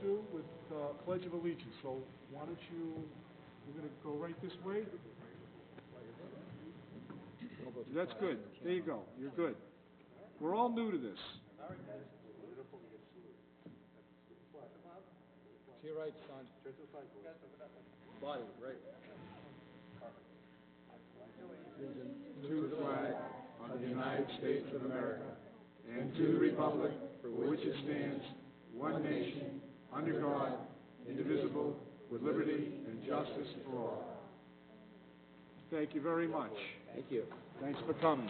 do with Pledge of Allegiance. So why don't you, we're going to go right this way. That's good. There you go. You're good. We're all new to this. To your right, son. Body, right. To the flag of the United States of America and to the republic for which it stands, one nation, under God, indivisible, with liberty and justice for all. Thank you very much. Thank you. Thanks for coming.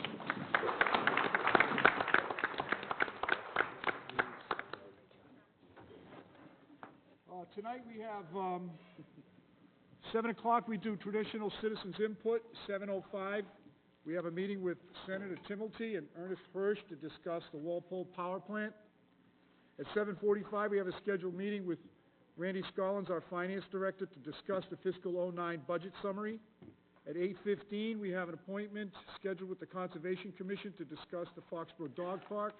Tonight we have 7 o'clock. We do traditional citizens input. 7:05. We have a meeting with Senator Timilty and Ernest Hirsch to discuss the Walpole Power Plant. At 7:45, we have a scheduled meeting with Randy Scollins, our Finance Director, to discuss the fiscal '09 budget summary. At 8:15, we have an appointment scheduled with the Conservation Commission to discuss the Foxborough Dog Park.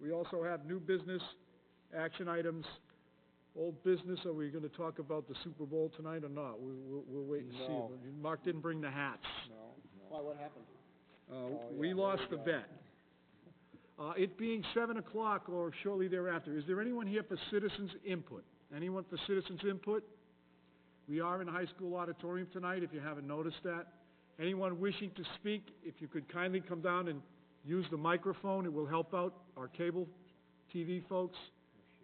We also have new business action items. Old business, are we going to talk about the Super Bowl tonight or not? We'll wait and see. Mark didn't bring the hats. No. Why, what happened? We lost the bet. It being 7 o'clock or shortly thereafter, is there anyone here for citizens input? Anyone for citizens input? We are in the high school auditorium tonight, if you haven't noticed that. Anyone wishing to speak, if you could kindly come down and use the microphone, it will help out our cable TV folks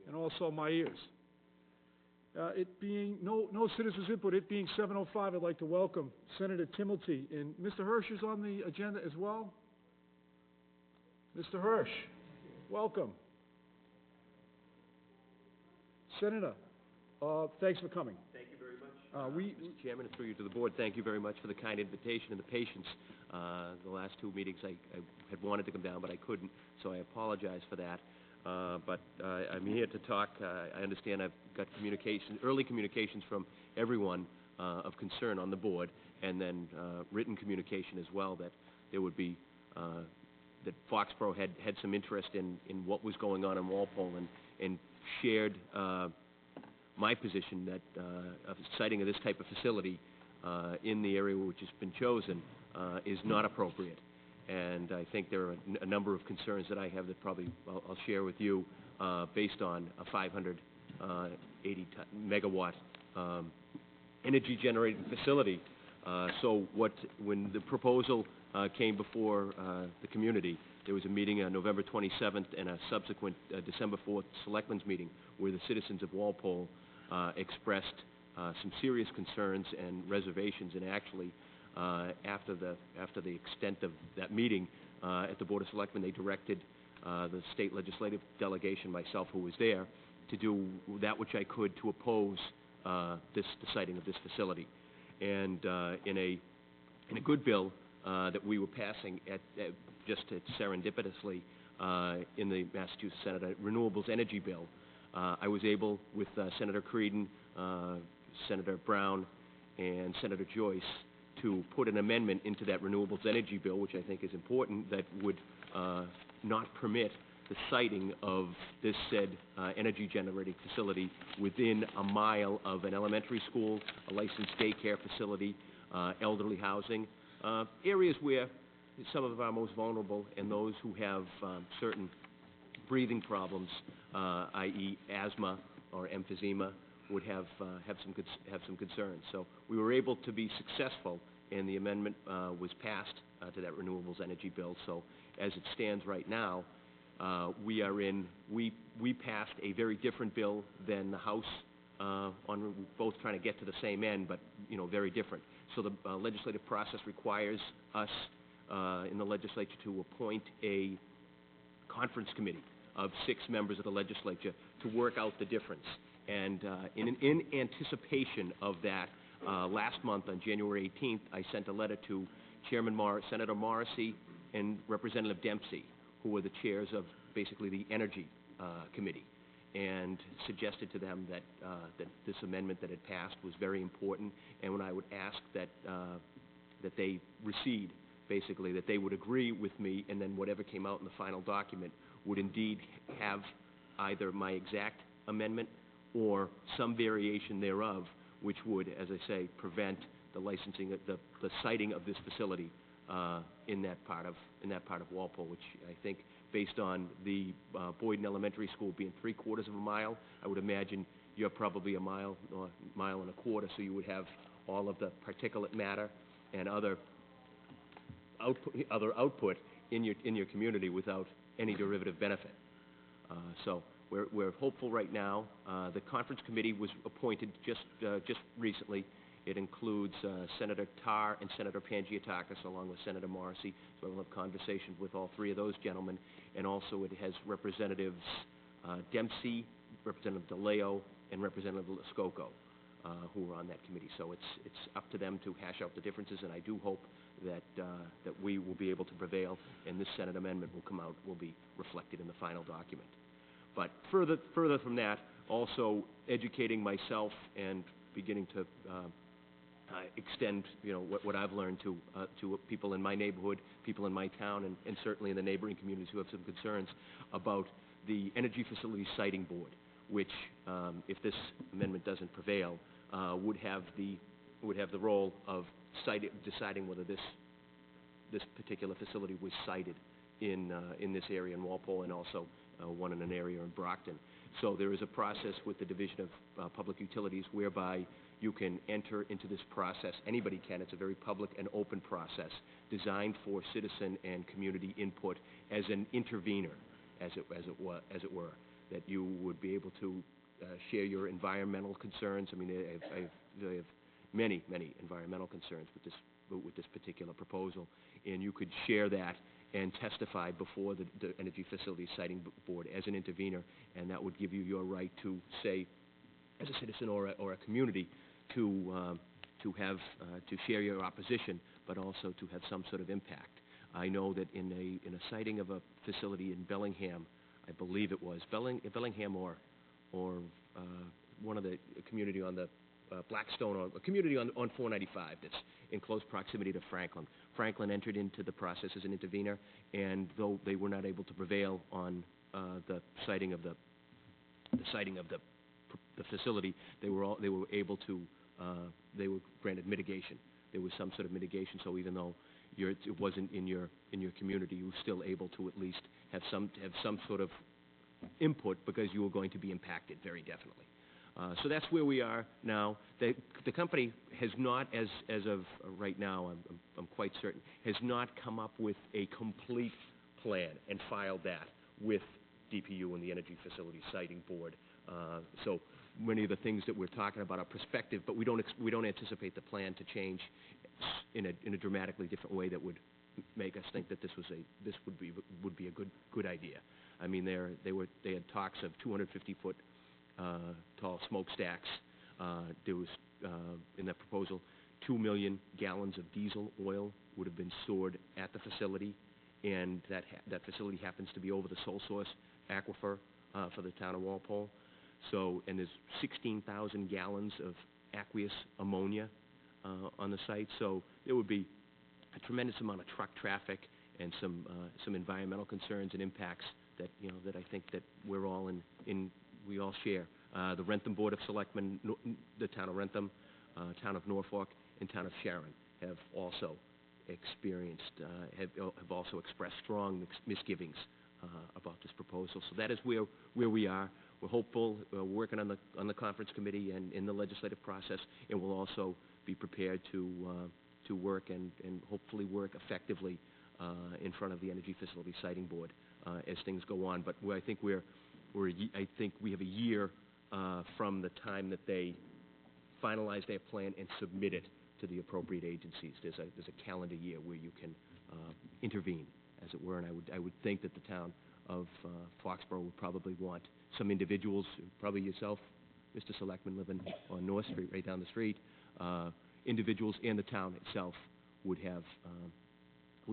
and also my ears. It being no citizens input, it being 7:05, I'd like to welcome Senator Timilty. And Mr. Hirsch is on the agenda as well. Mr. Hirsch, welcome. Senator, thanks for coming. Thank you very much. Mr. Chairman, and through you to the board, thank you very much for the kind invitation and the patience. The last two meetings I had wanted to come down, but I couldn't, so I apologize for that. But I'm here to talk. I understand I've got early communications from everyone of concern on the board, and then written communication as well that there would be, that Foxborough had some interest in what was going on in Walpole and shared my position that of siting of this type of facility in the area which has been chosen is not appropriate. And I think there are a number of concerns that I have that probably I'll share with you based on a 580 megawatt energy generating facility. So when the proposal came before the community, there was a meeting on November 27th and a subsequent December 4th Selectmen's Meeting where the citizens of Walpole expressed some serious concerns and reservations, and actually after the extent of that meeting at the Board of Selectmen, they directed the state legislative delegation, myself who was there, to do that which I could to oppose the siting of this facility. And in a good bill that we were passing just serendipitously in the Massachusetts Senate, a renewables energy bill, I was able, with Senator Creedon, Senator Brown, and Senator Joyce, to put an amendment into that renewables energy bill, which I think is important, that would not permit the siting of this said energy generating facility within a mile of an elementary school, a licensed daycare facility, elderly housing, areas where some of our most vulnerable and those who have certain breathing problems, i.e. asthma or emphysema, would have some concerns. So we were able to be successful, and the amendment was passed to that renewables energy bill. So as it stands right now, we passed a very different bill than the House. We're both trying to get to the same end, but very different. So the legislative process requires us in the legislature to appoint a conference committee of 6 members of the legislature to work out the difference. And in anticipation of that, last month on January 18th, I sent a letter to Senator Morrissey and Representative Dempsey, who were the chairs of basically the Energy Committee, and suggested to them that this amendment that had passed was very important, and when I would ask that they recede, basically, that they would agree with me, and then whatever came out in the final document would indeed have either my exact amendment or some variation thereof, which would, as I say, prevent the licensing, the siting of this facility in that part of Walpole, which I think, based on the Boyden Elementary School being 3/4 of a mile, I would imagine you're probably a mile or mile and a quarter, so you would have all of the particulate matter and other output in your community without any derivative benefit. So we're hopeful right now. The conference committee was appointed just recently. It includes Senator Tarr and Senator Pangiotakis, along with Senator Morrissey. So we'll have conversations with all three of those gentlemen, and also it has Representatives Dempsey, Representative DeLeo, and Representative Lascoco, who are on that committee. So it's up to them to hash out the differences, and I do hope that we will be able to prevail, and this Senate amendment will be reflected in the final document. But further from that, also educating myself and beginning to extend, what I've learned to people in my neighborhood, people in my town, and certainly in the neighboring communities who have some concerns about the Energy Facility Siting Board, which, if this amendment doesn't prevail, would have the role of deciding whether this particular facility was sited in this area in Walpole, and also one in an area in Brockton. So there is a process with the Division of Public Utilities whereby you can enter into this process. Anybody can. It's a very public and open process designed for citizen and community input as an intervener, as it were, that you would be able to share your environmental concerns. I mean, I have many environmental concerns with this particular proposal, and you could share that and testify before the Energy Facility Siting Board as an intervener, and that would give you your right to say, as a citizen or a community, to share your opposition, but also to have some sort of impact. I know that in a siting of a facility in Bellingham, I believe it was Bellingham or one of the community on the Blackstone, or a community on 495 that's in close proximity to Franklin. Franklin entered into the process as an intervener, and though they were not able to prevail on the siting of the facility, they were able to they were granted mitigation. There was some sort of mitigation, so even though it wasn't in your community, you were still able to at least have some sort of input, because you were going to be impacted very definitely. So that's where we are now. The company has not, as of right now, I'm quite certain, has not come up with a complete plan and filed that with DPU and the Energy Facility Siting Board. So many of the things that we're talking about are prospective, but we don't anticipate the plan to change in a dramatically different way that would make us think that this would be a good idea. I mean, they had talks of 250-foot tall smokestacks. There was in that proposal 2 million gallons of diesel oil would have been stored at the facility, and that facility happens to be over the sole source aquifer for the town of Walpole. So, and there's 16,000 gallons of aqueous ammonia on the site. So there would be a tremendous amount of truck traffic and some environmental concerns and impacts that I think that we're all we all share. The Rentham Board of Selectmen, the town of Rentham, town of Norfolk, and town of Sharon have also have also expressed strong misgivings about this proposal. So that is where we are. We're hopeful. We're working on the conference committee and in the legislative process, and we'll also be prepared to work and hopefully work effectively in front of the Energy Facility Siting Board as things go on. But I think I think we have a year from the time that they finalize their plan and submit it to the appropriate agencies. There's a calendar year where you can intervene, as it were, and I would think that the town of Foxborough would probably want some individuals, probably yourself, Mr. Selectman, living on North Street, right down the street. Individuals and the town itself would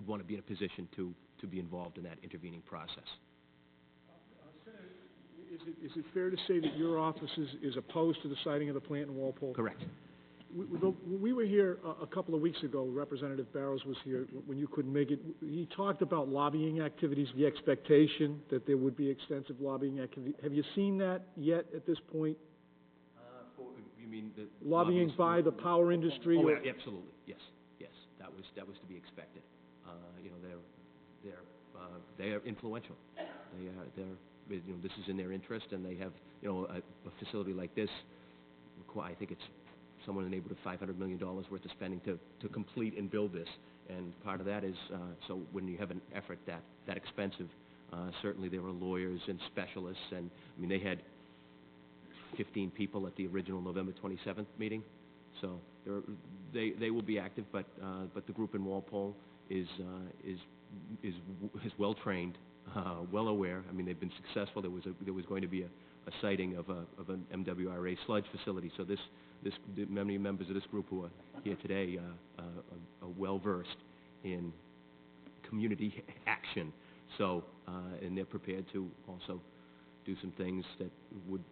want to be in a position to be involved in that intervening process. Is it fair to say that your office is opposed to the siting of the plant in Walpole? Correct. We were here a couple of weeks ago. Representative Barrows was here when you couldn't make it. He talked about lobbying activities, the expectation that there would be extensive lobbying activity. Have you seen that yet at this point? mean the... Lobbying by the power industry? Oh, or- absolutely, yes, yes, that was to be expected. You know, they are influential. They're, you know, this is in their interest, and they have, you know, a facility like this, I think it's somewhere in the neighborhood of $500 million worth of spending to complete and build this. And part of that is, so when you have an effort that expensive, certainly there were lawyers and specialists, and, I mean, they had 15 people at the original November 27th meeting, so they will be active, but the group in Walpole is well trained, well aware. I mean, they've been successful. There was going to be a sighting of an MWRA sludge facility. So many members of this group who are here today are well versed in community action. So and they're prepared to also do some things that would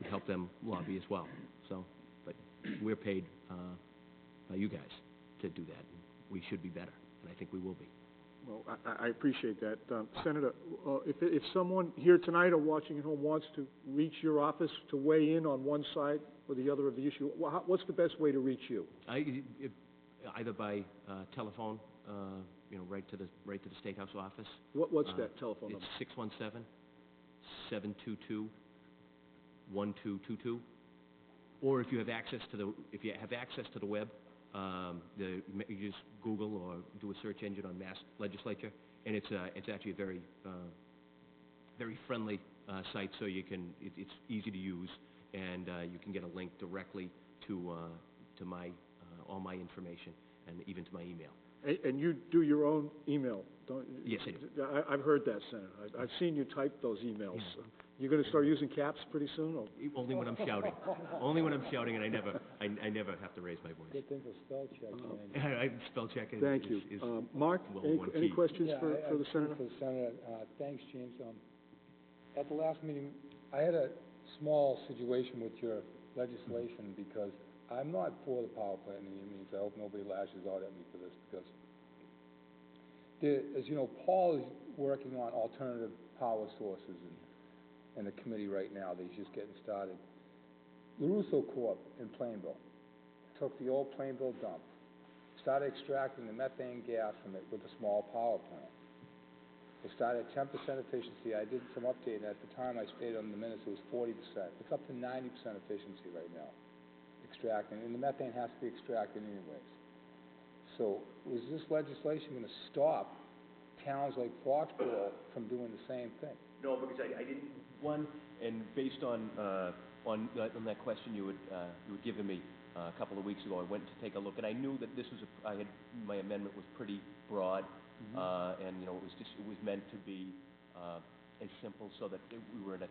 help them lobby as well. So, but we're paid by you guys to do that, and we should be better, and I think we will be. Well, I appreciate that. Senator, if someone here tonight or watching at home wants to reach your office to weigh in on one side or the other of the issue, what's the best way to reach you? Either by telephone, you know, right to the State House office. What's that telephone number? It's 617-722-1222. Or if you have access to the web, you just Google or do a search engine on Mass Legislature, and it's actually a very friendly site. So it's easy to use, and you can get a link directly to my all my information and even to my email. And you do your own email, don't you? Yes, I do. I've heard that, Senator. I've seen you type those emails. Yeah. You're going to start using caps pretty soon? Or? Only when I'm shouting. Only when I'm shouting, and I never have to raise my voice. Good thing for spell check, I spell check is... Thank you. is Mark, well, any questions for the Senator? For the Senator, thanks, James. At the last meeting, I had a small situation with your legislation because I'm not for the power plant in any means. I hope nobody lashes out at me for this because, as you know, Paul is working on alternative power sources in the committee right now. He's just getting started. LaRusso Corp. in Plainville took the old Plainville dump, started extracting the methane gas from it with a small power plant. It started at 10% efficiency. I did some updating. At the time I stated on the minutes it was 40%. It's up to 90% efficiency right now, extracting, and the methane has to be extracted anyways. So was this legislation going to stop towns like Foxborough from doing the same thing? No, because I didn't. One, and based on that question you had given me a couple of weeks ago, I went to take a look, and I knew that this was my amendment was pretty broad, and you know it was meant to be as simple so that we were in a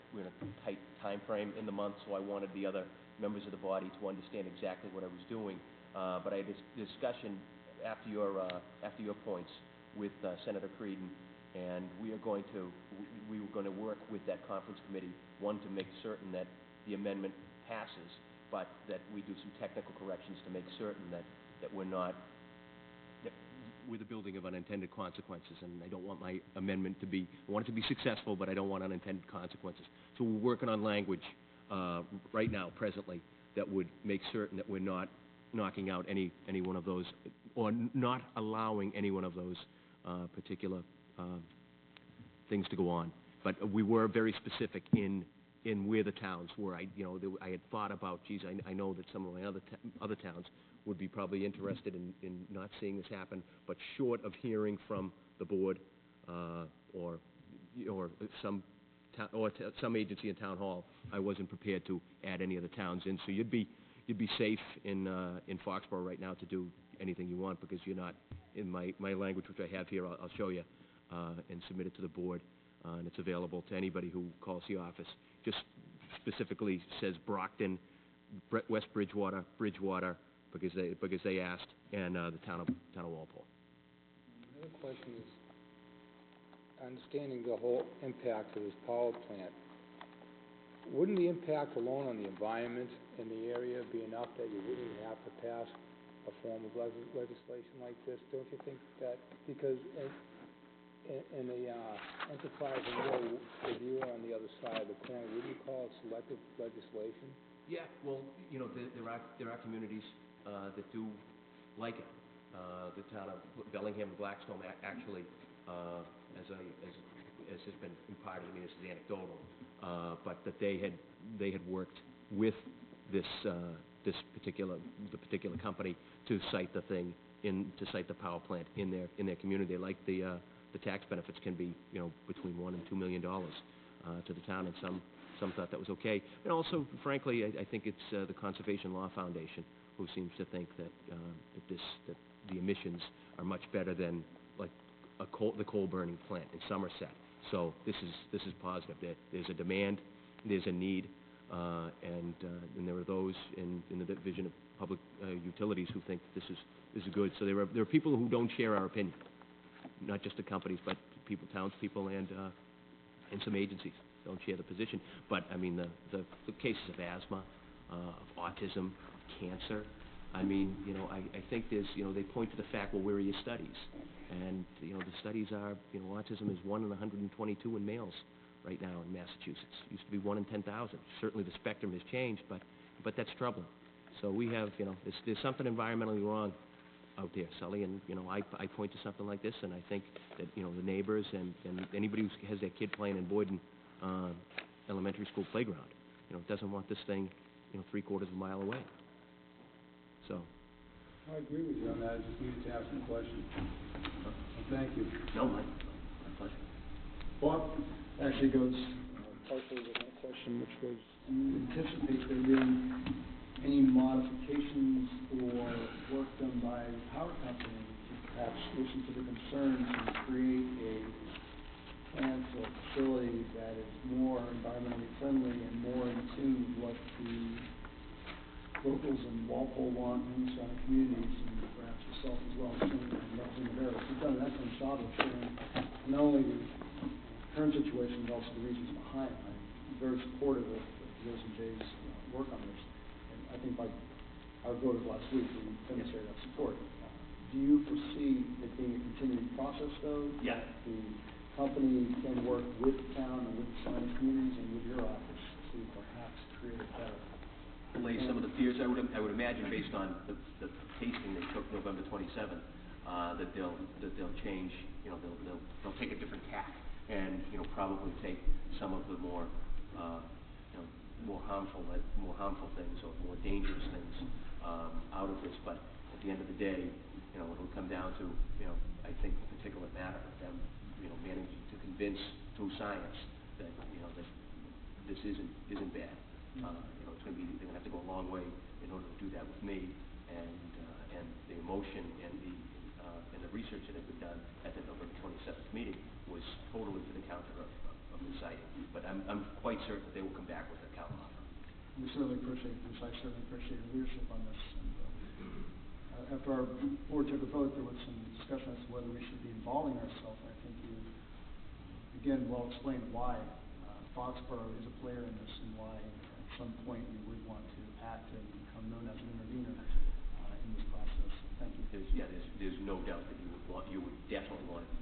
tight time frame in the month. So I wanted the other members of the body to understand exactly what I was doing. But I had this discussion after your points with Senator Creedon. And we were going to work with that conference committee, one, to make certain that the amendment passes, but that we do some technical corrections to make certain that we're the building of unintended consequences. And I don't want my amendment to be, I want it to be successful, but I don't want unintended consequences. So we're working on language right now, presently, that would make certain that we're not knocking out any one of those, or not allowing any one of those particular things to go on. But we were very specific in where the towns were. I had thought about, geez, I know that some of my other towns would be probably interested in not seeing this happen, but short of hearing from the board or some agency in town hall, I wasn't prepared to add any of the towns in. So you'd be safe in Foxborough right now to do anything you want, because you're not in my language, which I have here. I'll show you and submit it to the board, and it's available to anybody who calls the office. Just specifically says Brockton, West Bridgewater, because they asked, and the town of Walpole. Another question is, understanding the whole impact of this power plant, wouldn't the impact alone on the environment in the area be enough that you wouldn't even have to pass a form of legislation like this? Don't you think that? Because And the, enterprise and rural review on the other side of the coin, what do you call it, selective legislation? Yeah, well, you know, there are communities that do like it. The town of Bellingham and Blackstone actually, as has been imparted, I mean, this is anecdotal, but that they had worked with the particular company to site the power plant in their community. They like the tax benefits can be, you know, between $1 and $2 million to the town, and some thought that was okay. And also, frankly, I think it's the Conservation Law Foundation who seems to think that that the emissions are much better than like the coal burning plant in Somerset. So this is positive. There's a demand, there's a need, and there are those in the Division of Public Utilities who think that this is good. So there are people who don't share our opinion, not just the companies, but people, townspeople, and some agencies don't share the position. But I mean, the cases of asthma, of autism, cancer. I mean, you know, I think there's, you know, they point to the fact, well, where are your studies? And, you know, the studies are, you know, autism is 1 in 122 in males right now in Massachusetts. It used to be 1 in 10,000. Certainly the spectrum has changed, but that's troubling. So we have, you know, there's something environmentally wrong out there, Sully, and, you know, I point to something like this, and I think that, you know, the neighbors and anybody who has their kid playing in Boyden Elementary School playground, you know, doesn't want this thing, you know, 3/4 of a mile away. So. I agree with you on that. I just needed to ask a question. Thank you. No, my pleasure. Bob actually goes partially with my question, which was, do you anticipate there being any modifications or work done by the power company to perhaps listen to the concerns and create a plant or facility that is more environmentally friendly and more in tune with what the locals in Walpole want and surrounding communities, and perhaps yourself as well, and Representative Barrett? You've done an excellent job of sharing not only the current situation, but also the reasons behind it. I'm very supportive of yours and Jay's work on this. And I think by our vote of last week, we demonstrated that support. Do you foresee it being a continuing process, though? Yeah. The company can work with the town and with the surrounding communities and with your office to perhaps create a better. Allay some of the fears. I would imagine, based on the tasting they took November 27th, that they'll change. You know, they'll take a different tack, and, you know, probably take some of the more you know, more harmful things or more dangerous things out of this. But at the end of the day, you know, it'll come down to, you know, I think the particular matter of them, you know, managing to convince through science that, you know, that this isn't bad. You know, it's going to be, they're going to have to go a long way in order to do that with me, and the emotion and the research that had been done at the November 27th meeting was totally to the counter of the site. But I'm quite certain that they will come back with a counter offer. We certainly appreciate this. I certainly appreciate your leadership on this. And, after our board took a vote, there was some discussion as to whether we should be involving ourselves. I think you, again, well explained why Foxborough is a player in this, and why at some point you would want to act and become known as an intervener in this process. Thank you. There's no doubt that you would definitely want to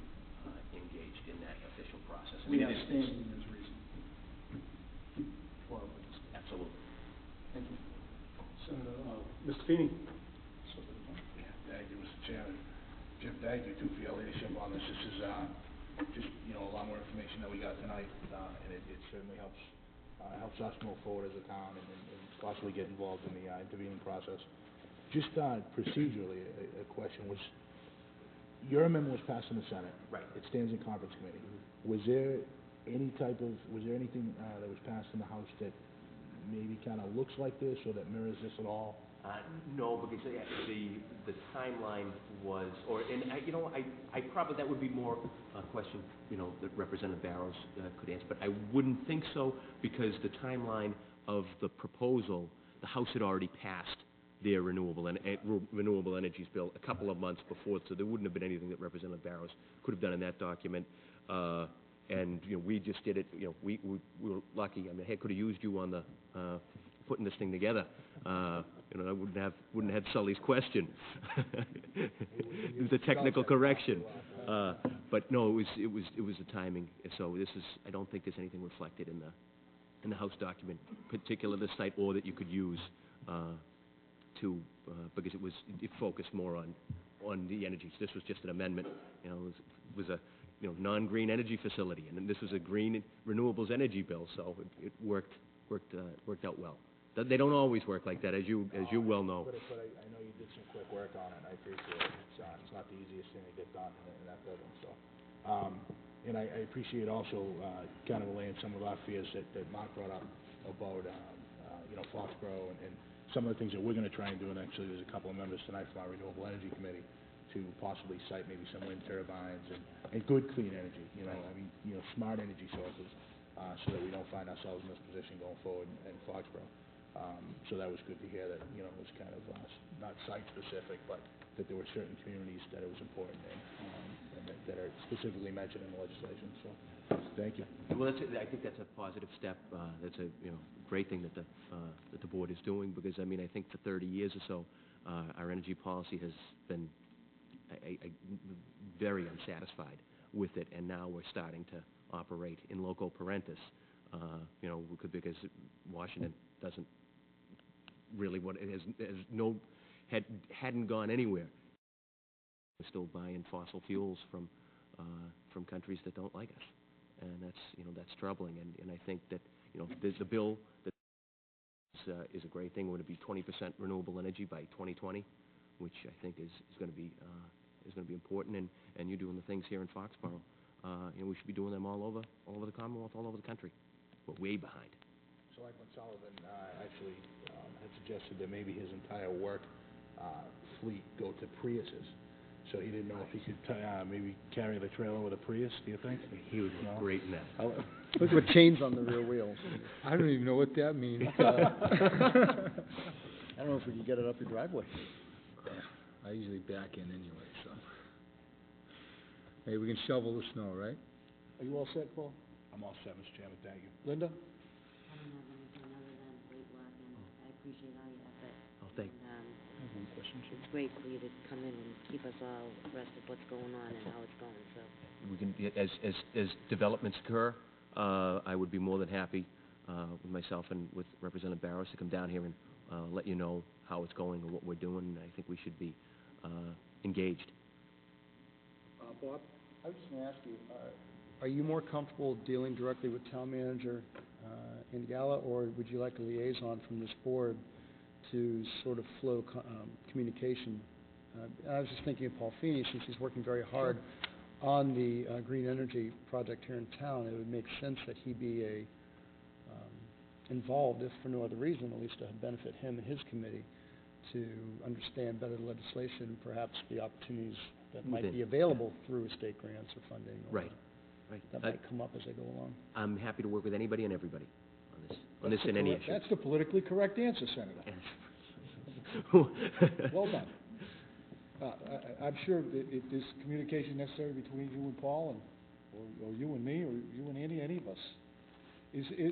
be engaged in that official process. I We mean, understand there's reason for it. Absolutely. Thank you. Senator, Mr. Feeney. Thank you, Mr. Chairman. Jim, thank you, too, for your leadership on this. This is, just, you know, a lot more information that we got tonight, and it certainly helps us move forward as a town and possibly get involved in the intervening process. Just procedurally, a question was, your amendment was passed in the Senate. Right. It stands in conference committee. Was there anything that was passed in the House that maybe kind of looks like this or that mirrors this at all? No, because the timeline was, you know, I probably, that would be more a question, you know, that Representative Barrows could answer, but I wouldn't think so, because the timeline of the proposal, the House had already passed their renewable energies bill a couple of months before, so there wouldn't have been anything that Representative Barrows could have done in that document. And, you know, we just did it, you know, we were lucky. I mean, I could have used you on the putting this thing together. You know, I wouldn't have Sully's question. It was a technical correction. But no, it was the timing. So this is, I don't think there's anything reflected in the House document, particular this site, or that you could use because it focused more on the energy. So this was just an amendment. You know, it was a non-green energy facility, and then this was a green renewables energy bill. So it worked out well. They don't always work like that, as you well know. But I know you did some quick work on it, and I appreciate it. It's not the easiest thing to get done in that building, so. And I appreciate also, kind of allaying some of our fears that Mark brought up about, Foxborough and some of the things that we're gonna try and do, and actually there's a couple of members tonight from our Renewable Energy Committee to possibly cite maybe some wind turbines and good clean energy, smart energy sources, so that we don't find ourselves in this position going forward in Foxborough. So that was good to hear that, it was kind of, not site-specific, but that there were certain communities that it was important in, and that are specifically mentioned in the legislation, so, thank you. Well, I think that's a positive step. That's a, great thing that the board is doing, because, I think for 30 years or so, our energy policy has been very unsatisfied with it, and now we're starting to operate in loco parentis, because Washington doesn't really hadn't gone anywhere. We're still buying fossil fuels from countries that don't like us, and that's troubling. And I think that the bill that is a great thing. We're going to be 20% renewable energy by 2020, which I think is going to be important. And you're doing the things here in Foxborough. We should be doing them all over the Commonwealth, all over the country. We're way behind. Selectman Sullivan actually had suggested that maybe his entire work fleet go to Priuses. So he didn't know if he could maybe carry the trailer with a Prius, do you think? He would look great in that. Look with chains on the rear wheels. I don't even know what that means. I don't know if we can get it up your driveway. I usually back in anyway, so. Hey, we can shovel the snow, right? Are you all set, Paul? I'm all set, Mr. Chairman, thank you. Linda? I don't have anything other than great work, and I appreciate all your effort. Oh, thank you. And, I have one question, sir. it's great for you to come in and keep us all abreast of what's going on and how it's going, so. We can, as developments occur, I would be more than happy with myself and with Representative Barros to come down here and let you know how it's going and what we're doing. I think we should be engaged. Bob? I was just going to ask you, are you more comfortable dealing directly with Town Manager Ingala, or would you like a liaison from this board to sort of flow communication? I was just thinking of Paul Feeney, since he's working very hard on the green energy project here in town. It would make sense that he be involved, if for no other reason, at least to benefit him and his committee, to understand better the legislation and perhaps the opportunities that might be available through state grants or funding. Or Right. that might come up as they go along. I'm happy to work with anybody and everybody on this and any issue. That's the politically correct answer, Senator. Well done. I'm sure that if there's communication necessary between you and Paul, or you and me, or you and any of us.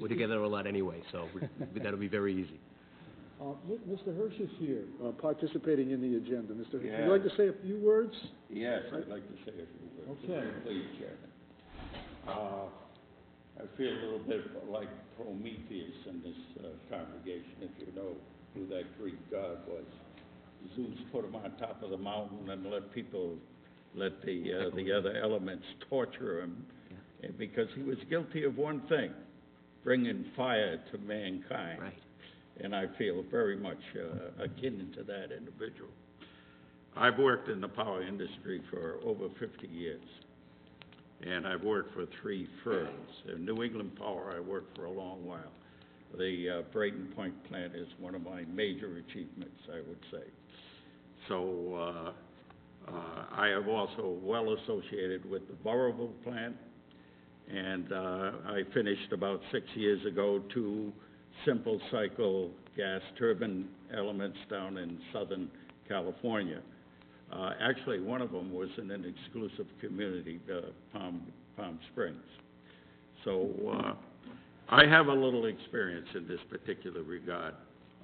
We're together a lot anyway, so that'll be very easy. Mr. Hirsch is here, participating in the agenda. Mr. Hirsch, Yeah. would you like to say a few words? Yes, I'd like to say a few words. Okay. Please, Chairman. I feel a little bit like Prometheus in this congregation, if you know who that Greek god was. Zeus put him on top of the mountain and let the other elements torture him, because he was guilty of one thing, bringing fire to mankind. Right. And I feel very much akin to that individual. I've worked in the power industry for over 50 years, and I've worked for 3 firms. In New England Power, I worked for a long while. The Brayton Point plant is one of my major achievements, I would say. So I have also well associated with the Burrillville plant, and I finished about 6 years ago 2 simple cycle gas turbine elements down in Southern California. Actually, one of them was in an exclusive community, Palm Springs. So I have a little experience in this particular regard.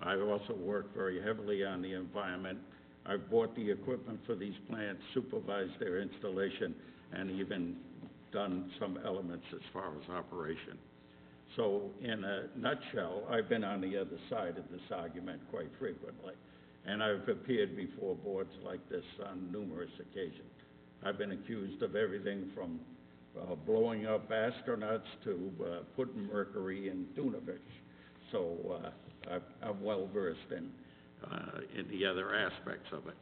I've also worked very heavily on the environment. I've bought the equipment for these plants, supervised their installation, and even done some elements as far as operation. So in a nutshell, I've been on the other side of this argument quite frequently, and I've appeared before boards like this on numerous occasions. I've been accused of everything from blowing up astronauts to putting mercury in tuna fish. So I'm well versed in the other aspects of it.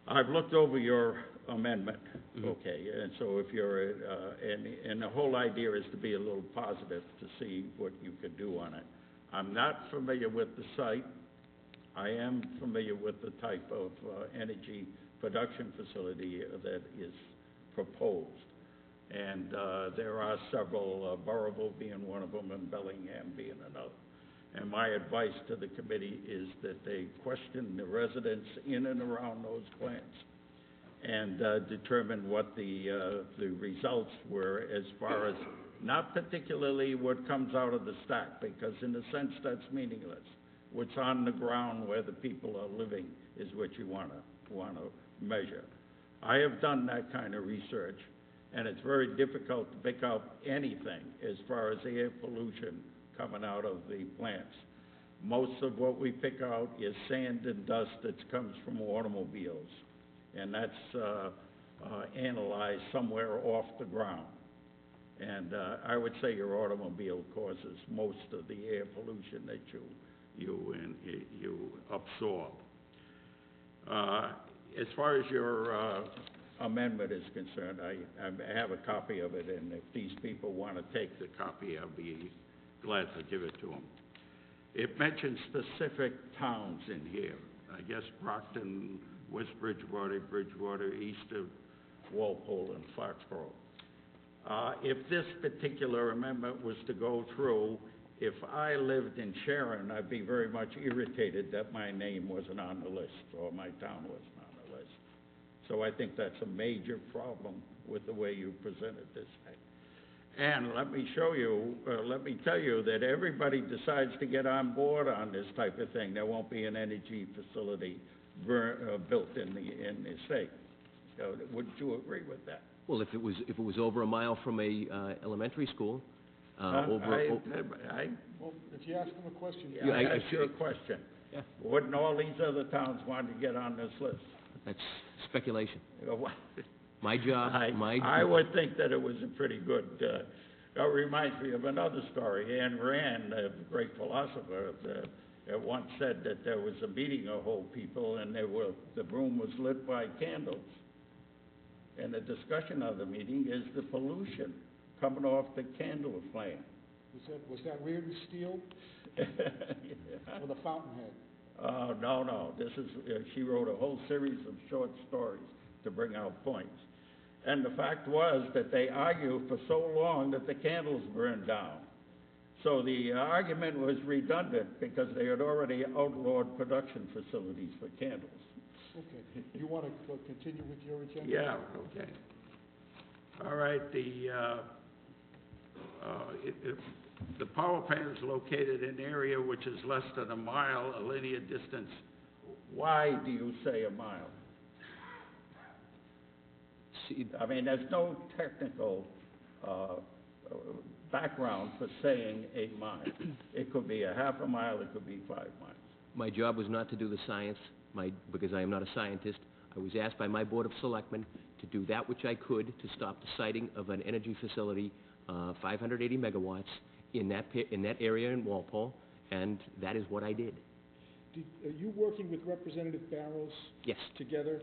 I've looked over your amendment, okay, and so if you're, and the whole idea is to be a little positive to see what you could do on it. I'm not familiar with the site. I am familiar with the type of energy production facility that is proposed. And there are several, Burrillville being one of them and Bellingham being another. And my advice to the committee is that they question the residents in and around those plants and determine what the results were as far as, not particularly what comes out of the stack, because in a sense that's meaningless. What's on the ground where the people are living is what you want to measure. I have done that kind of research, and it's very difficult to pick up anything as far as air pollution coming out of the plants. Most of what we pick out is sand and dust that comes from automobiles, and that's analyzed somewhere off the ground. And I would say your automobile causes most of the air pollution that you absorb. As far as your amendment is concerned, I have a copy of it, and if these people want to take the copy, I'll be glad to give it to them. It mentions specific towns in here. I guess Brockton, West Bridgewater, east of Walpole, and Foxborough. If this particular amendment was to go through, if I lived in Sharon, I'd be very much irritated that my name wasn't on the list, or my town wasn't on the list. So I think that's a major problem with the way you presented this thing. And let me show you, let me tell you that everybody decides to get on board on this type of thing. There won't be an energy facility built in the state. So wouldn't you agree with that? Well, if it was over a mile from a elementary school, Well, if you ask them a question. Yeah, I asked you a question. Yeah. Wouldn't all these other towns want to get on this list? That's speculation. Well, My job, I would think that it was a pretty good, it reminds me of another story. Ayn Rand, a great philosopher, once said that there was a meeting of whole people and the room was lit by candles. And the discussion of the meeting is the pollution coming off the candle flame. Was that Reardon Steel? Or the Fountainhead? No. This is, she wrote a whole series of short stories to bring out points. And the fact was that they argued for so long that the candles burned down. So the argument was redundant because they had already outlawed production facilities for candles. Okay. You want to continue with your agenda? Yeah, okay. All right, the power plant is located in an area which is less than a mile, a linear distance. Why do you say a mile? I mean, there's no technical background for saying a mile. It could be a half a mile, it could be 5 miles. My job was not to do the science, because I am not a scientist. I was asked by my Board of Selectmen to do that which I could to stop the siting of an energy facility, 580 megawatts, in that area in Walpole, and that is what I did. Are you working with Representative Barrows? Yes. Together?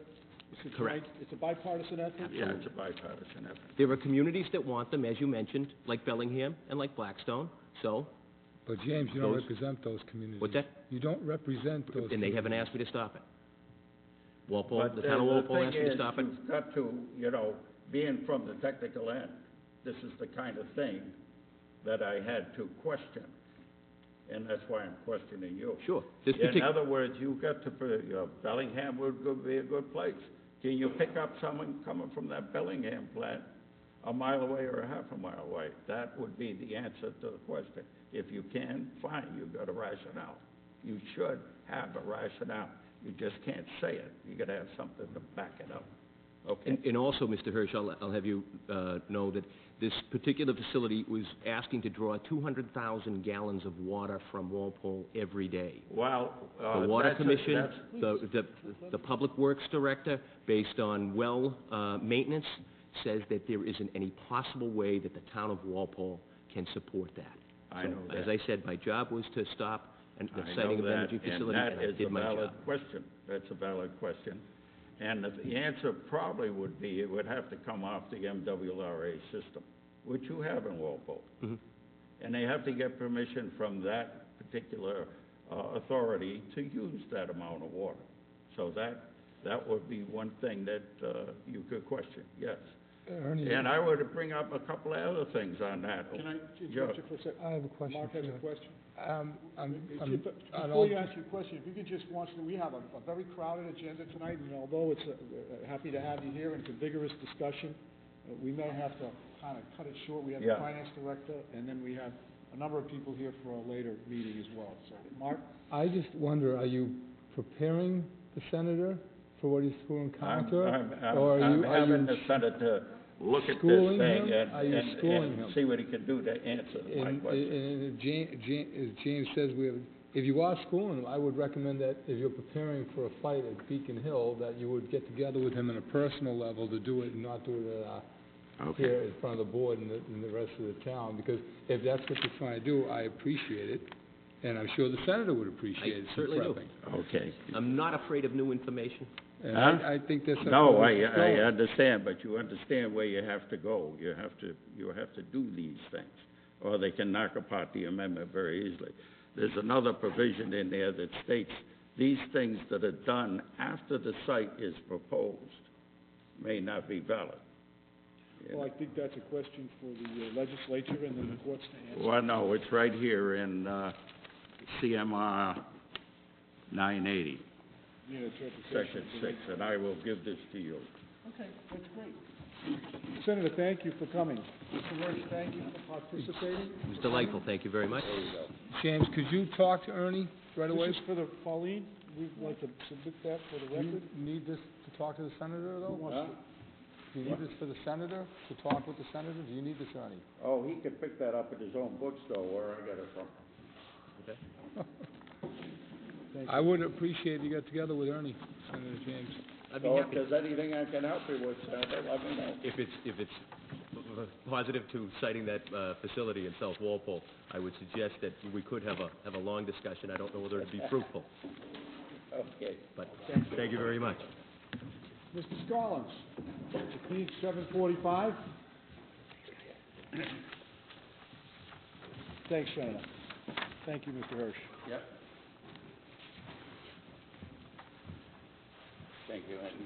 Correct. It's a bipartisan effort? Yeah, it's a bipartisan effort. There are communities that want them, as you mentioned, like Bellingham and like Blackstone, so... But James, you don't represent those communities. What's that? You don't represent those communities. And they haven't asked me to stop it. Walpole, the town of Walpole asked me to stop it. You've got to, being from the technical end, this is the kind of thing that I had to question. And that's why I'm questioning you. Sure. In other words, you've got to, Bellingham would be a good place. Can you pick up someone coming from that Bellingham plant a mile away or a half a mile away. That would be the answer to the question. If you can, fine, you've got a rationale. You should have a rationale. You just can't say it. You gotta have something to back it up. Okay? And also, Mr. Hirsch, I'll have you know that this particular facility was asking to draw 200,000 gallons of water from Walpole every day. Well, The Water Commission, that's- the Public Works Director, based on well maintenance, says that there isn't any possible way that the town of Walpole can support that. I So, know that. as I said, my job was to stop the I siting know of energy that, facilities, and I did my and that is job. a valid question. That's a valid question. And the answer probably would be, it would have to come off the MWRA system, which you have in Walpole. Mhm. And they have to get permission from that particular authority to use that amount of water. So that would be one thing that you could question, yes. Ernie, And I would bring up a couple of other things on that. Can I Yeah. interrupt you for a second? I have a question. Mark has a question. I Before you ask your question, if you could just we have a very crowded agenda tonight, and although it's, happy to have you here, and it's a vigorous discussion, we may have to kind of cut it short. We have the Yeah. finance director, and then we have a number of people here for a later meeting as well. So, Mark? I just wonder, are you preparing the senator for what he's to encounter? Or I'm are having you the senator look at this schooling thing him? Are you schooling and him? see what he can do to answer my And, question. and as James says, if you are schooling him, I would recommend that if you're preparing for a fight at Beacon Hill, that you would get together with him on a personal level to do it and not do it here in front of the board and the rest of the town. Because if that's what you're trying to do, I appreciate it, and I'm sure the senator would appreciate it. some certainly do. prepping. Okay. I'm not afraid of new information. And Huh? I think that's. No, where I it's going. understand, but you understand where you have to go. You have to do these things, or they can knock apart the amendment very easily. There's another provision in there that states these things that are done after the site is proposed may not be valid. You Well, I know? think that's a question for the legislature and then the courts to answer. Well, no, it's right here in CMR 980, Yeah, interpretation. Section 6, and I will give this to you. Okay, that's great. Senator, thank you for coming. Mr. Hirsch, thank you for participating. It was delightful, thank you very much. James, could you talk to Ernie right away? This is for the, Pauline, we'd like to submit that for the Do you record. need this to talk to the senator, Who though? wants Do you need this for the senator, to talk with the senator? Do you need this, Ernie? Oh, he could pick that up at his own bookstore, where I got it from. Thank I would appreciate if you got together with Ernie, Senator James. I'd be So if happy, there's anything I can help you with, Senator, let me know. if it's positive to citing that facility in South Walpole, I would suggest that we could have a long discussion. I don't know whether it'd be fruitful, Okay. but thank you very much. Mr. Scollins, page 745. Thanks, Senator. Thank you, Mr. Hirsch. Yep. Thank you, Andy.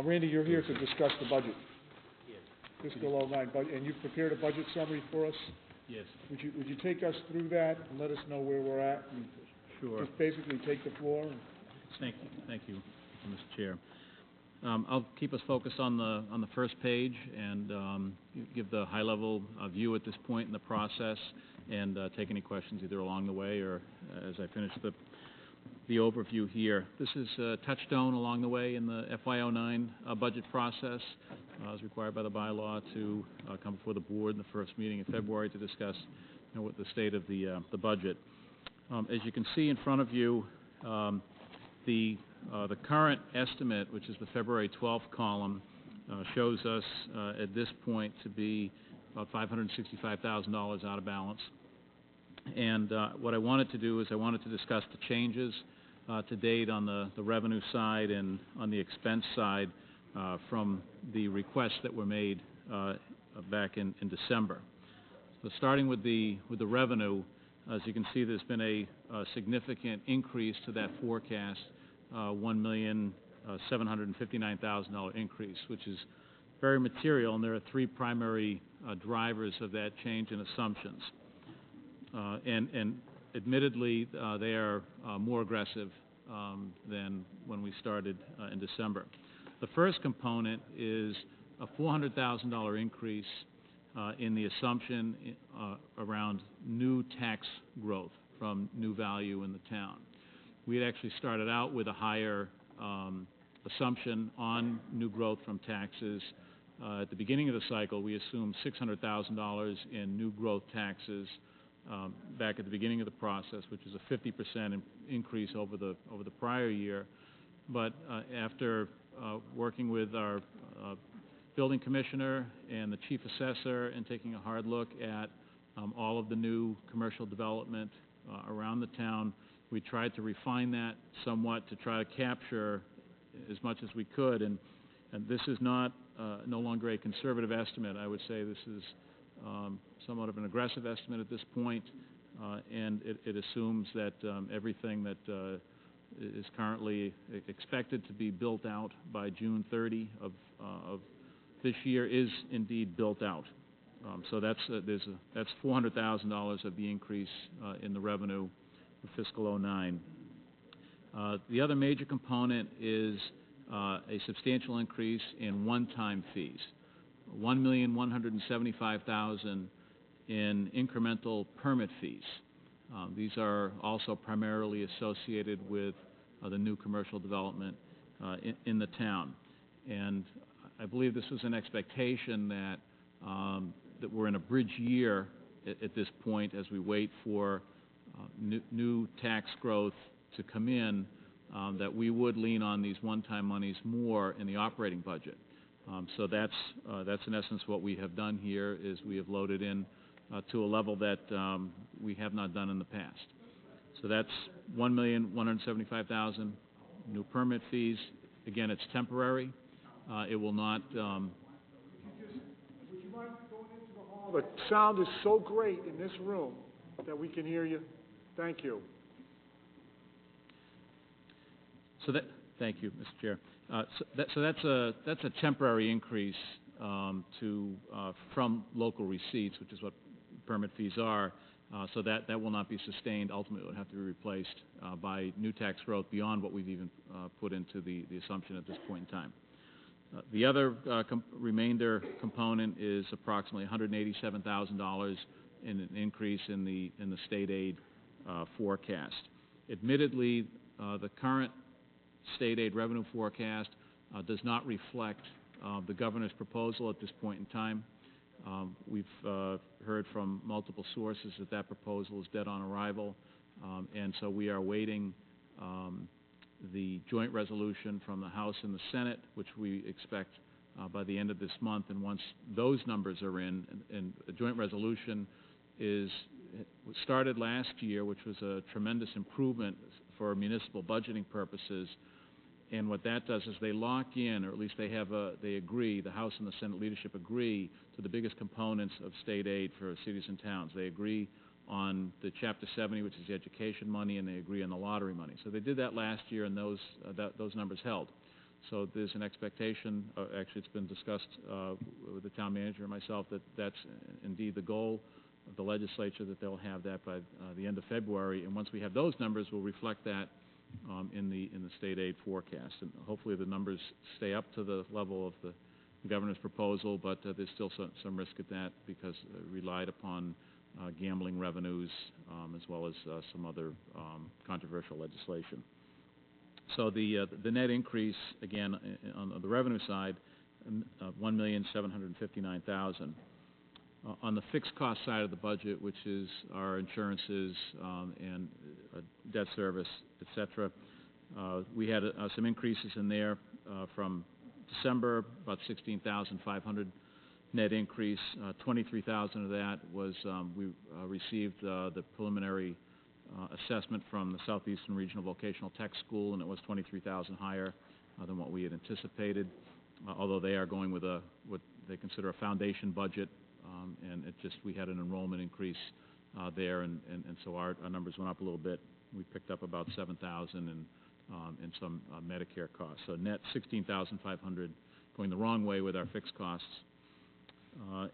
Randy, you're here to discuss the budget. Fiscal '09 budget, and you've prepared a budget summary for us? Yes, Would you take us through that and let us know where we're at? And sure. just basically take the floor and... Thank you, Mr. Chair. I'll keep us focused on the first page and give the high-level view at this point in the process, and take any questions either along the way or as I finish the overview here. This is a touchstone along the way in the FY09 budget process, as required by the bylaw to come before the board in the first meeting in February to discuss what the state of the budget. As you can see in front of you, the current estimate, which is the February 12th column, shows us at this point to be about $565,000 out of balance. And what I wanted to do is I wanted to discuss the changes to date on the revenue side and on the expense side from the requests that were made back in December. So starting with the revenue, as you can see, there's been a significant increase to that forecast, $1,759,000 increase, which is very material, and there are three primary drivers of that change in assumptions. And admittedly, they are more aggressive than when we started in December. The first component is a $400,000 increase in the assumption around new tax growth from new value in the town. We had actually started out with a higher assumption on new growth from taxes. At the beginning of the cycle, we assumed $600,000 in new growth taxes back at the beginning of the process, which is a 50% increase over the prior year. But after working with our building commissioner and the chief assessor and taking a hard look at all of the new commercial development around the town, we tried to refine that somewhat to try to capture as much as we could. And this is not no longer a conservative estimate. I would say this is somewhat of an aggressive estimate at this point, and it assumes that everything that is currently expected to be built out by June 30 of this year is indeed built out. So that's $400,000 of the increase in the revenue for fiscal '09. The other major component is a substantial increase in one-time fees, $1,175,000 in incremental permit fees. These are also primarily associated with the new commercial development in the town. And I believe this was an expectation that that we're in a bridge year at this point as we wait for new tax growth to come in, that we would lean on these one-time monies more in the operating budget. So that's in essence what we have done here, is we have loaded in to a level that we have not done in the past. So that's $1,175,000 new permit fees. Again, it's temporary. It will not. Would you mind going into the hall? The sound is so great in this room that we can hear you. Thank you. Thank you, Mr. Chair. So that's a temporary increase from local receipts, which is what permit fees are. So that will not be sustained. Ultimately, it would have to be replaced by new tax growth beyond what we've even put into the assumption at this point in time. The other remainder component is approximately $187,000 in an increase in the state aid forecast. Admittedly, the current state aid revenue forecast does not reflect the governor's proposal at this point in time. We've heard from multiple sources that proposal is dead on arrival, and so we are waiting the joint resolution from the House and the Senate, which we expect by the end of this month. And once those numbers are in, and the joint resolution started last year, which was a tremendous improvement for municipal budgeting purposes. And what that does is they lock in, or at least they agree, the House and the Senate leadership agree to the biggest components of state aid for cities and towns. They agree on the Chapter 70, which is the education money, and they agree on the lottery money. So they did that last year, and those numbers held. So there's an expectation, actually it's been discussed with the town manager and myself, that that's indeed the goal of the legislature, that they'll have that by the end of February. And once we have those numbers, we'll reflect that in the state aid forecast. And hopefully the numbers stay up to the level of the governor's proposal, but there's still some risk at that, because it relied upon gambling revenues as well as some other controversial legislation. So the net increase, again, on the revenue side, $1,759,000. On the fixed cost side of the budget, which is our insurances and debt service, et cetera, we had some increases in there from December, about $16,500 net increase. $23,000 of that was we received the preliminary assessment from the Southeastern Regional Vocational Tech School, and it was $23,000 higher than what we had anticipated, although they are going with what they consider a foundation budget, and we had an enrollment increase there, and so our numbers went up a little bit. We picked up about $7,000 in some Medicare costs. So net $16,500, going the wrong way with our fixed costs.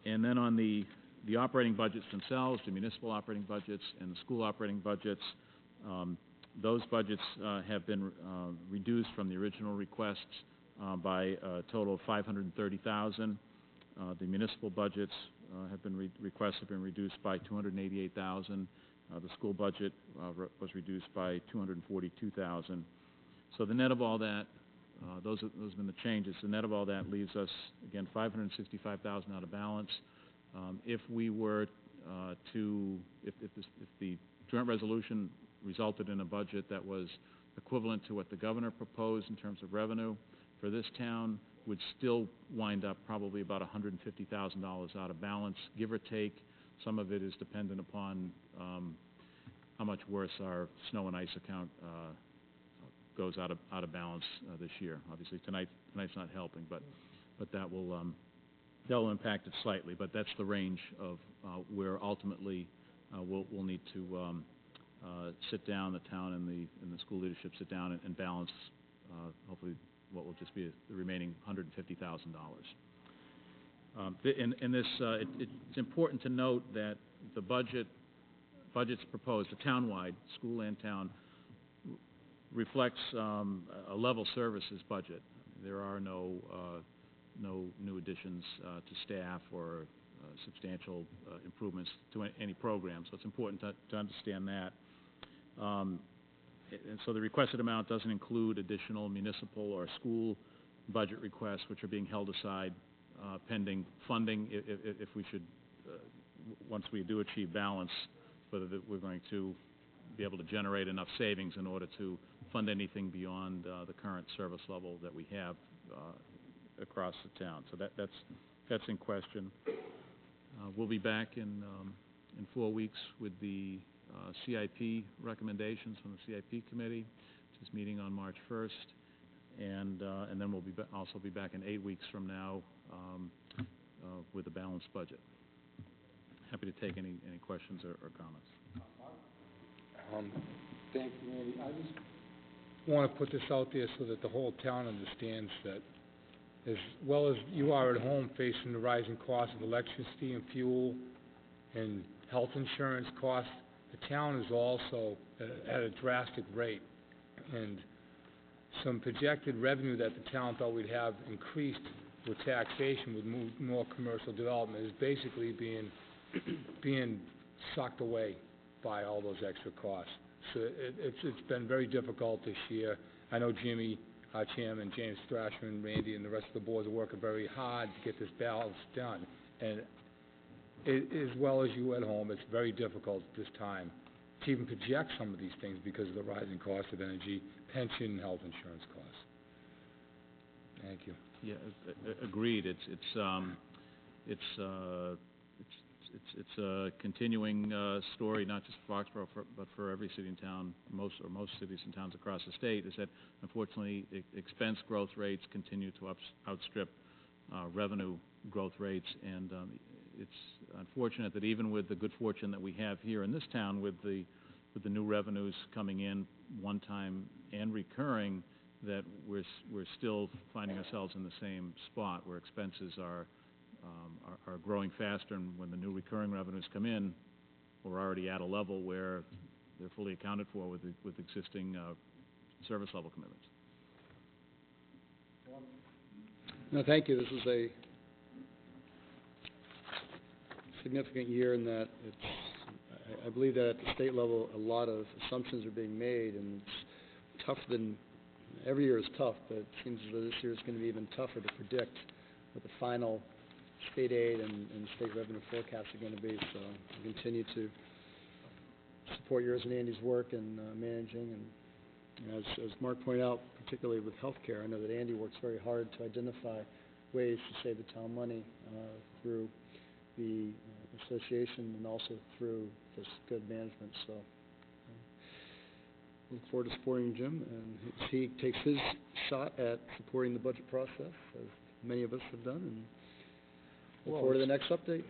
And then on the the operating budgets themselves, the municipal operating budgets and the school operating budgets, those budgets have been reduced from the original requests by a total of $530,000. The municipal budgets requests have been reduced by $288,000. The school budget was reduced by $242,000. So the net of all that, those have been the changes. The net of all that leaves us, again, $565,000 out of balance. If we were if the joint resolution resulted in a budget that was equivalent to what the governor proposed in terms of revenue for this town, would still wind up probably about $150,000 out of balance, give or take. Some of it is dependent upon how much worse our snow and ice account goes out of balance this year. Obviously, tonight's not helping, but that will impact it slightly. But that's the range of where ultimately we'll need to sit down, the town and the school leadership sit down and balance hopefully what will just be the remaining $150,000. In this, it's important to note that the budgets proposed, the townwide, school and town, reflects a level services budget. There are no new additions to staff or substantial improvements to any program, so it's important to understand that. And so the requested amount doesn't include additional municipal or school budget requests, which are being held aside pending funding if we should, once we do achieve balance, whether we're going to be able to generate enough savings in order to fund anything beyond the current service level that we have across the town. So that's in question. We'll be back in 4 weeks with the CIP recommendations from the CIP committee, which is meeting on March 1st, and then we'll also be back in 8 weeks from now with a balanced budget. Happy to take any questions or comments. Thank you, Randy. I just want to put this out there so that the whole town understands that as well as you are at home facing the rising cost of electricity and fuel and health insurance costs, the town is also at a drastic rate. And some projected revenue that the town thought we'd have increased with taxation with more commercial development is basically being sucked away by all those extra costs. So it's been very difficult this year. I know Jimmy, our chairman, James Thrasher, and Randy, and the rest of the board are working very hard to get this balance done. And as well as you at home, it's very difficult at this time to even project some of these things because of the rising cost of energy, pension, and health insurance costs. Thank you. Yeah, agreed. It's a continuing story, not just for Foxborough, but for every city and town, most cities and towns across the state, is that unfortunately expense growth rates continue to outstrip revenue growth rates, and it's unfortunate that even with the good fortune that we have here in this town, with the new revenues coming in one-time and recurring, that we're still finding ourselves in the same spot where expenses are growing faster, and when the new recurring revenues come in, we're already at a level where they're fully accounted for with existing service level commitments. No, thank you. This is a significant year in that I believe that at the state level a lot of assumptions are being made, and it's tough than every year is tough, but it seems that this year is going to be even tougher to predict what the final state aid and state revenue forecasts are going to be. So I continue to support yours and Andy's work in managing, and as Mark pointed out, particularly with healthcare, I know that Andy works very hard to identify ways to save the town money through the association and also through just good management. So look forward to supporting Jim, and he takes his shot at supporting the budget process, as many of us have done, and look forward to the next update.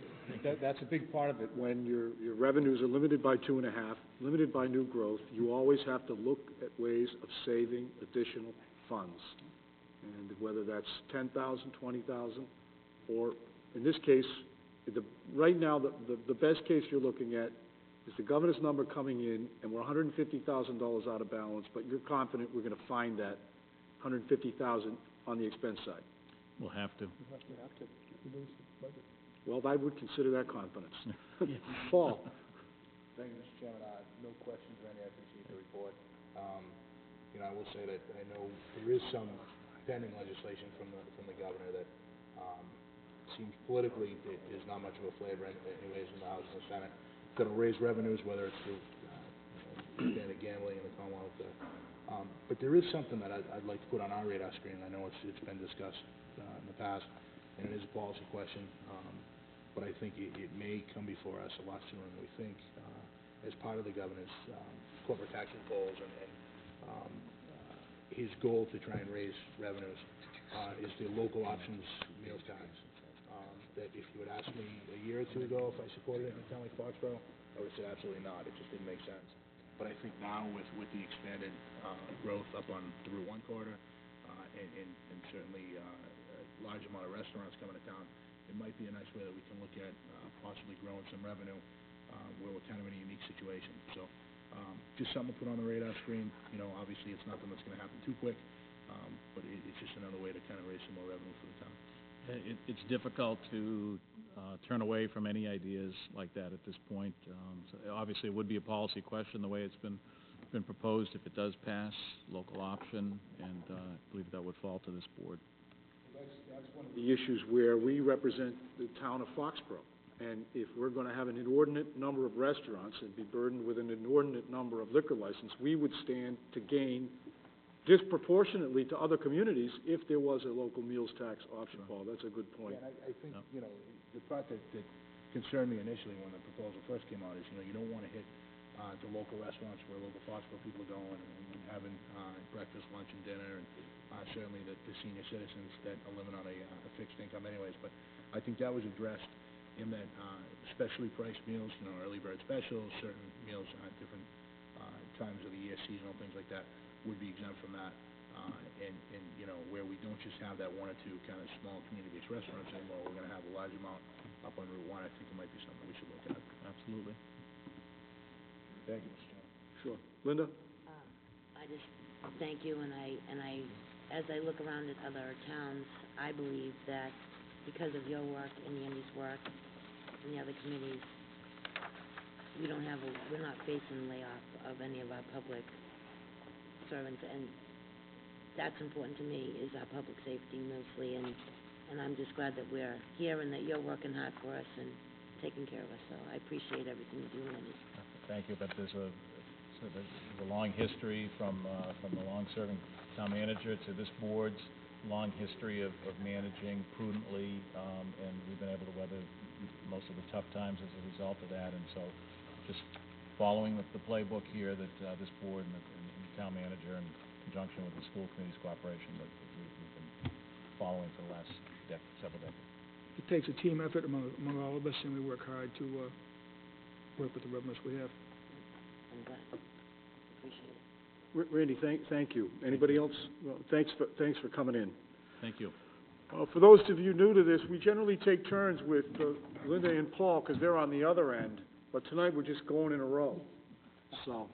That's a big part of it. When your revenues are limited by 2.5, limited by new growth, you always have to look at ways of saving additional funds. And whether that's $10,000, $20,000, or in this case, right now, the best case you're looking at is the governor's number coming in, and we're $150,000 out of balance, but you're confident we're gonna find that $150,000 on the expense side. We'll have to. Well, I would consider that confidence. Paul? Thank you, Mr. Chairman. No questions, Randy, I appreciate the report. You know, I will say that I know there is some pending legislation from the governor that, seems politically, there's not much of a flavor anyways in the House and the Senate. It's gonna raise revenues, whether it's through, expanded gambling in the Commonwealth. But there is something that I'd like to put on our radar screen. I know it's been discussed, in the past, and it is a policy question. But I think it may come before us a lot sooner than we think, as part of the governor's corporate tax goals and his goal to try and raise revenues is the local options meals tax. That if you had asked me a year or two ago if I supported it in a town like Foxborough, I would have said absolutely not. It just didn't make sense. But I think now with the expanded growth up on the Route 1 corridor and certainly a large amount of restaurants coming to town, it might be a nice way that we can look at possibly growing some revenue where we're kind of in a unique situation. So just something to put on the radar screen. You know, obviously it's nothing that's going to happen too quick, but it's just another way to kind of raise some more revenue for the town. It's difficult to turn away from any ideas like that at this point. So obviously, it would be a policy question the way it's been proposed if it does pass, local option, and I believe that would fall to this board. That's one of the issues where we represent the town of Foxborough. And if we're going to have an inordinate number of restaurants and be burdened with an inordinate number of liquor licenses, we would stand to gain disproportionately to other communities if there was a local meals tax option, Paul. That's a good point. Yeah, and I think, you know, the part that concerned me initially when the proposal first came out is, you know, you don't want to hit the local restaurants where local Foxborough people are going and having breakfast, lunch, and dinner, and certainly the senior citizens that are living on a fixed income anyways. But I think that was addressed in that specially priced meals, you know, early bird specials, certain meals at different times of the year, seasonal things like that, would be exempt from that, and you know, where we don't just have that one or two kind of small community-based restaurants anymore, we're gonna have a large amount up on Route 1. I think it might be something we should look at. Absolutely. Thank you, Mr. Chairman. Sure. Linda? I just thank you, and I, as I look around at other towns, I believe that because of your work and Andy's work and the other committees, we're not facing layoff of any of our public servants, and that's important to me, is our public safety mostly, and I'm just glad that we're here and that you're working hard for us and taking care of us, so I appreciate everything you do, Andy. Thank you, but there's a long history from the long-serving town manager to this board's long history of managing prudently, and we've been able to weather most of the tough times as a result of that, and so just following the playbook here that this board and the town manager in conjunction with the school committee's cooperation that we've been following for the last several decades. It takes a team effort among all of us, and we work hard to work with the revenues we have. I'm glad. Appreciate it. Randy, thank you. Anybody else? Well, thanks for coming in. Thank you. For those of you new to this, we generally take turns with Linda and Paul because they're on the other end, but tonight we're just going in a row. So,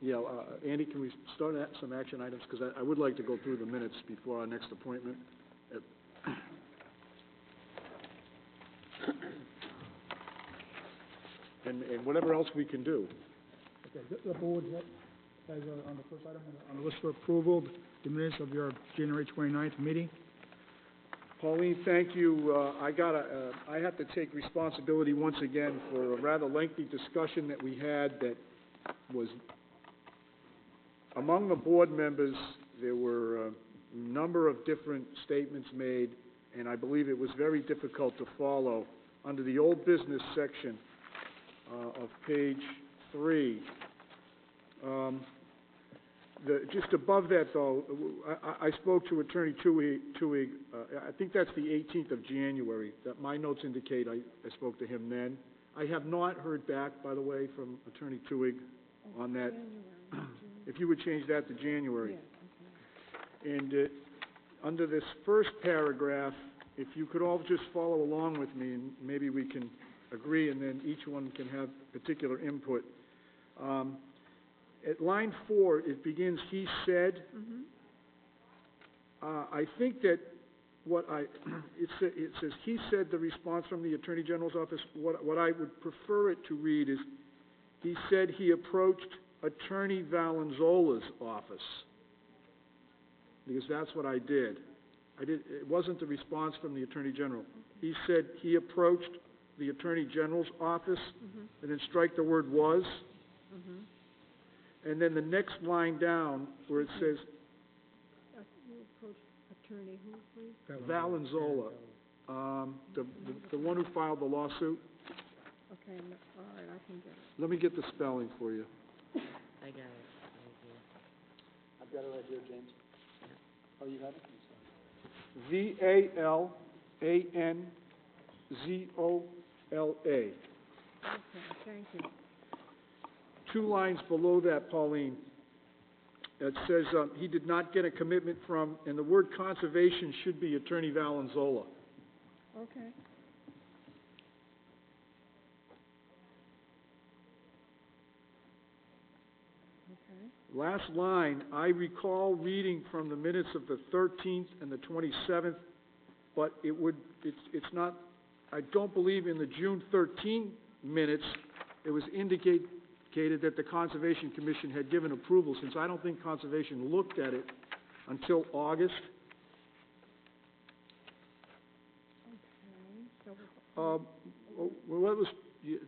yeah, Andy, can we start at some action items? Because I would like to go through the minutes before our next appointment. And whatever else we can do. Okay, the board has on the first item on the list for approval, the minutes of your January 29th meeting. Pauline, thank you. I have to take responsibility once again for a rather lengthy discussion that we had that was among the board members. There were a number of different statements made, and I believe it was very difficult to follow. Under the old business section of page 3, just above that, though, I spoke to Attorney Tuig, I think that's the 18th of January, that my notes indicate I spoke to him then. I have not heard back, by the way, from Attorney Tuig on that. If you would change that to January. And under this first paragraph if you could all just follow along with me, and maybe we can agree, and then each one can have particular input. At line 4, it begins, "he said." I think that it says, "he said," the response from the Attorney General's office. What I would prefer it to read is, "he said he approached Attorney Valenzuela's office," because that's what I did. It wasn't the response from the Attorney General. He said he approached the Attorney General's office, and then strike the word "was." And then the next line down, where it says, You approached attorney who, please? Valenzuela, the one who filed the lawsuit. Okay, all right, I can get it. Let me get the spelling for you. I got it, right here. I've got it right here, James. Oh, you have it? Valanzola. Okay, thank you. 2 lines below that, Pauline, it says, he did not get a commitment from, and the word conservation should be Attorney Valenzuela. Okay. Okay. Last line, I recall reading from the minutes of the 13th and the 27th, but it's not, I don't believe in the June 13 minutes, it was indicated that the Conservation Commission had given approval, since I don't think Conservation looked at it until August. Okay, so, Well,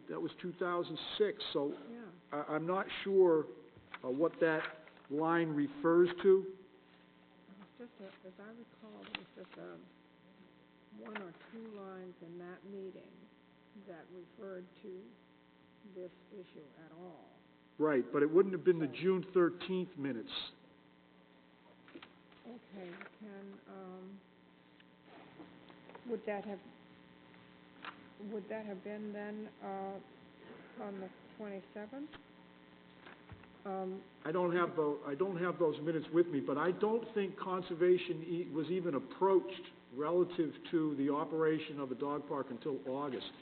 that was 2006, so yeah. I'm not sure what that line refers to. It was just as I recall, it was just 1 or 2 lines in that meeting that referred to this issue at all. Right, but it wouldn't have been the June 13th minutes. Okay, would that have been then, on the 27th? I don't have those minutes with me, but I don't think Conservation was even approached relative to the operation of the dog park until August.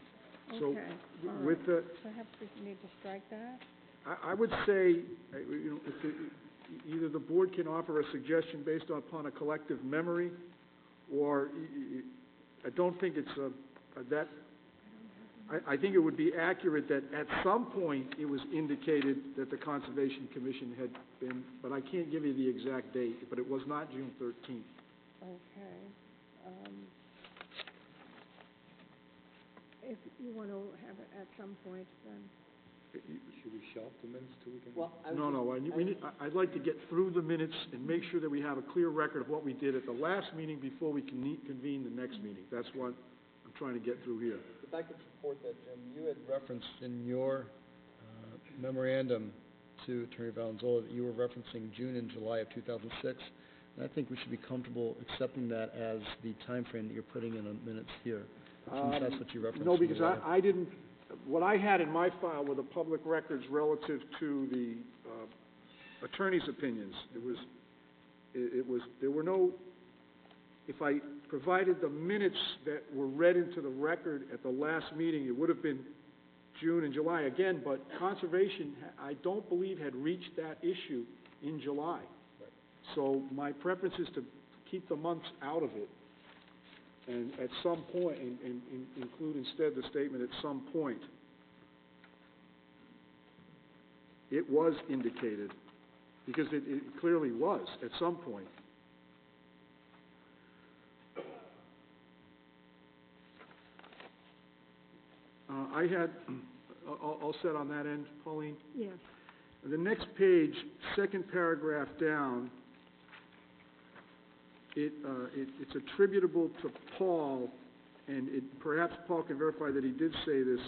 So, Okay, all right. with the, Perhaps we need to strike that? I would say, either the board can offer a suggestion based upon a collective memory, or I don't think it's I think it would be accurate that at some point it was indicated that the Conservation Commission had been, but I can't give you the exact date, but it was not June 13th. Okay. If you want to have it at some point, then, Should we shelf the minutes till we can? I'd like to get through the minutes and make sure that we have a clear record of what we did at the last meeting before we can convene the next meeting. That's what I'm trying to get through here. If I could support that, Jim, you had referenced in your memorandum to Attorney Valenzuela that you were referencing June and July of 2006, and I think we should be comfortable accepting that as the time frame that you're putting in the minutes here, since that's what you referenced. No, because I didn't, what I had in my file were the public records relative to the attorney's opinions. There were no, if I provided the minutes that were read into the record at the last meeting, it would have been June and July again, but Conservation, I don't believe, had reached that issue in July. Right. So my preference is to keep the months out of it, and at some point, and include instead the statement, "at some point." It was indicated, because it clearly was, at some point. I had, all set on that end, Pauline? yes. The next page, second paragraph down, it's attributable to Paul, and perhaps Paul can verify that he did say this,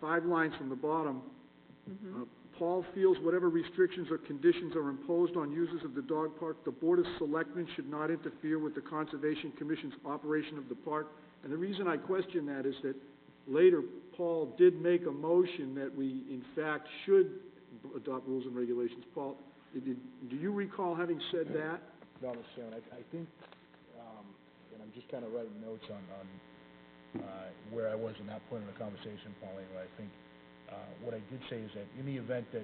5 lines from the bottom. Paul feels whatever restrictions or conditions are imposed on users of the dog park, the Board of Selectmen should not interfere with the Conservation Commission's operation of the park. And the reason I question that is that later, Paul did make a motion that we, in fact, should adopt rules and regulations. Paul, do you recall having said that? No, Mr. Chairman, I think, and I'm just kinda writing notes on, where I was in that point of the conversation, Pauline, where I think, what I did say is that in the event that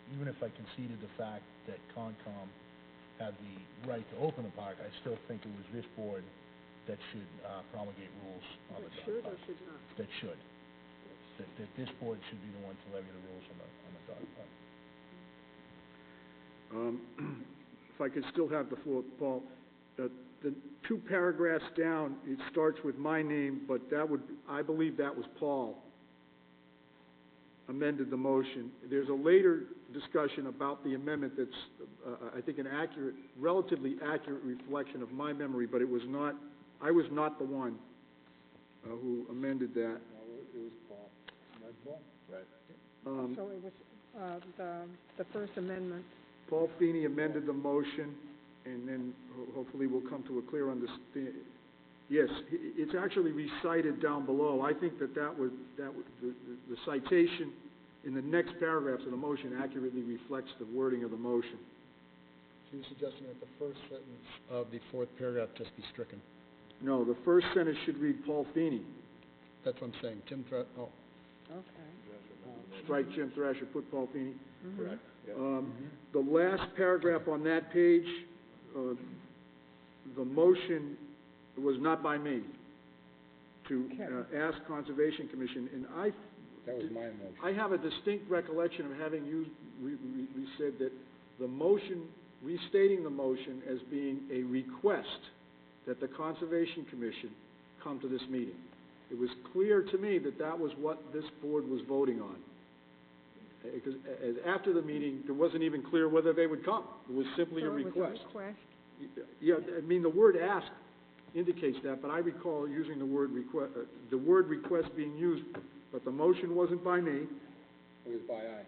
even if I conceded the fact that Concom had the right to open the park, I still think it was this board that should, promulgate rules on the dog Should or park. should not? That should. That this board should be the one to levy the rules on the dog park. If I could still have the floor, Paul, the 2 paragraphs down, it starts with my name, but I believe that was Paul amended the motion. There's a later discussion about the amendment that's, I think relatively accurate reflection of my memory, but I was not the one, who amended that. It was Paul. Right, Paul? Right. So it was, the First Amendment. Paul Feeney amended the motion, and then hopefully we'll come to a clear understanding. Yes, it's actually recited down below. I think that was the citation in the next paragraphs of the motion accurately reflects the wording of the motion. So you're suggesting that the first sentence of the 4th paragraph just be stricken? No, the first sentence should read Paul Feeney. That's what I'm saying, Okay. Strike Jim Thrasher, put Paul Feeney. Correct. The last paragraph on that page, the motion was not by me to ask Conservation Commission, and That was my motion. I have a distinct recollection of having we said that the motion, restating the motion as being a request that the Conservation Commission come to this meeting. It was clear to me that that was what this board was voting on. Because after the meeting, it wasn't even clear whether they would come. It was simply a request. So it was a request? Yeah, I mean, the word ask indicates that, but I recall using the word request being used, but the motion wasn't by me, It was by I.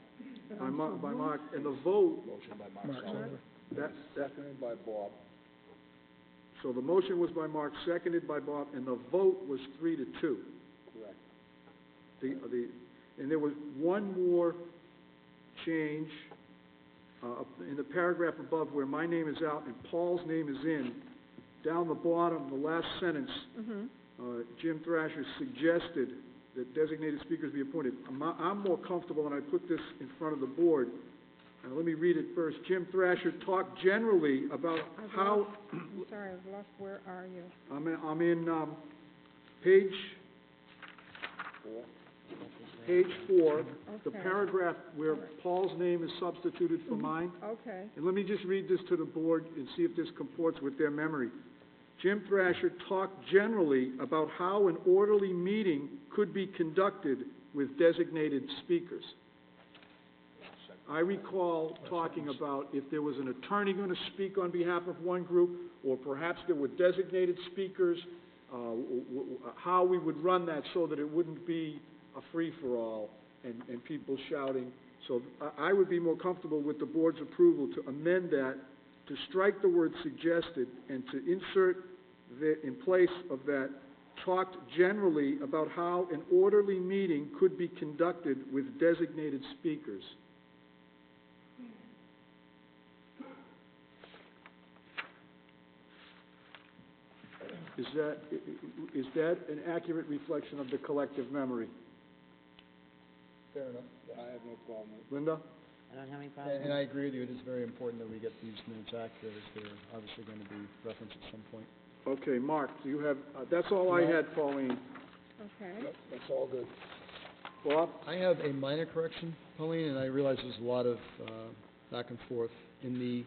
by Mark, and the vote, Motion by Mark Sullivan. Seconded by Bob. so the motion was by Mark, seconded by Bob, and the vote was 3-2. Correct. And there was one more change, in the paragraph above where my name is out and Paul's name is in. Down the bottom, the last sentence, Jim Thrasher suggested that designated speakers be appointed. I'm more comfortable, and I put this in front of the board. Let me read it first. Jim Thrasher talked generally about how... I'm sorry, I've lost, where are you? I'm in, page 4, the Okay. paragraph where Paul's name is substituted for mine. Okay. And let me just read this to the board and see if this comports with their memory. Jim Thrasher talked generally about how an orderly meeting could be conducted with designated speakers. I recall talking about if there was an attorney going to speak on behalf of one group, or perhaps there were designated speakers, how we would run that so that it wouldn't be a free-for-all and people shouting. So I would be more comfortable with the board's approval to amend that, to strike the word suggested, and to insert in place of that, talked generally about how an orderly meeting could be conducted with designated speakers. Is that an accurate reflection of the collective memory? Fair enough. I have no problem with it. Linda? I don't have any problem. And I agree with you, it is very important that we get these minutes accurate, as they're obviously going to be referenced at some point. Okay, Mark, do you have, that's all I had, Pauline. Okay. That's all good. Bob? I have a minor correction, Pauline, and I realize there's a lot of back and forth. In the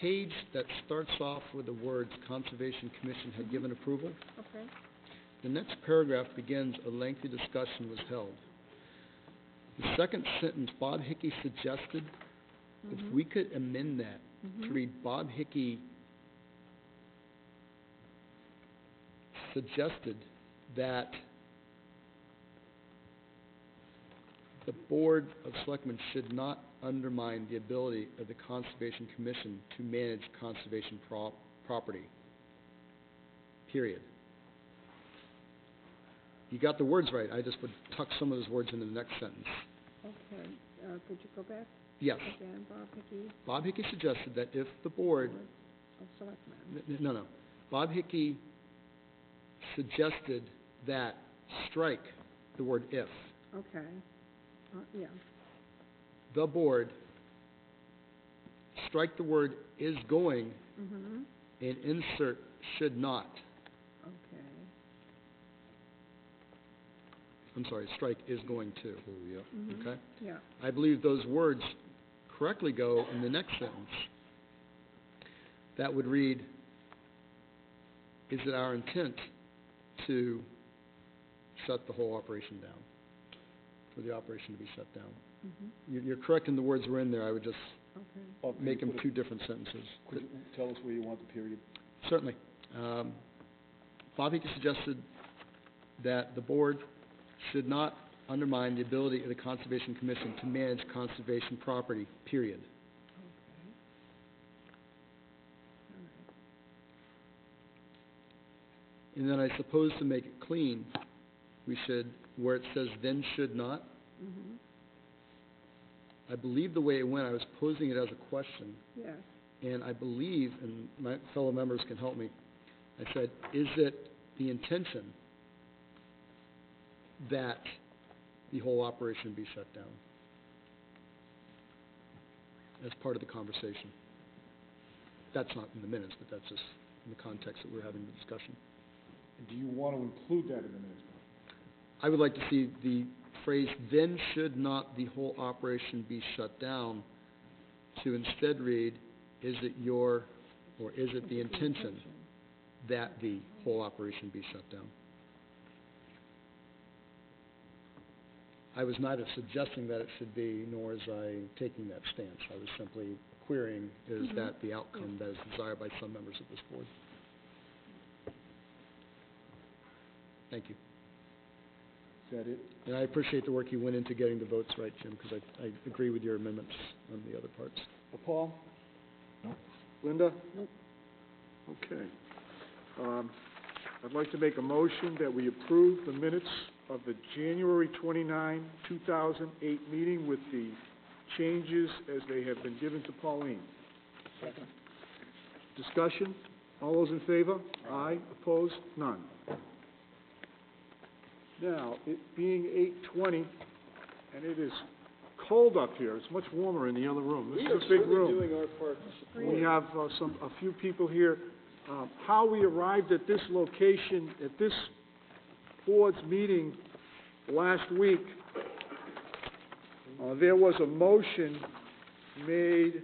page that starts off with the words Conservation Commission had given approval, Okay. the next paragraph begins, a lengthy discussion was held. The second sentence, Bob Hickey suggested, if we could amend that to read, Bob Hickey suggested that the Board of Selectmen should not undermine the ability of the Conservation Commission to manage conservation property. Period. You got the words right, I just would tuck some of those words into the next sentence. Okay, could you go back Yes. again, Bob Hickey, Bob Hickey suggested that if the Board, of Selectmen? no, Bob Hickey suggested that strike the word if. Okay, yeah, The board strike the word is going mm-hmm, and insert should not. okay, I'm sorry, strike is going to, mm-hmm, okay? yeah, I believe those words correctly go in the next sentence. That would read, is it our intent to shut the whole operation down? For the operation to be shut down? mm-hmm, You're correct in the words were in there, I would just okay. Bob, make could them you two different sentences. Could you tell us where you want the period? Certainly. Bobby suggested that the board should not undermine the ability of the Conservation Commission to manage conservation property, period. Okay. All right. And then I suppose to make it clean, we should, where it says then should not, Mm-hmm. I believe the way it went, I was posing it as a question, Yes, and I believe, and my fellow members can help me, I said, is it the intention that the whole operation be shut down? As part of the conversation. That's not in the minutes, but that's just in the context that we're having the discussion. And do you want to include that in the minutes, Bob? I would like to see the phrase, then should not the whole operation be shut down, to instead read, is it your, or is it the intention that the whole operation be shut down? I was neither suggesting that it should be, nor was I taking that stance. I was simply querying, is that the outcome that is desired by some members of this board? Thank you. Is that it? And I appreciate the work you went into getting the votes right, Jim, because I agree with your amendments on the other parts. Paul? No. Linda? Nope. Okay. I'd like to make a motion that we approve the minutes of the January 29, 2008 meeting with the changes as they have been given to Pauline. Second. Discussion? All those in favor? Aye. Opposed? None. Now, it being 8:20, and it is cold up here, it's much warmer in the other room. This is a big room. our part to support. We have a few people here. How we arrived at this location, at this board's meeting last week, there was a motion made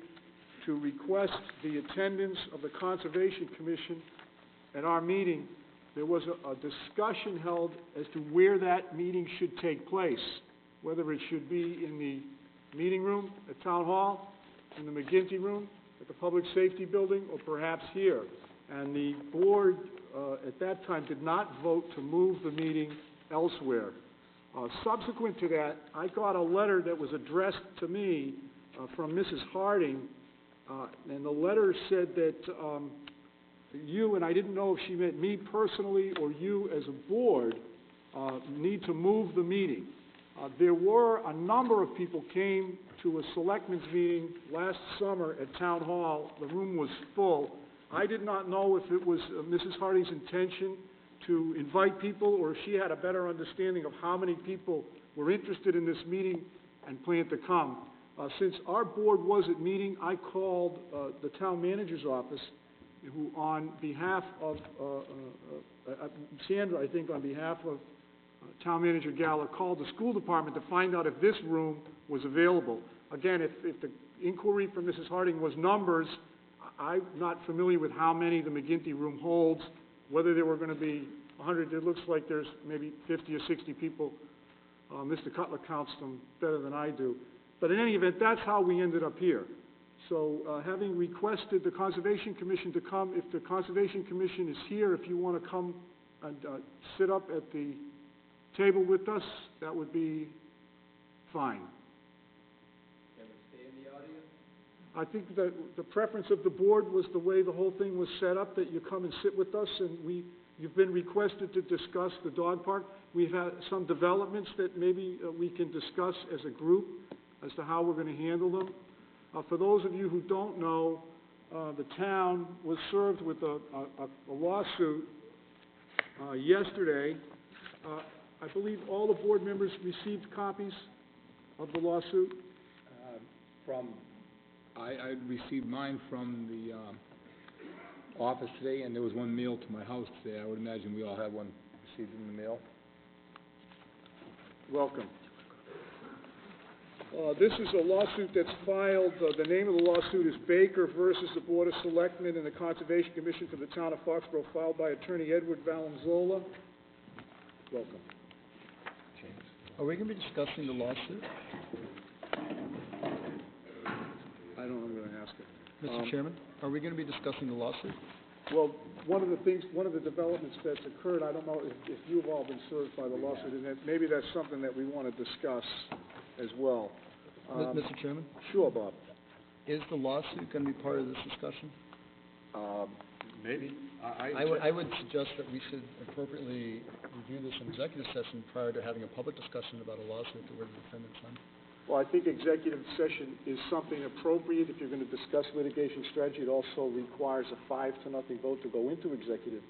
to request the attendance of the Conservation Commission at our meeting. There was a discussion held as to where that meeting should take place, whether it should be in the meeting room at Town Hall, in the McGinty Room, at the Public Safety Building, or perhaps here. And the board, at that time, did not vote to move the meeting elsewhere. Subsequent to that, I got a letter that was addressed to me from Mrs. Harding, and the letter said that you, and I didn't know if she meant me personally or you as a board, need to move the meeting. There were a number of people came to a selectmen's meeting last summer at Town Hall. The room was full. I did not know if it was Mrs. Harding's intention to invite people, or if she had a better understanding of how many people were interested in this meeting and planned to come. Since our board was at meeting, I called the town manager's office, who on behalf of, Sandra, I think on behalf of Town Manager Galler, called the school department to find out if this room was available. Again, if the inquiry from Mrs. Harding was numbers, I'm not familiar with how many the McGinty room holds, whether there were going to be 100, it looks like there's maybe 50 or 60 people. Mr. Cutler counts them better than I do. But in any event, that's how we ended up here. So having requested the Conservation Commission to come, if the Conservation Commission is here, if you want to come and sit up at the table with us, that would be fine. Can we stay in the audience? I think that the preference of the board was the way the whole thing was set up, that you come and sit with us, and you've been requested to discuss the dog park. We've had some developments that maybe we can discuss as a group as to how we're going to handle them. For those of you who don't know, the town was served with a lawsuit Yesterday, I believe all the board members received copies of the lawsuit. I received mine from the, office today, and there was one mailed to my house today. I would imagine we all have one received in the mail. Welcome. This is a lawsuit that's filed, the name of the lawsuit is Baker versus the Board of Selectmen and the Conservation Commission for the Town of Foxborough, filed by Attorney Edward Valenzola. Welcome. Are we gonna be discussing the lawsuit? I don't know, I'm gonna ask him. Mr. Chairman, are we gonna be discussing the lawsuit? Well, one of the developments that's occurred, I don't know if you've all been served by the lawsuit, and that, maybe that's something that we wanna discuss as well. Mr. Chairman, Sure, Bob. is the lawsuit gonna be part of this discussion? Maybe. I would suggest that we should appropriately review this in executive session prior to having a public discussion about a lawsuit that we're the defendants on. Well, I think executive session is something appropriate if you're gonna discuss litigation strategy. It also requires a 5-0 vote to go into executive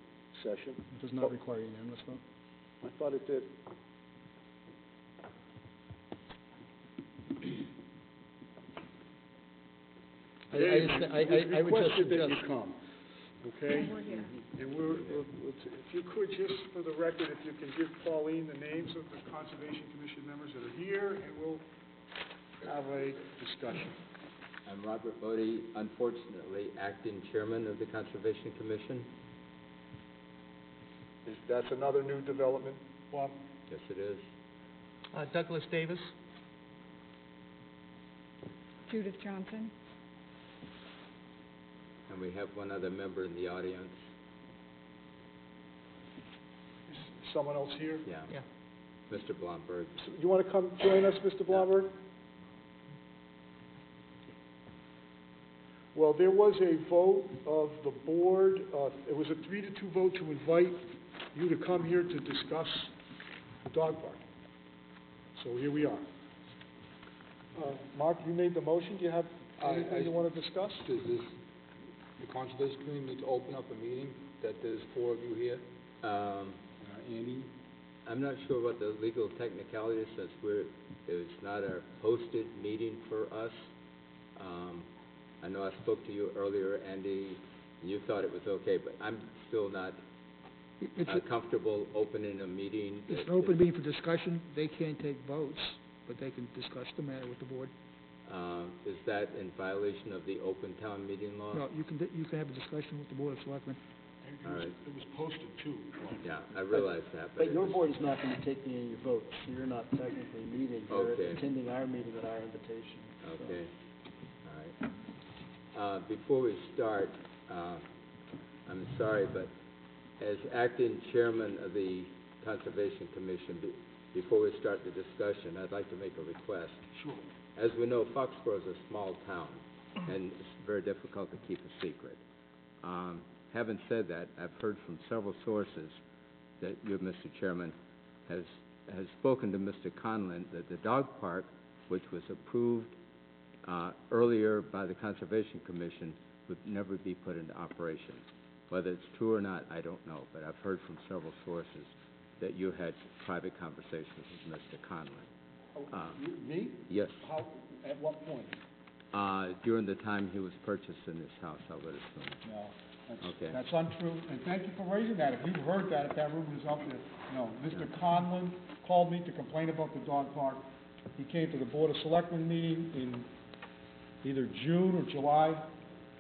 session. It does not require unanimous vote. I thought it did. I would just requested that you suggest, come, okay? We're here. And if you could, just for the record, if you can give Pauline the names of the Conservation Commission members that are here, and we'll have a discussion. I'm Robert Bodie, unfortunately acting chairman of the Conservation Commission. That's another new development, Bob? Yes, it is. Douglas Davis. Judith Johnson. And we have one other member in the audience. Is someone else here? Yeah. Yeah. Mr. Blomberg. So you wanna come join us, Mr. Blomberg? Well, there was a vote of the board, it was a 3-2 vote to invite you to come here to discuss the dog park. So here we are. Mark, you made the motion, do you have anything you wanna discuss? Does the Conservation Committee need to open up a meeting, that there's 4 of you here? Andy? I'm not sure what the legal technicality is, since it's not a posted meeting for us. I know I spoke to you earlier, Andy, and you thought it was okay, but I'm still not comfortable opening a meeting. It's an open meeting for discussion. They can't take votes, but they can discuss the matter with the board. Is that in violation of the open town meeting law? No, you can have a discussion with the Board of Selectmen. All right. It was posted too. Yeah, I realize that, but your board is not gonna take any of your votes, so you're not technically meeting. You're Okay. attending our meeting at our invitation. So. Okay, all right. Before we start, I'm sorry, but as acting chairman of the Conservation Commission, before we start the discussion, I'd like to make a request. Sure. As we know, Foxborough is a small town, and it's very difficult to keep a secret. Having said that, I've heard from several sources that you, Mr. Chairman, has spoken to Mr. Conlon that the dog park, which was approved earlier by the Conservation Commission, would never be put into operation. Whether it's true or not, I don't know, but I've heard from several sources that you had private conversations with Mr. Conlon. Me? Yes. How, at what point? During the time he was purchasing this house, I would assume. No, Okay. that's untrue, and thank you for raising that. If you heard that, if that rumor is out there, no. Mr. Conlon called me to complain about the dog park. He came to the Board of Selectmen meeting in either June or July,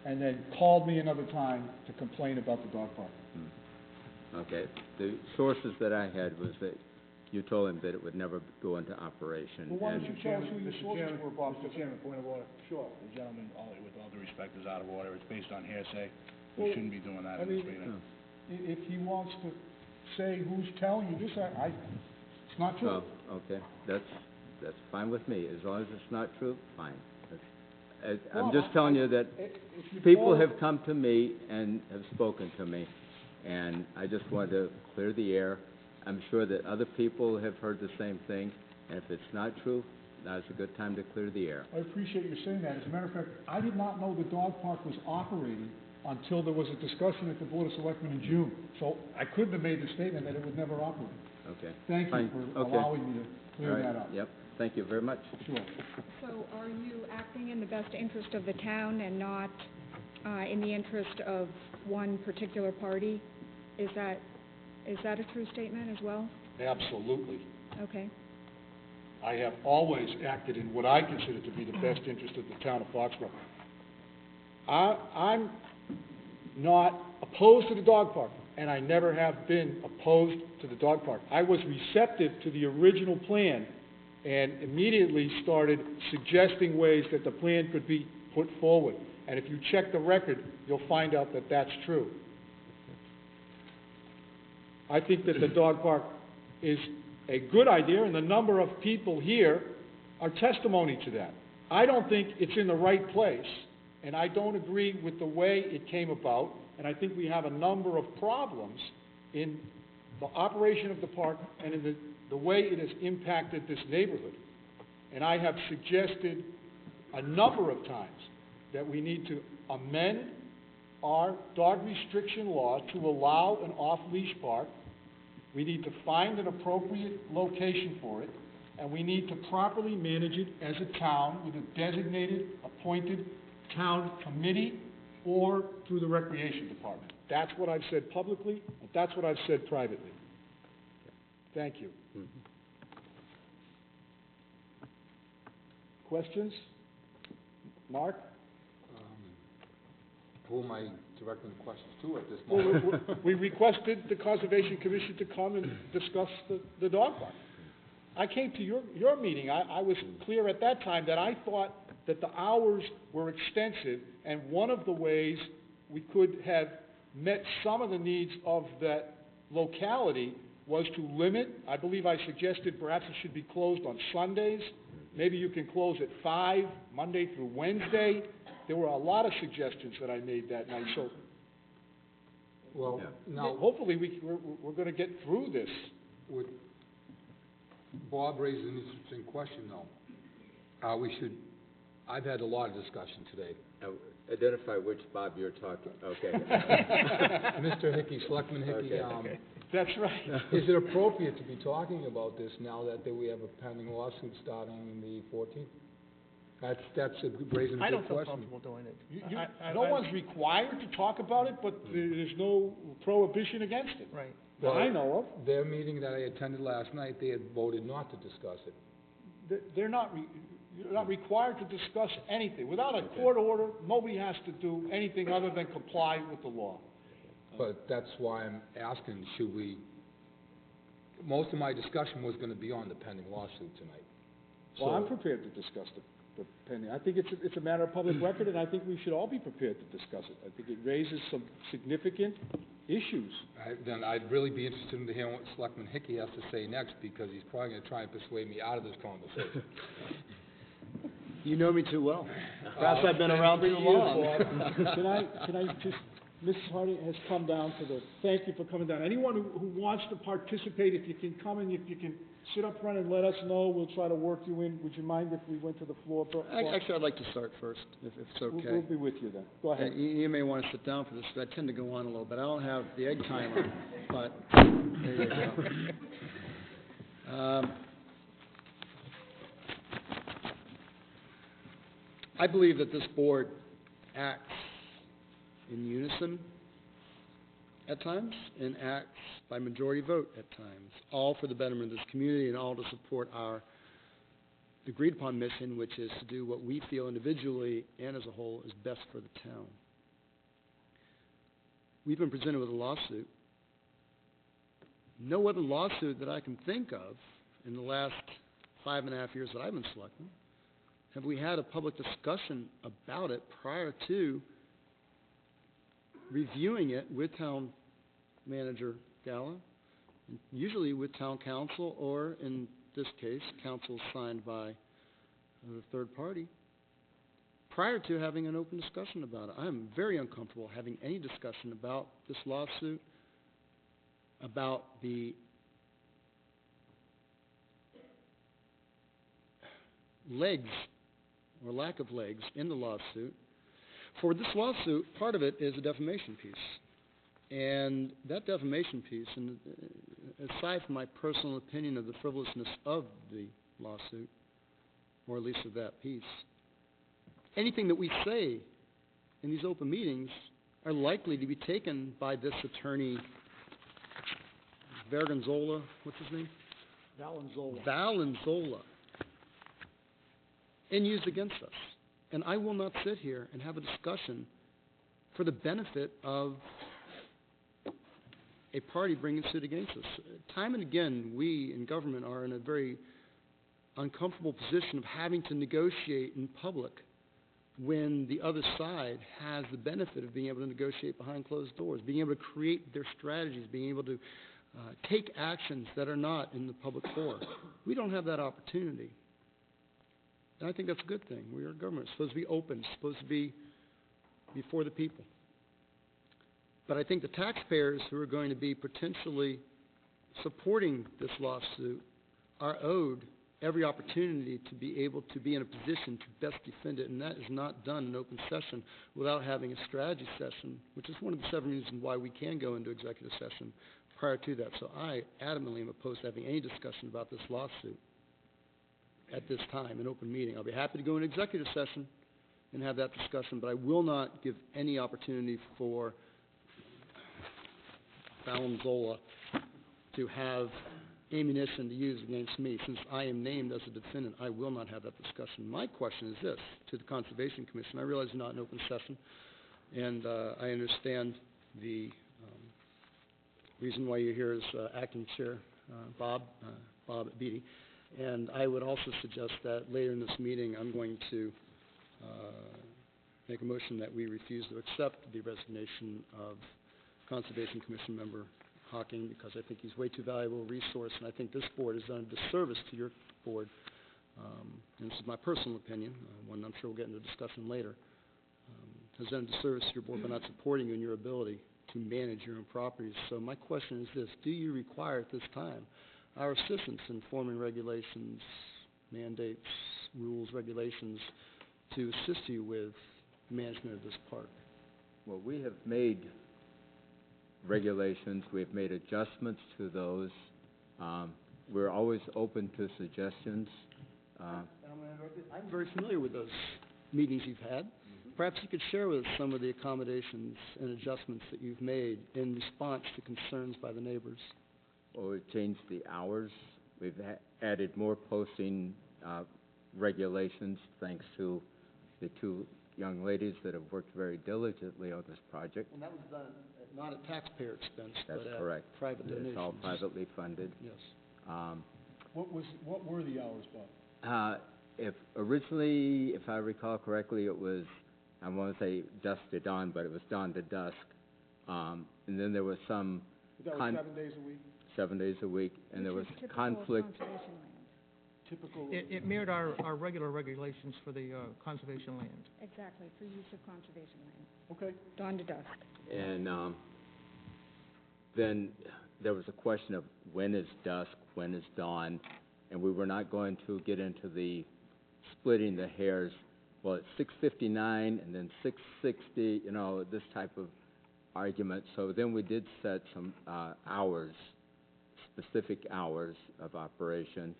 and then called me another time to complain about the dog park. Okay. The sources that I had was that you told him that it would never go into operation. Well, why don't and- you tell us who your sources were, Bob? Mr. Chairman, point of order. Sure. The gentleman, with all due respect, is out of order. It's based on hearsay. Well, We shouldn't be doing that I in this mean, meeting. If he wants to say who's telling you this, it's not true. Well, okay, that's fine with me. As long as it's not true, fine. I'm Well, just telling you that If you people call- have come to me and have spoken to me, and I just wanted to clear the air. I'm sure that other people have heard the same thing, and if it's not true, now's a good time to clear the air. I appreciate you saying that. As a matter of fact, I did not know the dog park was operating until there was a discussion at the Board of Selectmen in June. So I couldn't have made the statement that it would never operate. Okay. Thank you Fine. for Okay. allowing me to All clear right. that up. Yep, thank you very much. Sure. So are you acting in the best interest of the town and not, in the interest of one particular party? Is that a true statement as well? Absolutely. Okay. I have always acted in what I consider to be the best interest of the town of Foxborough. I'm not opposed to the dog park, and I never have been opposed to the dog park. I was receptive to the original plan and immediately started suggesting ways that the plan could be put forward. And if you check the record, you'll find out that that's true. I think that the dog park is a good idea, and the number of people here are testimony to that. I don't think it's in the right place, and I don't agree with the way it came about, and I think we have a number of problems in the operation of the park and in the way it has impacted this neighborhood. And I have suggested a number of times that we need to amend our dog restriction law to allow an off-leash park. We need to find an appropriate location for it, and we need to properly manage it as a town with a designated, appointed town committee or through the recreation department. That's what I've said publicly, and that's what I've said privately. Thank you. Questions? Mark? Who am I directing the questions to at this Well, moment? we requested the Conservation Commission to come and discuss the dog park. I came to your meeting. I was clear at that time that I thought that the hours were extensive, and one of the ways we could have met some of the needs of that locality was to limit, I believe I suggested perhaps it should be closed on Sundays. Maybe you can close at 5, Monday through Wednesday. There were a lot of suggestions that I made that night, so Well, Yeah. now, hopefully we're going to get through this. with, Bob raised an interesting question, though. I've had a lot of discussion today. Now, identify which Bob you're talking, okay. Mr. Hickey, Selectman Hickey, Okay. That's right. is it appropriate to be talking about this now that we have a pending lawsuit starting the 14th? That's raising a I good don't feel question. comfortable doing it. No one's required to talk about it, but there's no prohibition against it. Right. That I know of. Their meeting that I attended last night, they had voted not to discuss it. You're not required to discuss anything. Without a court order, nobody has to do anything other than comply with the law. But that's why I'm asking, should we, most of my discussion was gonna be on the pending lawsuit tonight. Well, I'm So- prepared to discuss the pending. I think it's a matter of public record, and I think we should all be prepared to discuss it. I think it raises some significant issues. Then I'd really be interested in hearing what Selectman Hickey has to say next, because he's probably gonna try and persuade me out of this conversation. You know me too well. Perhaps I've been around too long. Can I just, Mrs. Hardy has come down thank you for coming down. Anyone who wants to participate, if you can come and if you can sit up front and let us know, we'll try to work you in. Would you mind if we went to the floor? Actually, I'd like to start first, if it's okay. We'll be with you then. Go ahead. You may want to sit down for this, because I tend to go on a little bit. I don't have the egg timer, but there you go. I believe that this board acts in unison at times, and acts by majority vote at times, all for the betterment of this community and all to support our agreed-upon mission, which is to do what we feel individually and as a whole is best for the town. We've been presented with a lawsuit. No other lawsuit that I can think of in the last 5.5 years that I've been selecting have we had a public discussion about it prior to reviewing it with town manager Gala, usually with town council, or in this case, council signed by the third party, prior to having an open discussion about it. I am very uncomfortable having any discussion about this lawsuit, about the legs or lack of legs in the lawsuit, For this lawsuit, part of it is a defamation piece. And that defamation piece, and aside from my personal opinion of the frivolousness of the lawsuit, or at least of that piece, anything that we say in these open meetings are likely to be taken by this attorney, Vergonzola, what's his name? Valenzola, and used against us. And I will not sit here and have a discussion for the benefit of a party bringing suit against us. Time and again, we in government are in a very uncomfortable position of having to negotiate in public when the other side has the benefit of being able to negotiate behind closed doors, being able to create their strategies, being able to take actions that are not in the public forum. We don't have that opportunity. And I think that's a good thing. We are government. It's supposed to be open. It's supposed to be before the people. But I think the taxpayers who are going to be potentially supporting this lawsuit are owed every opportunity to be able to be in a position to best defend it, and that is not done in open session without having a strategy session, which is one of the 7 reasons why we can go into executive session prior to that. So I adamantly am opposed to having any discussion about this lawsuit at this time, in open meeting. I'll be happy to go into executive session and have that discussion, but I will not give any opportunity for Valenzola to have ammunition to use against me. Since I am named as a defendant, I will not have that discussion. My question is this, to the Conservation Commission. I realize you're not in open session, and I understand the reason why you're here is Acting Chair Bob Beatty. And I would also suggest that later in this meeting, I'm going to make a motion that we refuse to accept the resignation of Conservation Commission member Hawking, because I think he's way too valuable a resource, and I think this board has done a disservice to your board. And this is my personal opinion, one I'm sure we'll get into discussion later, has done a disservice to your board by not supporting you in your ability to manage your own properties. So my question is this: do you require at this time our assistance in forming regulations, mandates, rules, regulations to assist you with management of this park? Well, we have made regulations, we've made adjustments to those. We're always open to suggestions. I'm very familiar with those meetings you've had. Perhaps you could share with us some of the accommodations and adjustments that you've made in response to concerns by the neighbors. Well, we've changed the hours. We've added more posting regulations, thanks to the two young ladies that have worked very diligently on this project. And that was done not at taxpayer expense, That's but correct. at private donations. It's all privately funded. Yes. What were the hours, Bob? If originally, if I recall correctly, it was, I want to say dusk to dawn, but it was dawn to dusk. And then there was some... That was 7 days a week? 7 days a week, and there was conflict. Typical. It mirrored our regular regulations for the conservation land. Exactly, for use of conservation land, Okay. dawn to dusk. And then there was a question of when is dusk, when is dawn, and we were not going to get into the splitting the hairs. Well, it's 6:59 and then 6:60, you know, this type of argument. So then we did set some hours, specific hours of operation,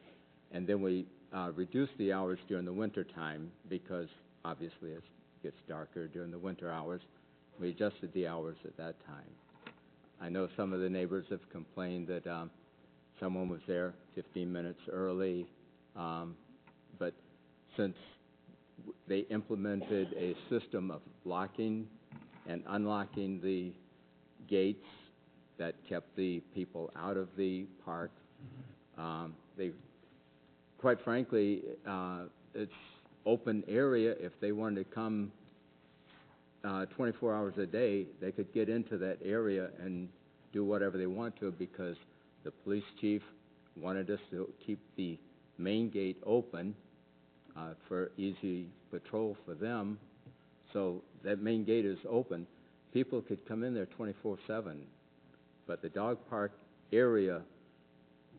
and then we reduced the hours during the winter time because obviously it gets darker during the winter hours. We adjusted the hours at that time. I know some of the neighbors have complained that someone was there 15 minutes early, but since they implemented a system of locking and unlocking the gates that kept the people out of the park, they, quite frankly, it's open area. If they wanted to come 24 hours a day, they could get into that area and do whatever they want to, because the police chief wanted us to keep the main gate open for easy patrol for them. So that main gate is open. People could come in there 24/7, but the dog park area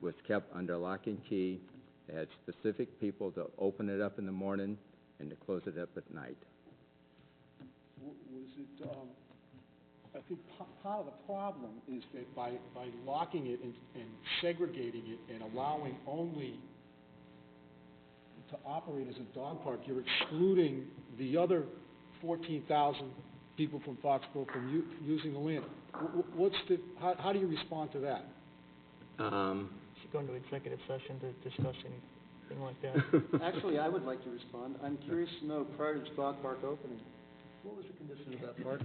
was kept under lock and key. They had specific people to open it up in the morning and to close it up at night. that, I think part of the problem is that by locking it and segregating it and allowing only to operate as a dog park, you're excluding the other 14,000 people from Foxborough from using the land. How do you respond to that? Should go into executive session to discuss anything like that. Actually, I would like to respond. I'm curious to know, prior to this dog park opening, what was the condition of that park?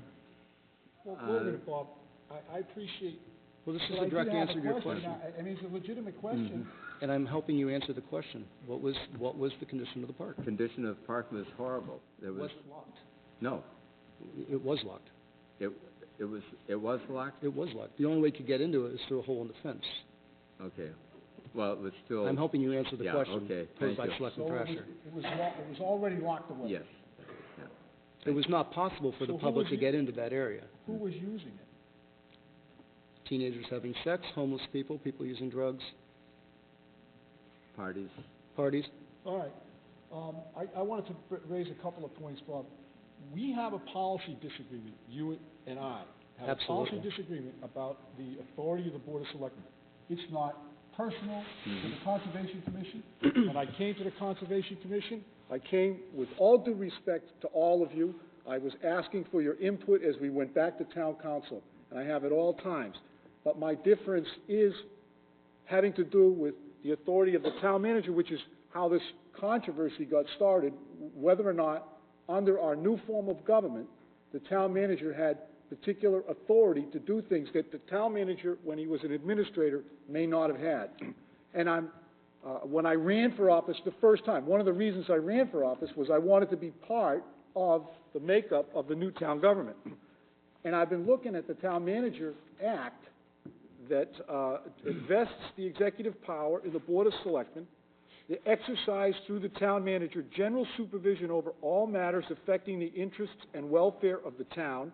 Well, wait a minute, Bob, I appreciate. Well, this is but a direct I do have answer to your question. I mean, it's a legitimate question. And I'm helping you answer the question. What was the condition of the park? Condition of the park was horrible. There was, Was it locked? no, It was locked. it was locked? It was locked. The only way to get into it is through a hole in the fence. Okay. Well, it was still. I'm helping you answer the Yeah, question okay, posed thank by you. Selectman So Thrasher. it was already locked away. Yes. It was not possible for So the who public was to u- get into that area. Who was using it? Teenagers having sex, homeless people, people using drugs, Parties. parties. All right. I wanted to raise a couple of points, Bob. We have a policy disagreement, you and I have a policy Absolutely. disagreement about the authority of the Board of Selectmen. It's not personal to the Conservation Commission. When I came to the Conservation Commission, I came with all due respect to all of you. I was asking for your input as we went back to town council, and I have at all times. But my difference is having to do with the authority of the town manager, which is how this controversy got started, whether or not, under our new form of government, the town manager had particular authority to do things that the town manager, when he was an administrator, may not have had. And when I ran for office the first time, one of the reasons I ran for office was I wanted to be part of the makeup of the new town government. And I've been looking at the Town Manager Act that vests the executive power in the Board of Selectmen, the exercise through the town manager general supervision over all matters affecting the interests and welfare of the town,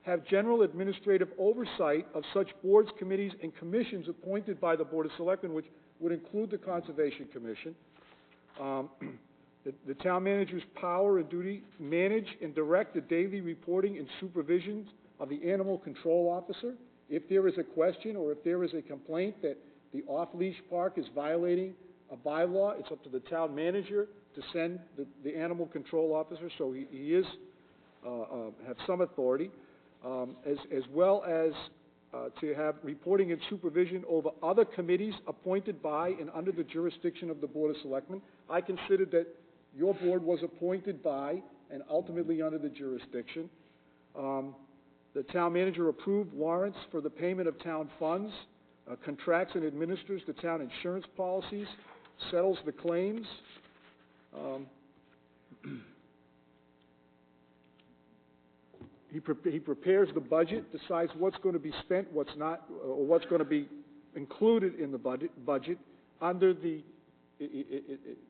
have general administrative oversight of such boards, committees, and commissions appointed by the Board of Selectmen, which would include the Conservation Commission. The town manager's power and duty manage and direct the daily reporting and supervision of the animal control officer. If there is a question or if there is a complaint that the off-leash park is violating a bylaw, it's up to the town manager to send the animal control officer, so he is, have some authority, as well as to have reporting and supervision over other committees appointed by and under the jurisdiction of the Board of Selectmen. I considered that your board was appointed by and ultimately under the jurisdiction. The town manager approved warrants for the payment of town funds, contracts and administers the town insurance policies, settles the claims. He prepares the budget, decides what's going to be spent, what's not, or what's going to be included in the budget under the,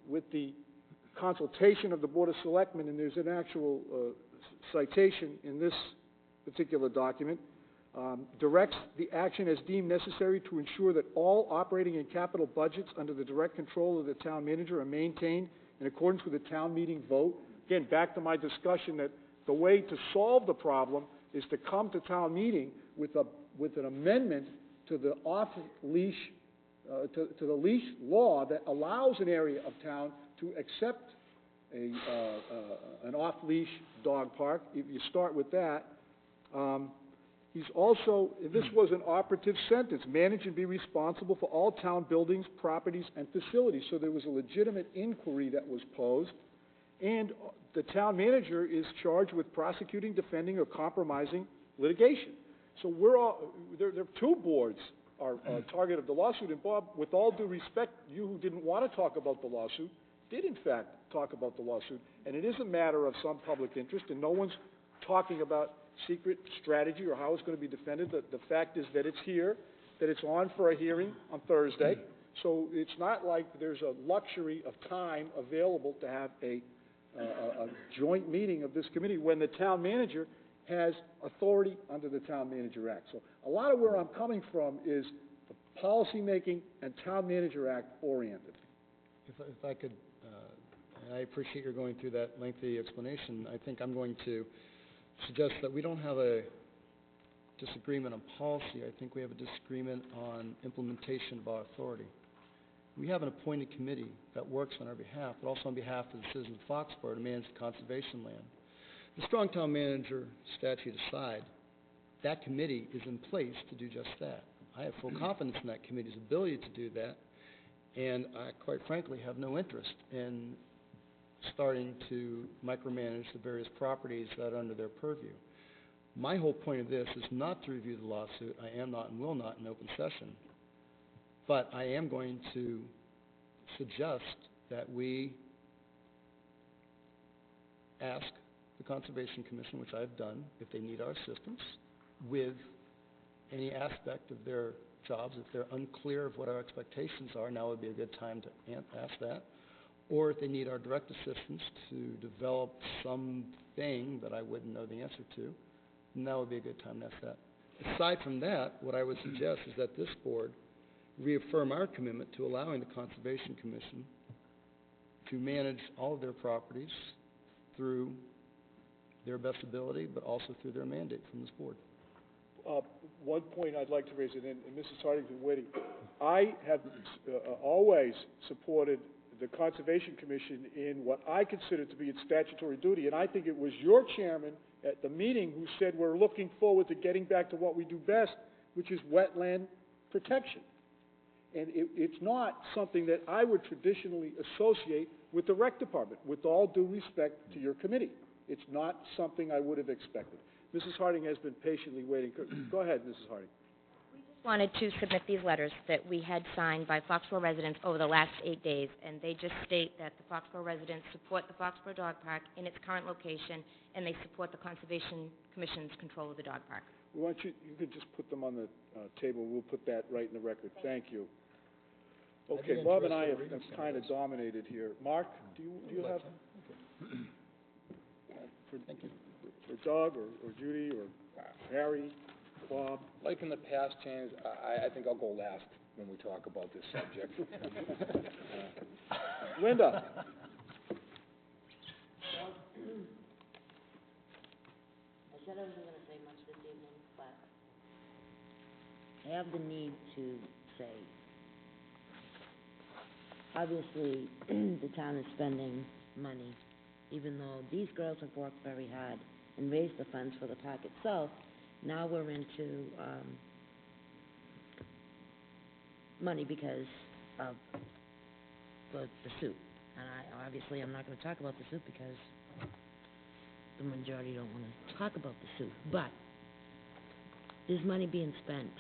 with the consultation of the Board of Selectmen, and there's an actual citation in this particular document, directs the action as deemed necessary to ensure that all operating and capital budgets under the direct control of the town manager are maintained in accordance with the town meeting vote. Again, back to my discussion that the way to solve the problem is to come to town meeting with an amendment to the off-leash, to the leash law that allows an area of town to accept an off-leash dog park. If you start with that, he's also, this was an operative sentence, manage and be responsible for all town buildings, properties, and facilities. So there was a legitimate inquiry that was posed, and the town manager is charged with prosecuting, defending, or compromising litigation. So there are two boards are target of the lawsuit, and Bob, with all due respect, you who didn't want to talk about the lawsuit, did in fact talk about the lawsuit, and it is a matter of some public interest, and no one's talking about secret strategy or how it's going to be defended. The fact is that it's here, that it's on for a hearing on Thursday, so it's not like there's a luxury of time available to have a joint meeting of this committee when the town manager has authority under the Town Manager Act. So a lot of where I'm coming from is the policymaking and Town Manager Act oriented. If I could, I appreciate your going through that lengthy explanation. I think I'm going to suggest that we don't have a disagreement on policy. I think we have a disagreement on implementation of our authority. We have an appointed committee that works on our behalf, but also on behalf of the citizens of Foxborough to manage the conservation land. The strong town manager statute aside, that committee is in place to do just that. I have full confidence in that committee's ability to do that, and I, quite frankly, have no interest in starting to micromanage the various properties that are under their purview. My whole point of this is not to review the lawsuit. I am not and will not in open session. But I am going to suggest that we ask the Conservation Commission, which I've done, if they need our assistance with any aspect of their jobs. If they're unclear of what our expectations are, now would be a good time to ask that. Or if they need our direct assistance to develop something that I wouldn't know the answer to, now would be a good time to ask that. Aside from that, what I would suggest is that this board reaffirm our commitment to allowing the Conservation Commission to manage all of their properties through their best ability, but also through their mandate from this board. One point I'd like to raise, and Mrs. Harding's been waiting. I have always supported the Conservation Commission in what I consider to be its statutory duty, and I think it was your chairman at the meeting who said we're looking forward to getting back to what we do best, which is wetland protection. And it's not something that I would traditionally associate with the rec department, with all due respect to your committee. It's not something I would have expected. Mrs. Harding has been patiently waiting. Go ahead, Mrs. Harding. Wanted to submit these letters that we had signed by Foxborough residents over the last 8 days, and they just state that the Foxborough residents support the Foxborough Dog Park in its current location, and they support the Conservation Commission's control of the dog park. We want you could just put them on the table. We'll put that right in the record. Thank you. Okay, Bob and I have kind of dominated here. Mark, do you have? Thank you. For Doug or Judy or Harry, Bob? Like in the past, James, I think I'll go last when we talk about this subject. Linda? I said I wasn't going to say much this evening, but I have the need to say, obviously, the town is spending money, even though these girls have worked very hard and raised the funds for the park itself. Now we're into money because of the suit. And obviously I'm not going to talk about the suit because the majority don't want to talk about the suit. But there's money being spent.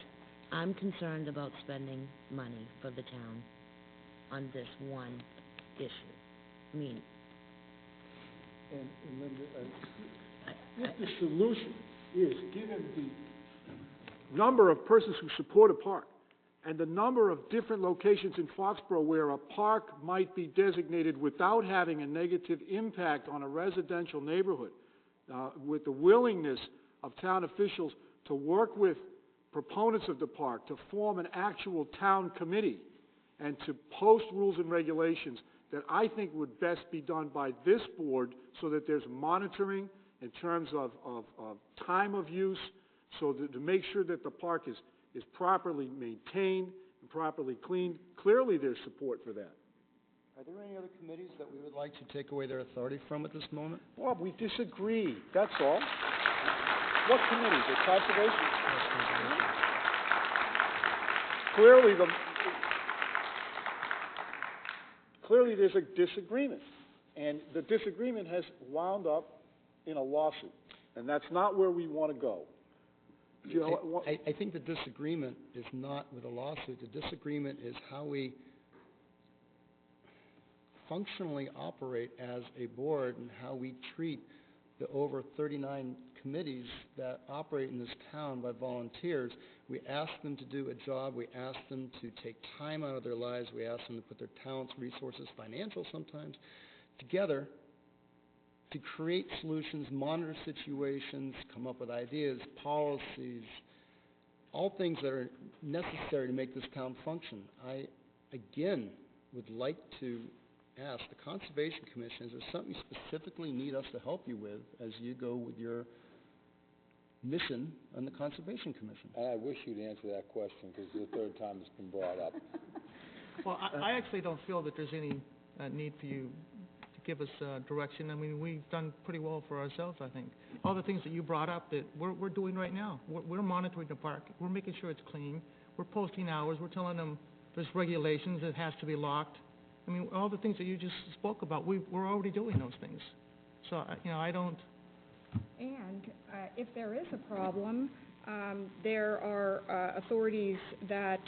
I'm concerned about spending money for the town on this one issue. I mean, And Linda, if the solution is, given the number of persons who support a park and the number of different locations in Foxborough where a park might be designated without having a negative impact on a residential neighborhood, with the willingness of town officials to work with proponents of the park to form an actual town committee and to post rules and regulations that I think would best be done by this board so that there's monitoring in terms of time of use, so that to make sure that the park is properly maintained and properly cleaned. Clearly there's support for that. Are there any other committees that we would like to take away their authority from at this moment? Bob, we disagree, that's all. What committees? The conservation? Clearly there's a disagreement, and the disagreement has wound up in a lawsuit, and that's not where we want to go. You know, I think the disagreement is not with a lawsuit. The disagreement is how we functionally operate as a board and how we treat the over 39 committees that operate in this town by volunteers. We ask them to do a job. We ask them to take time out of their lives. We ask them to put their talents, resources, financial sometimes, together to create solutions, monitor situations, come up with ideas, policies, all things that are necessary to make this town function. I, again, would like to ask the Conservation Commission, is there something you specifically need us to help you with as you go with your missing on the Conservation Commission. And I wish you'd answer that question, because it's the third time it's been brought up. Well, I actually don't feel that there's any need for you to give us direction. I mean, we've done pretty well for ourselves, I think. All the things that you brought up that we're doing right now. We're monitoring the park. We're making sure it's clean. We're posting hours. We're telling them there's regulations, it has to be locked. I mean, all the things that you just spoke about, we're already doing those things. So, you know, I don't... And if there is a problem, there are authorities that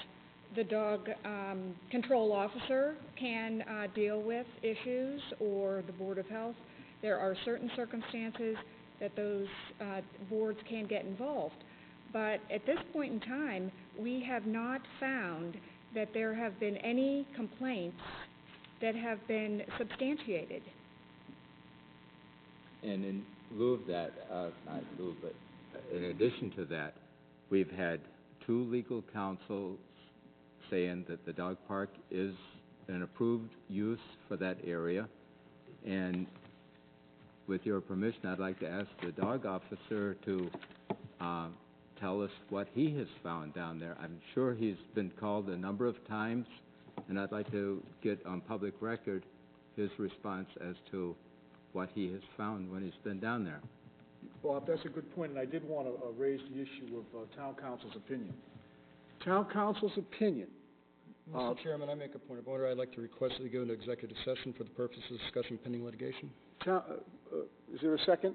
the dog control officer can deal with issues, or the Board of Health. There are certain circumstances that those boards can get involved. But at this point in time, we have not found that there have been any complaints that have been substantiated. And in lieu of that, not lieu, but in addition to that, we've had 2 legal counsels saying that the dog park is an approved use for that area. And with your permission, I'd like to ask the dog officer to tell us what he has found down there. I'm sure he's been called a number of times, and I'd like to get on public record his response as to what he has found when he's been down there. Bob, that's a good point, and I did want to raise the issue of town council's opinion. Town council's opinion. Mr. Chairman, I make a point of order. I'd like to request that we go into executive session for the purpose of discussing pending litigation. Is there a second?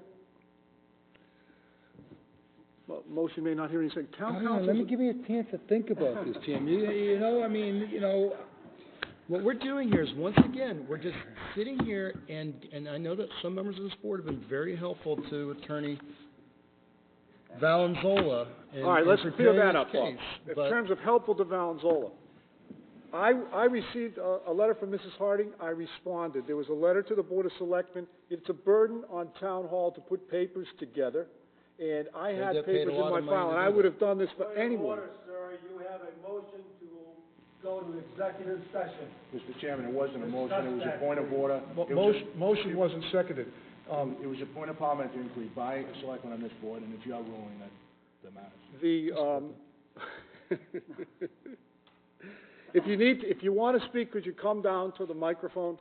Motion may not hear any second. Town council. Let me give you a chance to think about this, Jim. You know, I mean, you know, what we're doing here is, once again, we're just sitting here, and I know that some members of this board have been very helpful to Attorney Valenzola in All right, let's clear that up, Bob. case, In but terms of helpful to Valenzola, I received a letter from Mrs. Harding. I responded. There was a letter to the Board of Selectmen. It's a burden on Town Hall to put papers together, and I had get paid a papers in lot my of money file, to and do I would that. have done this for Point of anyone. order, sir, you have a motion to go to executive session. Mr. Chairman, it wasn't a motion, it was a Discuss point of order. It was Motion wasn't seconded. It was a point of parliamentary inquiry by a selectman on this board, and it's your ruling that matters. If you want to speak, could you come down to the microphone?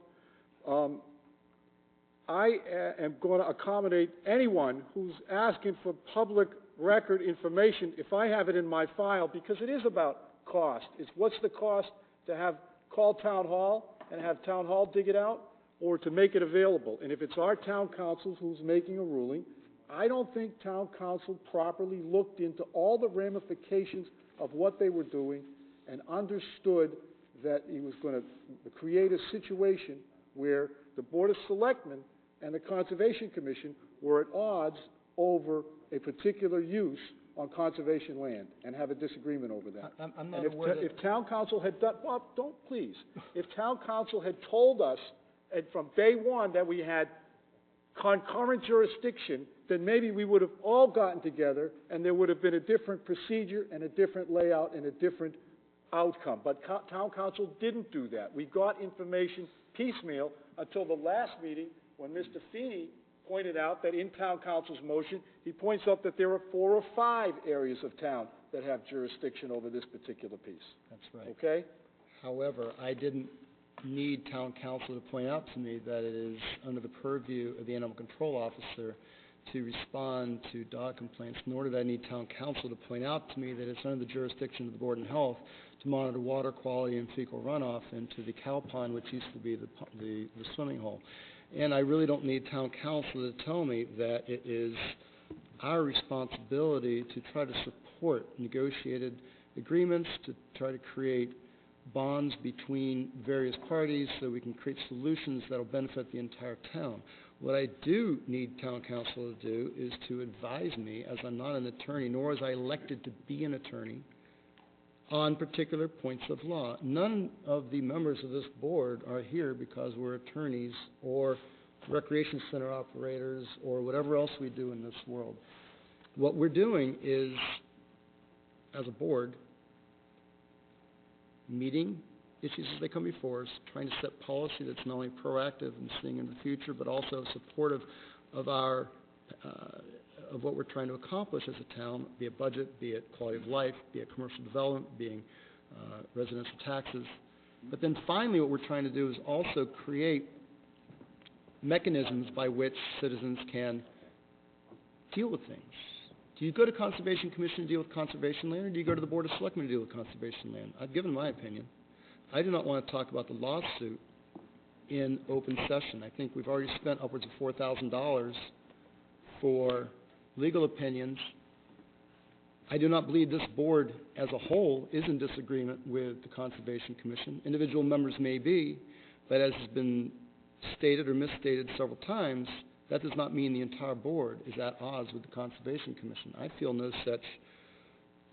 I am going to accommodate anyone who's asking for public record information if I have it in my file, because it is about cost. It's what's the cost to call Town Hall and have Town Hall dig it out, or to make it available. And if it's our town council who's making a ruling, I don't think town council properly looked into all the ramifications of what they were doing and understood that he was going to create a situation where the Board of Selectmen and the Conservation Commission were at odds over a particular use on conservation land and have a disagreement over that. I'm not And aware that... if town council had done, Bob, don't please. If town council had told us from day one that we had concurrent jurisdiction, then maybe we would have all gotten together and there would have been a different procedure and a different layout and a different outcome. But town council didn't do that. We got information piecemeal until the last meeting when Mr. Feeney pointed out that in town council's motion, he points out that there are 4 or 5 areas of town that have jurisdiction over this particular piece. That's right. Okay? However, I didn't need town council to point out to me that it is under the purview of the animal control officer to respond to dog complaints, nor did I need town council to point out to me that it's under the jurisdiction of the Board of Health to monitor water quality and fecal runoff into the cow pond, which used to be the swimming hole. And I really don't need town council to tell me that it is our responsibility to try to support negotiated agreements, to try to create bonds between various parties so we can create solutions that will benefit the entire town. What I do need town council to do is to advise me, as I'm not an attorney, nor was I elected to be an attorney, on particular points of law. None of the members of this board are here because we're attorneys or recreation center operators or whatever else we do in this world. What we're doing is, as a board, meeting issues as they come before us, trying to set policy that's not only proactive and seeing in the future, but also supportive of our of what we're trying to accomplish as a town, be it budget, be it quality of life, be it commercial development, being residential taxes. But then finally, what we're trying to do is also create mechanisms by which citizens can deal with things. Do you go to Conservation Commission to deal with conservation land, or do you go to the Board of Selectmen to deal with conservation land? I've given my opinion. I do not want to talk about the lawsuit in open session. I think we've already spent upwards of $4,000 for legal opinions. I do not believe this board as a whole is in disagreement with the Conservation Commission. Individual members may be, but as has been stated or misstated several times, that does not mean the entire board is at odds with the Conservation Commission. I feel no such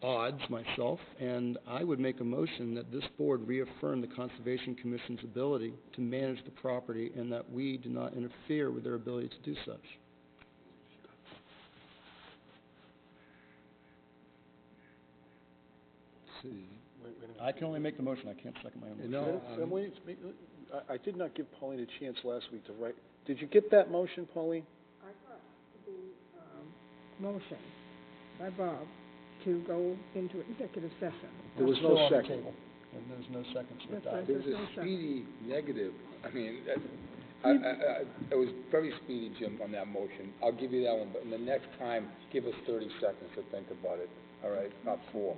odds myself, and I would make a motion that this board reaffirm the Conservation Commission's ability to manage the property and that we do not interfere with their ability to do such. I can only make the motion, I can't second my own motion. I did not give Pauline a chance last week to write. Did you get that motion, Pauline? I got the, motion by Bob to go into executive session. There was Still no on the second. table, and there's no second, so it That's right. dies. There's There's a no second. speedy negative. I mean, it was very speedy, Jim, on that motion. I'll give you that one, but in the next time, give us 30 seconds to think about it, all right? Not 4.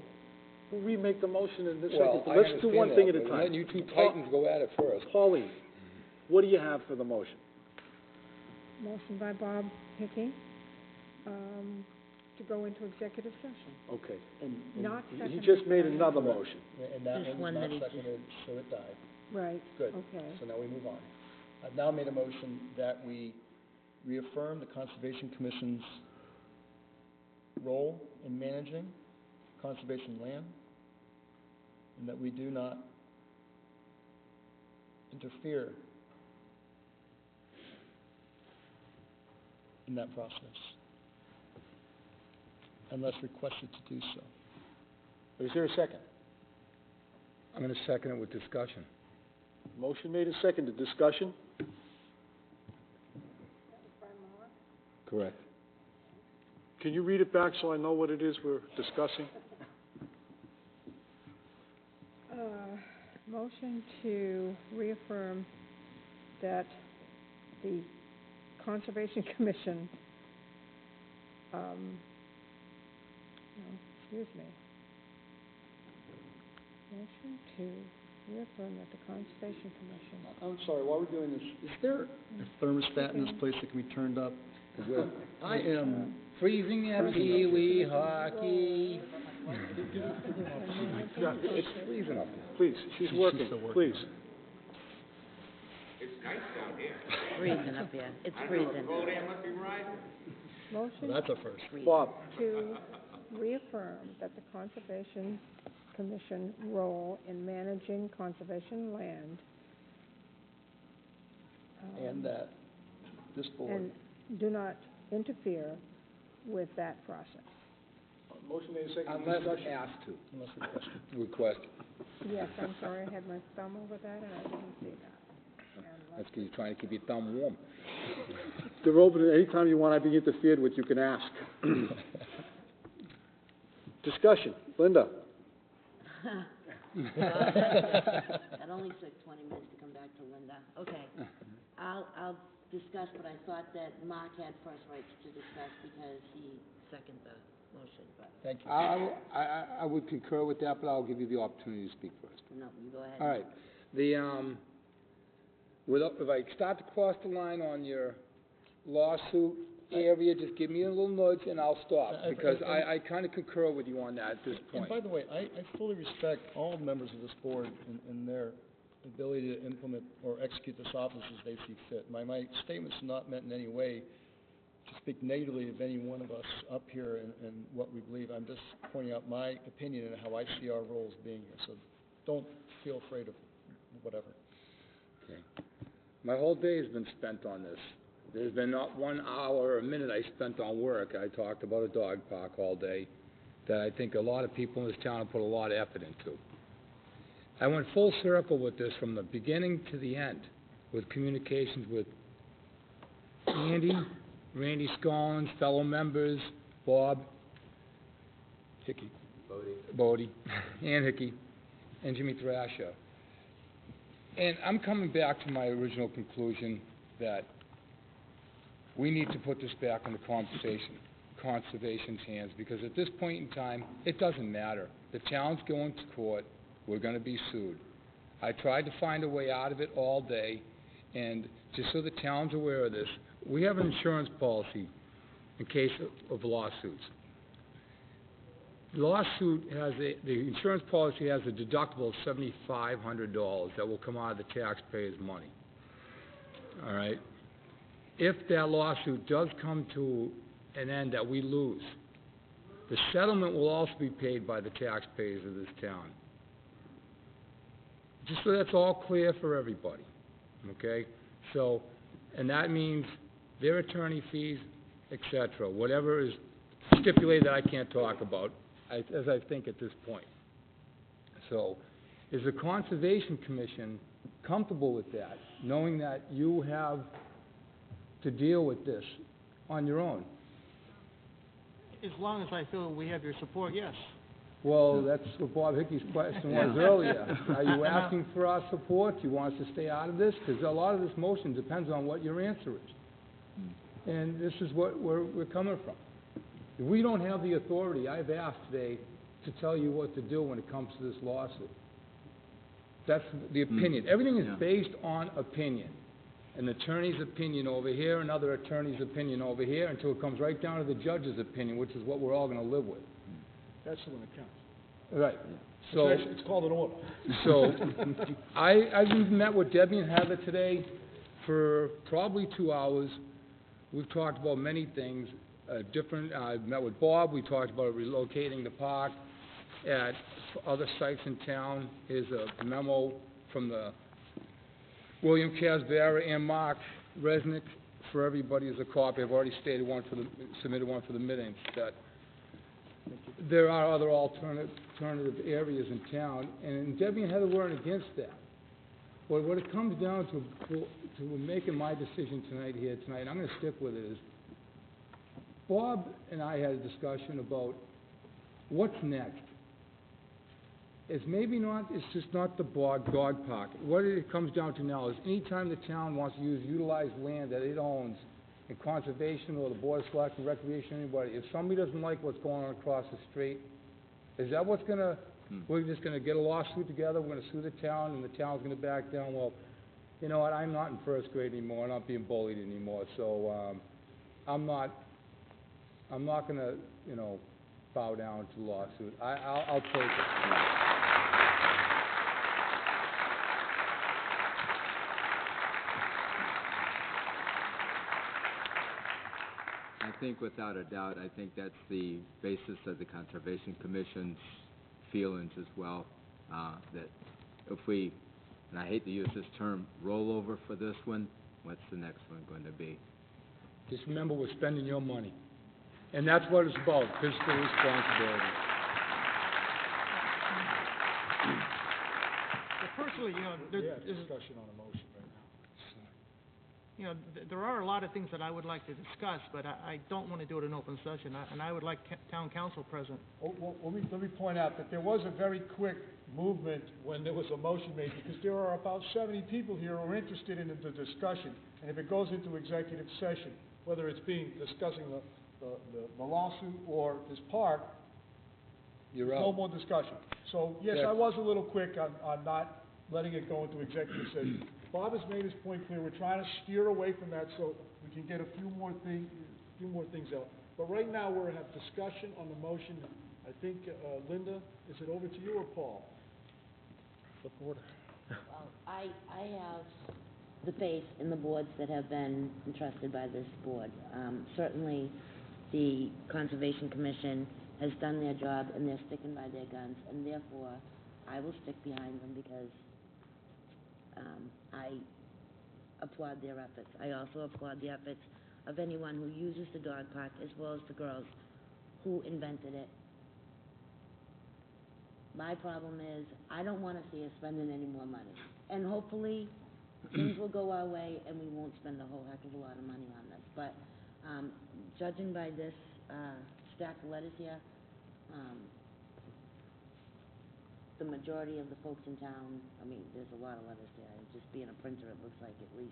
We'll remake the motion in a Well, second. I Let's do one understand thing that, at a but time. Let you two titans go at it first. Pauline, what do you have for the motion? Motion by Bob Hickey, to go into executive session. Okay. Not He seconded. just made another motion. And that There's one one was that not he seconded, so it died. Right. Good. Okay. So now we move on. I've now made a motion that we reaffirm the Conservation Commission's role in managing conservation land, and that we do not interfere in that process, unless requested to do so. Is there a second? I'm going to second it with discussion. Motion made and seconded. Discussion? Correct. Can you read it back so I know what it is we're discussing? Motion to reaffirm that the Conservation Commission, Motion to reaffirm that the Conservation Commission. I'm sorry, while we're doing this, is there a thermostat in this place that can be turned up? I am Freezing at Pee-wee hockey. It's freezing up there. Please, she's working, please. Freezing up here, it's freezing. Motion That's a first. Bob, to reaffirm that the Conservation Commission role in managing conservation land. And that this board, And do not interfere with that process. motion made and seconded. Unless Discussion? asked to. unless requested. Request. Yes, I'm sorry, I had my thumb over that and I didn't see that. That's because you're trying to keep your thumb warm. They're open, anytime you want to be interfered with, you can ask. Discussion. Linda? That only took 20 minutes to come back to Linda. Okay. I'll discuss, but I thought that Mark had first rights to discuss because he seconded the motion, but, Thank you. I would concur with that, but I'll give you the opportunity to speak first. no, you go ahead. All right. If I start to cross the line on your lawsuit area, just give me a little nudge and I'll stop, because I kind of concur with you on that at this And point. by the way, I fully respect all members of this board in their ability to implement or execute this office as they see fit. My statement's not meant in any way to speak negatively of any one of us up here and what we believe. I'm just pointing out my opinion and how I see our roles being here. So don't feel afraid of whatever. Okay. My whole day has been spent on this. There's been not 1 hour or a minute I spent on work. I talked about a dog park all day that I think a lot of people in this town have put a lot of effort into. I went full circle with this from the beginning to the end, with communications with Andy, Randy Scollins, fellow members, Bob, Hickey, Bodie, and Hickey, and Jimmy Thrasher. And I'm coming back to my original conclusion that we need to put this back in the conservation's hands, because at this point in time, it doesn't matter. The town's going to court, we're gonna be sued. I tried to find a way out of it all day, and just so the town's aware of this, we have an insurance policy in case of lawsuits. The insurance policy has a deductible of $7,500 that will come out of the taxpayers' money. All right? If that lawsuit does come to an end that we lose, the settlement will also be paid by the taxpayers of this town. Just so that's all clear for everybody, okay? So, and that means their attorney fees, et cetera, whatever is stipulated that I can't talk about, as I think at this point. So, is the Conservation Commission comfortable with that, knowing that you have to deal with this on your own? As long as I feel we have your support, yes. Well, that's what Bob Hickey's question was earlier. Are you asking for our support? Do you want us to stay out of this? Because a lot of this motion depends on what your answer is. And this is what we're coming from. If we don't have the authority, I've asked today to tell you what to do when it comes to this lawsuit. That's the opinion. Everything is based on opinion. An attorney's opinion over here, another attorney's opinion over here, until it comes right down to the judge's opinion, which is what we're all going to live with. That's the one that counts. Right. So, It's called an order. so I've met with Debbie and Heather today for probably 2 hours. We've talked about many things, I've met with Bob, we talked about relocating the park at other sites in town. Here's a memo from the William Casbara and Mark Resnick for everybody as a copy. I've already submitted one for the meetings, that there are other alternative areas in town, and Debbie and Heather weren't against that. But what it comes down to making my decision tonight, and I'm going to stick with it, is Bob and I had a discussion about what's next. It's just not the dog park. What it comes down to now is any time the town wants to utilize land that it owns in conservation or the Board of Selectmen, recreation, anybody, if somebody doesn't like what's going on across the street, is that what's gonna, we're just gonna get a lawsuit together, we're gonna sue the town, and the town's gonna back down? Well, you know what, I'm not in first grade anymore, I'm not being bullied anymore, so, I'm not gonna, bow down to the lawsuit. I'll take it. I think without a doubt, I think that's the basis of the Conservation Commission's feelings as well, that if we, and I hate to use this term, rollover for this one, what's the next one going to be? Just remember, we're spending your money. And that's what it's about, fiscal responsibility. Well, personally, Discussion on a motion right now. there are a lot of things that I would like to discuss, but I don't want to do it in open session, and I would like town council present. Well, let me point out that there was a very quick movement when there was a motion made, because there are about 70 people here who are interested in the discussion. And if it goes into executive session, whether it's discussing the lawsuit or this park, You're there's out. no more discussion. So, yes, I was a little quick on not letting it go into executive session. Bob has made his point clear. We're trying to steer away from that so we can get a few more things out. But right now, we're in a discussion on the motion. I think, Linda, is it over to you or Paul? Well, I have the faith in the boards that have been entrusted by this board. Certainly, the Conservation Commission has done their job, and they're sticking by their guns, and therefore, I will stick behind them because I applaud their efforts. I also applaud the efforts of anyone who uses the dog park, as well as the girls who invented it. My problem is, I don't want to see us spending any more money. And hopefully, things will go our way, and we won't spend a whole heck of a lot of money on this. But Judging by this, stack of letters here, the majority of the folks in town, I mean, there's a lot of letters here, and just being a printer, it looks like at least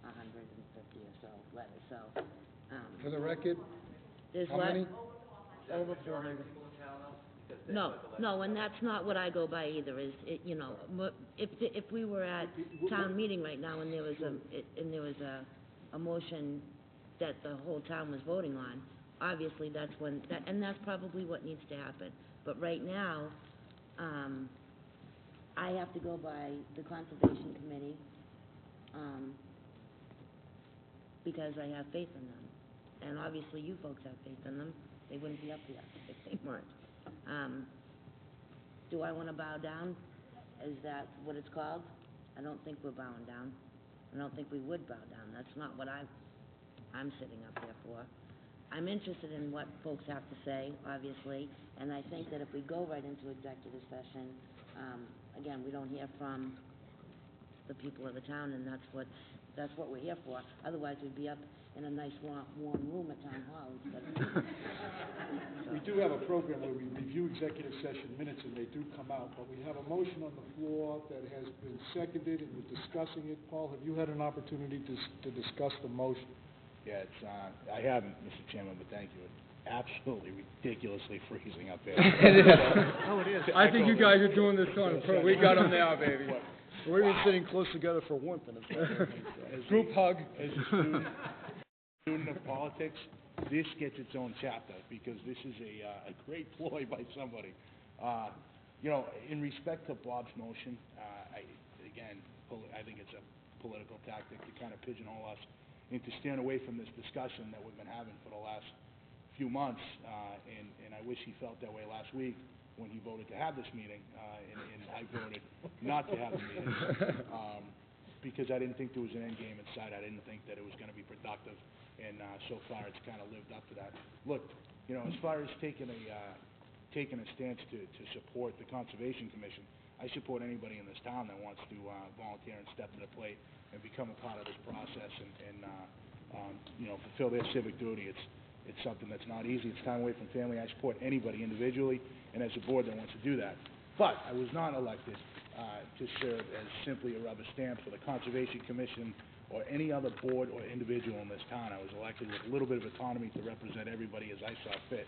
150 or so letters, so, For the record, there's how what? many? Over 400. No, and that's not what I go by either, is, you know, if we were at town meeting right now and there was a motion that the whole town was voting on, obviously that's when, and that's probably what needs to happen. But right now, I have to go by the Conservation Committee, because I have faith in them. And obviously you folks have faith in them. They wouldn't be up here if they weren't. Do I want to bow down? Is that what it's called? I don't think we're bowing down. I don't think we would bow down. That's not what I'm sitting up there for. I'm interested in what folks have to say, obviously, and I think that if we go right into executive session, again, we don't hear from the people of the town, and that's what we're here for. Otherwise, we'd be up in a nice warm room at Town Hall instead of... We do have a program where we review executive session minutes, and they do come out, but we have a motion on the floor that has been seconded, and we're discussing it. Paul, have you had an opportunity to discuss the motion? Yeah, it's, I haven't, Mr. Chairman, but thank you. It's absolutely ridiculously freezing up there. Oh, it is. I think you guys are doing this on purpose. We got them now, baby. We've been sitting close together for warmth, and it's group hug. As a student of politics, this gets its own chapter, because this is a great ploy by somebody. You know, in respect to Bob's motion, I think it's a political tactic to kind of pigeonhole us into staying away from this discussion that we've been having for the last few months, and I wish he felt that way last week when he voted to have this meeting, and I voted not to have the meeting, because I didn't think there was an end game in sight. I didn't think that it was going to be productive, and so far it's kind of lived up to that. Look, you know, as far as taking a stance to support the Conservation Commission, I support anybody in this town that wants to volunteer and step to the plate and become a part of this process and you know, fulfill their civic duty. It's something that's not easy. It's time away from family. I support anybody individually and as a board that wants to do that. But I was not elected to serve as simply a rubber stamp for the Conservation Commission or any other board or individual in this town. I was elected with a little bit of autonomy to represent everybody as I saw fit.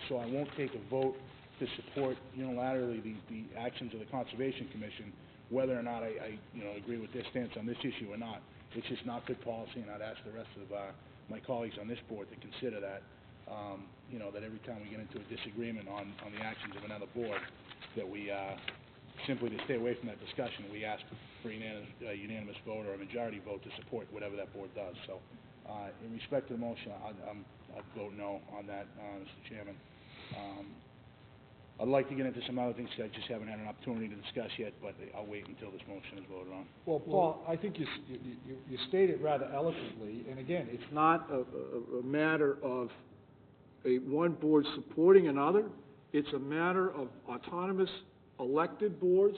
So I won't take a vote to support unilaterally the actions of the Conservation Commission, whether or not I you know, agree with their stance on this issue or not. It's just not good policy, and I'd ask the rest of my colleagues on this board to consider that, you know, that every time we get into a disagreement on the actions of another board, that we simply to stay away from that discussion, we ask for a unanimous vote or a majority vote to support whatever that board does. So, in respect to the motion, I'll vote no on that, Mr. Chairman. I'd like to get into some other things I just haven't had an opportunity to discuss yet, but I'll wait until this motion is voted on. Well, Paul, I think you stated rather eloquently, and again, it's not a matter of one board supporting another. It's a matter of autonomous elected boards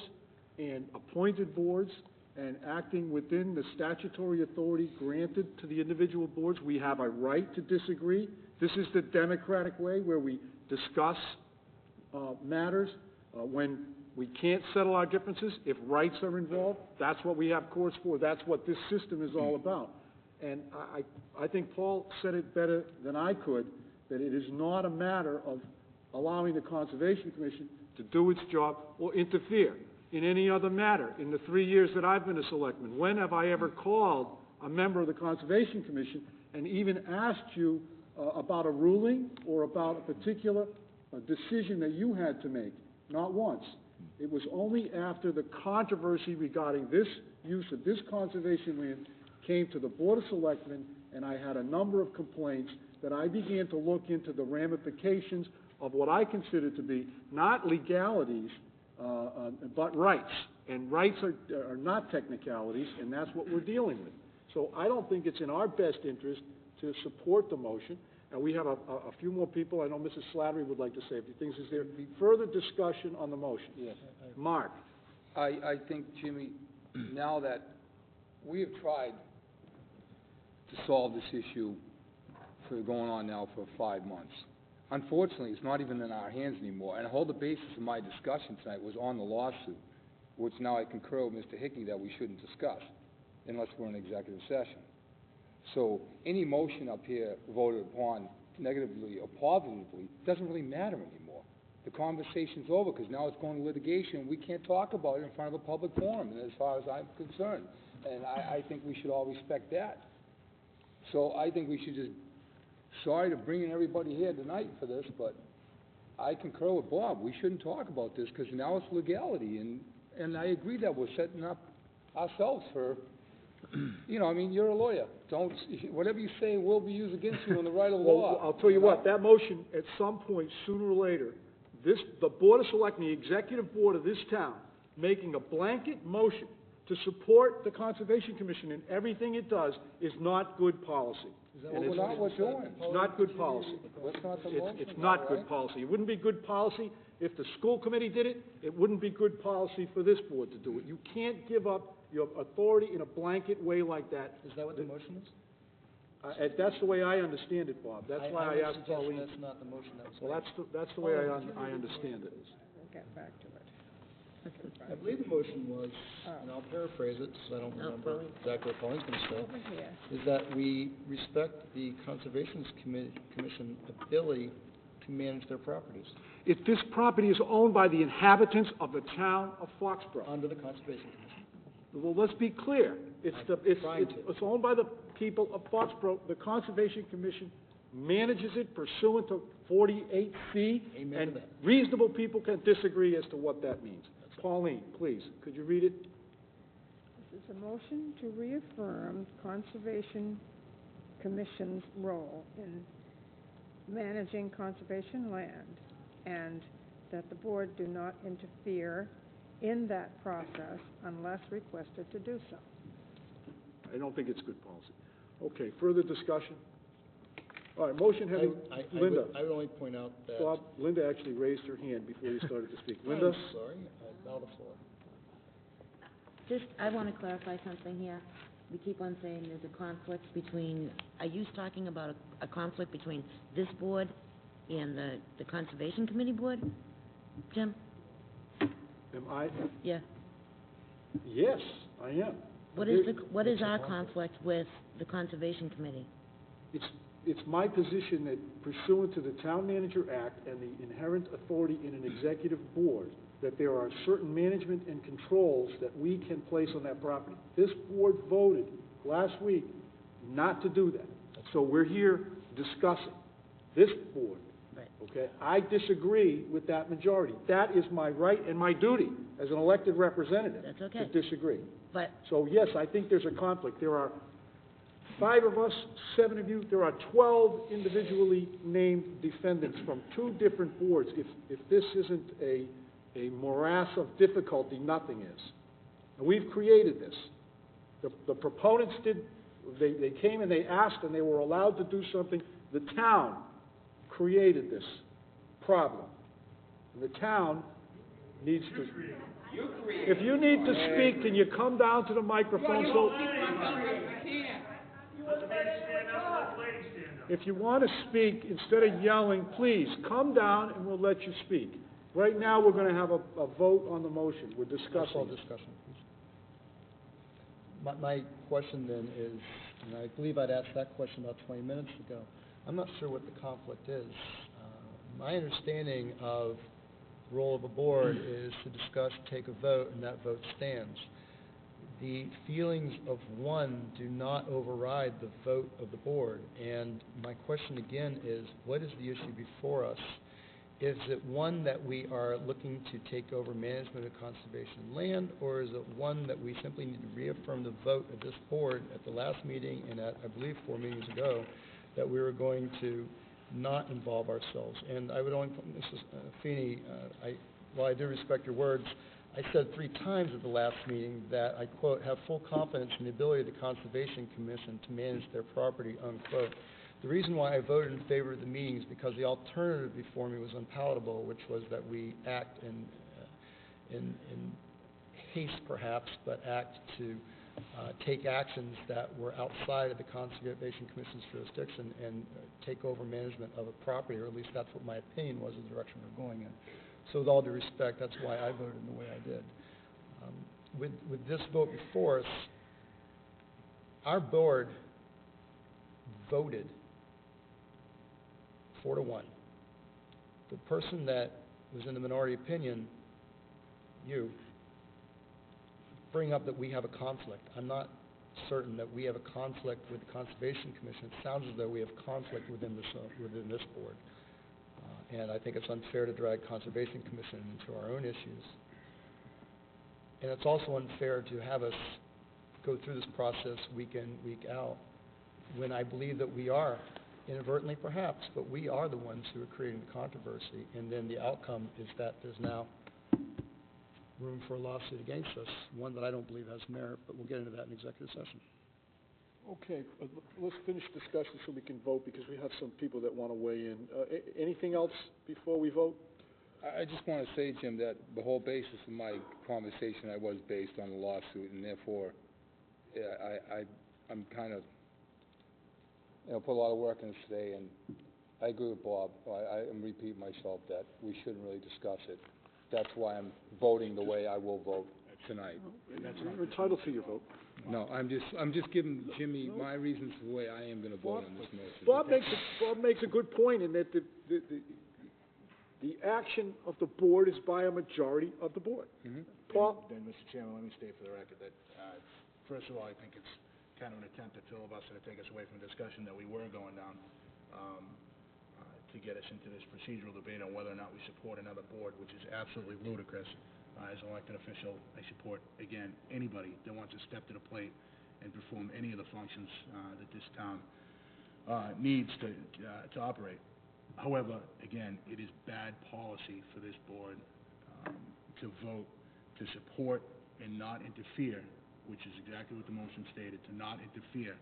and appointed boards and acting within the statutory authority granted to the individual boards. We have a right to disagree. This is the democratic way where we discuss matters. When we can't settle our differences, if rights are involved, that's what we have courts for. That's what this system is all about. And I think Paul said it better than I could, that it is not a matter of allowing the Conservation Commission to do its job or interfere in any other matter. In the 3 years that I've been a selectman, when have I ever called a member of the Conservation Commission and even asked you about a ruling or about a particular decision that you had to make? Not once. It was only after the controversy regarding this use of this conservation land came to the Board of Selectmen, and I had a number of complaints, that I began to look into the ramifications of what I consider to be not legalities, but rights. And rights are not technicalities, and that's what we're dealing with. So I don't think it's in our best interest to support the motion. And we have a few more people. I know Mrs. Slattery would like to say a few things. Is there further discussion on the motion? Yes. Mark? I think, Jimmy, now that we have tried to solve this issue for going on now for 5 months. Unfortunately, it's not even in our hands anymore, and the whole basis of my discussion tonight was on the lawsuit, which now I concur with Mr. Hickey that we shouldn't discuss unless we're in executive session. So any motion up here voted upon negatively or positively doesn't really matter anymore. The conversation's over, because now it's going to litigation, and we can't talk about it in front of a public forum, as far as I'm concerned. And I think we should all respect that. So I think we should just, sorry to bring everybody here tonight for this, but I concur with Bob. We shouldn't talk about this, because now it's legality, and I agree that we're setting up ourselves for, you know, I mean, you're a lawyer. Don't, whatever you say will be used against you in the right of law. Well, I'll tell you what, that motion, at some point, sooner or later, the Board of Selectmen, the executive board of this town, making a blanket motion to support the Conservation Commission in everything it does is not good policy. Well, we're not, we're doing. It's not good policy. That's not the motion. It's not all good right? policy. It wouldn't be good policy if the school committee did it. It wouldn't be good policy for this board to do it. You can't give up your authority in a blanket way like that. Is that what the motion is? That's the way I understand it, Bob. That's why I asked would Pauline. suggest that's not the motion that was Well, made. that's the way I understand it. We'll get back to it. I believe the motion was, and I'll paraphrase it, so I don't remember exactly what Pauline's gonna say, Over here. is that we respect the Conservation Commission ability to manage their properties If this property is owned by the inhabitants of the town of Foxborough, under the Conservation Commission. well, let's be clear. It's owned by the people of Foxborough. The Conservation Commission manages it pursuant to 48C. Amen to And that. reasonable people can disagree as to what that means. Pauline, please, could you read it? This is a motion to reaffirm Conservation Commission's role in managing conservation land, and that the board do not interfere in that process unless requested to do so. I don't think it's good policy. Okay, further discussion? All right, motion having, Linda. I would only point out that. Bob, Linda actually raised her hand before you started to speak. Linda? I'm sorry, I bow the floor. Just, I want to clarify something here. We keep on saying there's a conflict between, are you talking about a conflict between this board and the Conservation Committee board, Jim? Am I? Yeah. Yes, I am. What is our conflict with the Conservation Committee? It's my position that pursuant to the Town Manager Act and the inherent authority in an executive board, that there are certain management and controls that we can place on that property. This board voted last week not to do that. So we're here discussing this board. Right. Okay? I disagree with that majority. That is my right and my duty as an elected representative. That's okay. To disagree. But, So yes, I think there's a conflict. There are 5 of us, 7 of you, there are 12 individually named defendants from 2 different boards. If this isn't a morass of difficulty, nothing is. And we've created this. The proponents they came and they asked and they were allowed to do something. The town created this problem. And the town needs to... If you need to speak, can you come down to the microphone so... If you want to speak, instead of yelling, please, come down and we'll let you speak. Right now, we're going to have a vote on the motion. We're discussing All it. discussion, please. My question then is, and I believe I'd asked that question about 20 minutes ago, I'm not sure what the conflict is. My understanding of the role of a board is to discuss, take a vote, and that vote stands. The feelings of one do not override the vote of the board. And my question again is, what is the issue before us? Is it one that we are looking to take over management of conservation land, or is it one that we simply need to reaffirm the vote of this board at the last meeting and at, I believe, 4 meetings ago, that we were going to not involve ourselves? And I would only, Mrs. Feeney, while I do respect your words, I said 3 times at the last meeting that, I quote, have full confidence in the ability of the Conservation Commission to manage their property, unquote. The reason why I voted in favor of the meeting is because the alternative before me was unpalatable, which was that we act in haste perhaps, but act to take actions that were outside of the Conservation Commission's jurisdiction and take over management of a property, or at least that's what my opinion was, the direction we're going in. So with all due respect, that's why I voted in the way I did. With this vote before us, our board voted 4-1. The person that was in the minority opinion, you, bring up that we have a conflict. I'm not certain that we have a conflict with the Conservation Commission. It sounds as though we have conflict within this board. And I think it's unfair to drag Conservation Commission into our own issues. And it's also unfair to have us go through this process week in, week out, when I believe that we are, inadvertently perhaps, but we are the ones who are creating the controversy, and then the outcome is that there's now room for a lawsuit against us, one that I don't believe has merit, but we'll get into that in executive session. Okay, let's finish discussion so we can vote, because we have some people that want to weigh in. Anything else before we vote? I just want to say, Jim, that the whole basis of my conversation, I was based on the lawsuit, and therefore, I'm kind of, put a lot of work in this today, and I agree with Bob. I'm repeating myself that we shouldn't really discuss it. That's why I'm voting the way I will vote tonight. You're entitled to your vote. No, I'm just giving Jimmy my reasons for the way I am going to vote on this motion. Bob makes a good point in that the action of the board is by a majority of the board. Mm-hmm. Paul? Then, Mr. Chairman, let me state for the record that, first of all, I think it's kind of an attempt at filibuster to take us away from the discussion that we were going down, to get us into this procedural debate on whether or not we support another board, which is absolutely ludicrous. As an elected official, I support, again, anybody that wants to step to the plate and perform any of the functions that this town needs to operate. However, again, it is bad policy for this board to vote to support and not interfere, which is exactly what the motion stated, to not interfere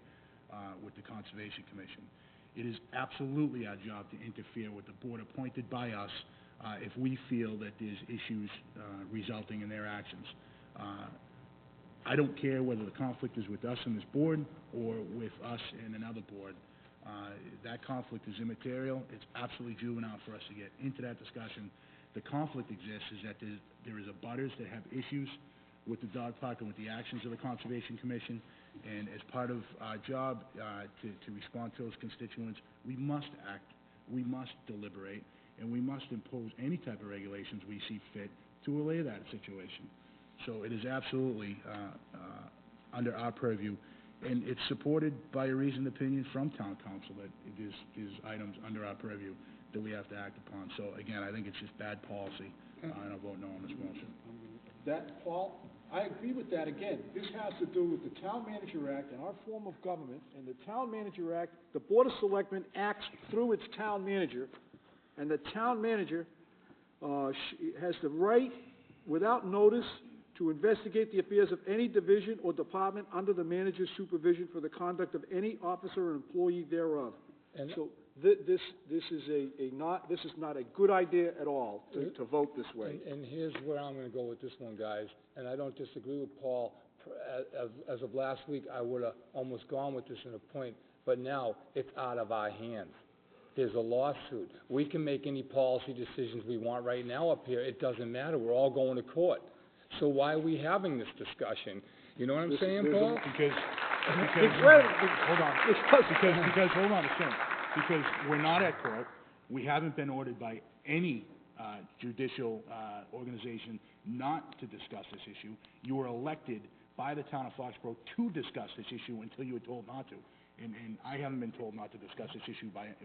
with the Conservation Commission. It is absolutely our job to interfere with the board appointed by us if we feel that there's issues resulting in their actions. I don't care whether the conflict is with us and this board or with us and another board. That conflict is immaterial. It's absolutely juvenile for us to get into that discussion. The conflict exists is that there is abutters that have issues with the dog park and with the actions of the Conservation Commission, and as part of our job to respond to those constituents, we must act, we must deliberate, and we must impose any type of regulations we see fit to allay that situation. So it is absolutely under our purview, and it's supported by a reasoned opinion from town council that it is items under our purview that we have to act upon. So again, I think it's just bad policy, and I'll vote no on this motion. Paul, I agree with that. Again, this has to do with the Town Manager Act and our form of government, and the Town Manager Act, the Board of Selectmen acts through its town manager, and the town manager has the right, without notice, to investigate the affairs of any division or department under the manager's supervision for the conduct of any officer or employee thereof. And so this is not a good idea at all to vote this way. And here's where I'm going to go with this one, guys, and I don't disagree with Paul. As of last week, I would have almost gone with this in a point, but now it's out of our hands. There's a lawsuit. We can make any policy decisions we want right now up here. It doesn't matter. We're all going to court. So why are we having this discussion? You know what I'm saying, Paul? Because we're not at court. We haven't been ordered by any judicial organization not to discuss this issue. You were elected by the town of Foxborough to discuss this issue until you were told not to. And I haven't been told not to discuss this issue by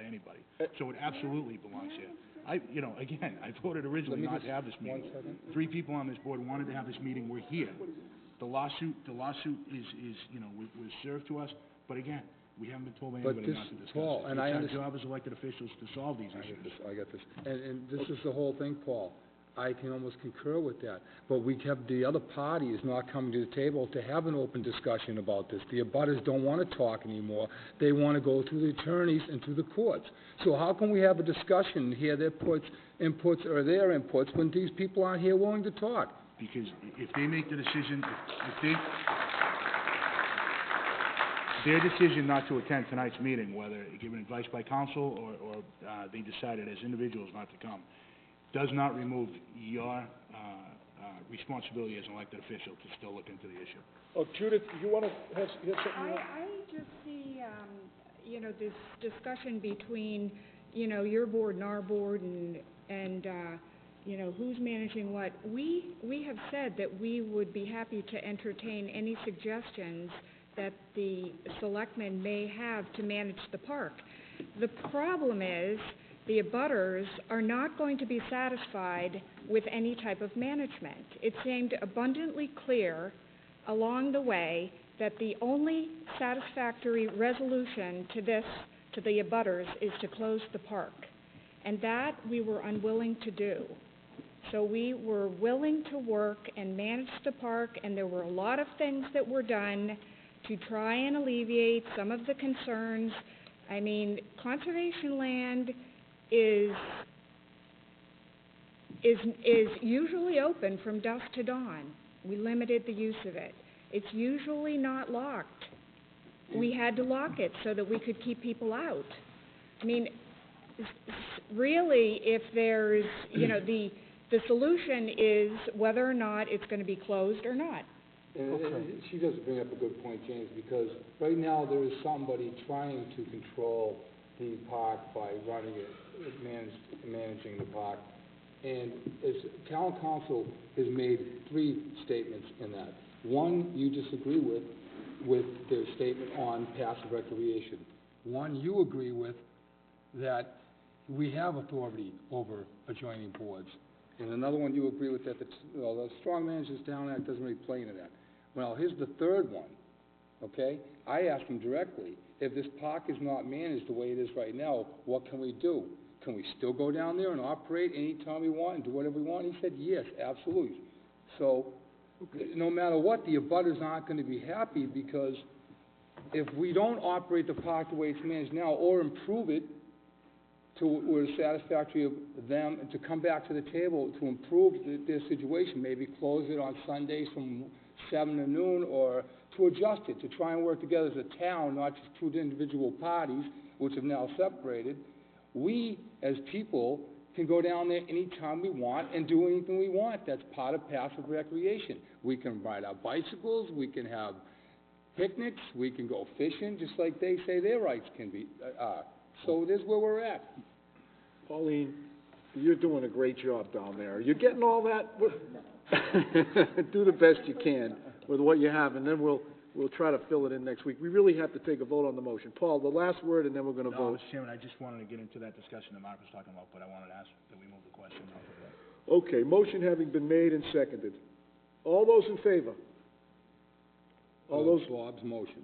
anybody. So it absolutely belongs here. I voted originally not to have this meeting. 3 people on this board wanted to have this meeting. We're here. The lawsuit was served to us. But again, we haven't been told by anybody not to discuss Paul, it. It's our job as elected officials to solve these issues. I get this. And this is the whole thing, Paul. I can almost concur with that. But we have the other party is not coming to the table to have an open discussion about this. The abutters don't want to talk anymore. They want to go through the attorneys and through the courts. So how can we have a discussion and hear their inputs or their inputs when these people aren't here willing to talk? Because if they make the decision, if their decision not to attend tonight's meeting, whether given advice by council or they decided as individuals not to come, does not remove your responsibility as an elected official to still look into the issue. Oh, Judith, you wanna have something you want? I just see, this discussion between, your board and our board and, who's managing what. We have said that we would be happy to entertain any suggestions that the selectmen may have to manage the park. The problem is, the abutters are not going to be satisfied with any type of management. It seemed abundantly clear along the way that the only satisfactory resolution to the abutters, is to close the park. And that we were unwilling to do. So we were willing to work and manage the park, and there were a lot of things that were done to try and alleviate some of the concerns. I mean, conservation land is usually open from dusk to dawn. We limited the use of it. It's usually not locked. We had to lock it so that we could keep people out. I mean, really, if there's, the solution is whether or not it's going to be closed or not. And she does bring up a good point, James, because right now there is somebody trying to control the park by running it, managing the park. And as town council has made 3 statements in that. One, you disagree with their statement on passive recreation. One, you agree with that we have authority over adjoining boards. And another one you agree with that the Strong Managers Town Act doesn't really play into that. Well, here's the third one, okay? I asked him directly, if this park is not managed the way it is right now, what can we do? Can we still go down there and operate anytime we want and do whatever we want? He said, yes, absolutely. So, no matter what, the abutters aren't going to be happy, because if we don't operate the park the way it's managed now, or improve it to where it's satisfactory of them, and to come back to the table to improve their situation, maybe close it on Sundays from 7 to noon, or to adjust it, to try and work together as a town, not just 2 individual parties, which have now separated. We, as people, can go down there anytime we want and do anything we want. That's part of passive recreation. We can ride our bicycles, we can have picnics, we can go fishing, just like they say their rights can be, So this is where we're at. Pauline, you're doing a great job down there. You're getting all that? Do the best you can with what you have, and then we'll try to fill it in next week. We really have to take a vote on the motion. Paul, the last word, and then we're going to vote. Mr. Chairman, I just wanted to get into that discussion that Mark was talking about, but I wanted to ask that we move the question off of that. Okay, motion having been made and seconded. All those in favor? All those... Bob's motion.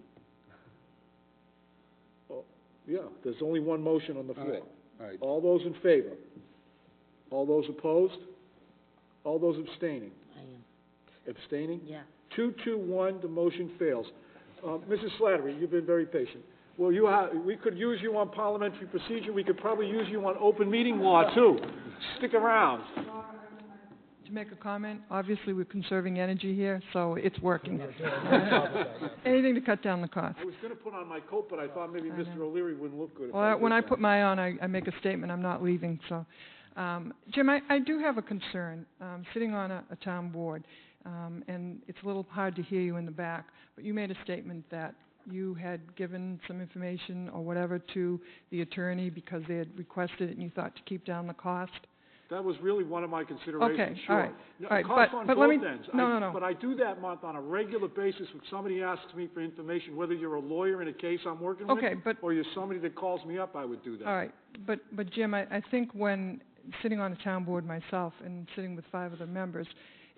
Oh, yeah, there's only one motion on the floor. All right. All those in favor? All those opposed? All those abstaining? I am, Abstaining? yeah. 2-1, the motion fails. Mrs. Slattery, you've been very patient. Well, we could use you on parliamentary procedure. We could probably use you on open meeting law, too. Stick around. To make a comment, obviously we're conserving energy here, so it's working. Anything to cut down the cost. I was going to put on my coat, but I thought maybe Mr. O'Leary wouldn't look good. Well, when I put mine on, I make a statement, I'm not leaving, so. Jim, I do have a concern, sitting on a town board, and it's a little hard to hear you in the back, but you made a statement that you had given some information or whatever to the attorney because they had requested it and you thought to keep down the cost. That was really one of my considerations, Okay, sure. all right, all right, Costs on but let me, both ends. no. But I do that, Martha, on a regular basis when somebody asks me for information, whether you're a lawyer in a case I'm working with, or you're somebody that calls me up, I would do that. All right, but Jim, I think when sitting on a town board myself and sitting with 5 other members,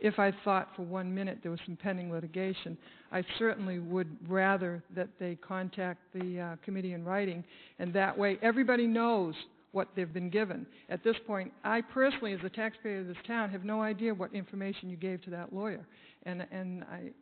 if I thought for 1 minute there was some pending litigation, I certainly would rather that they contact the committee in writing, and that way everybody knows what they've been given. At this point, I personally, as a taxpayer of this town, have no idea what information you gave to that lawyer. And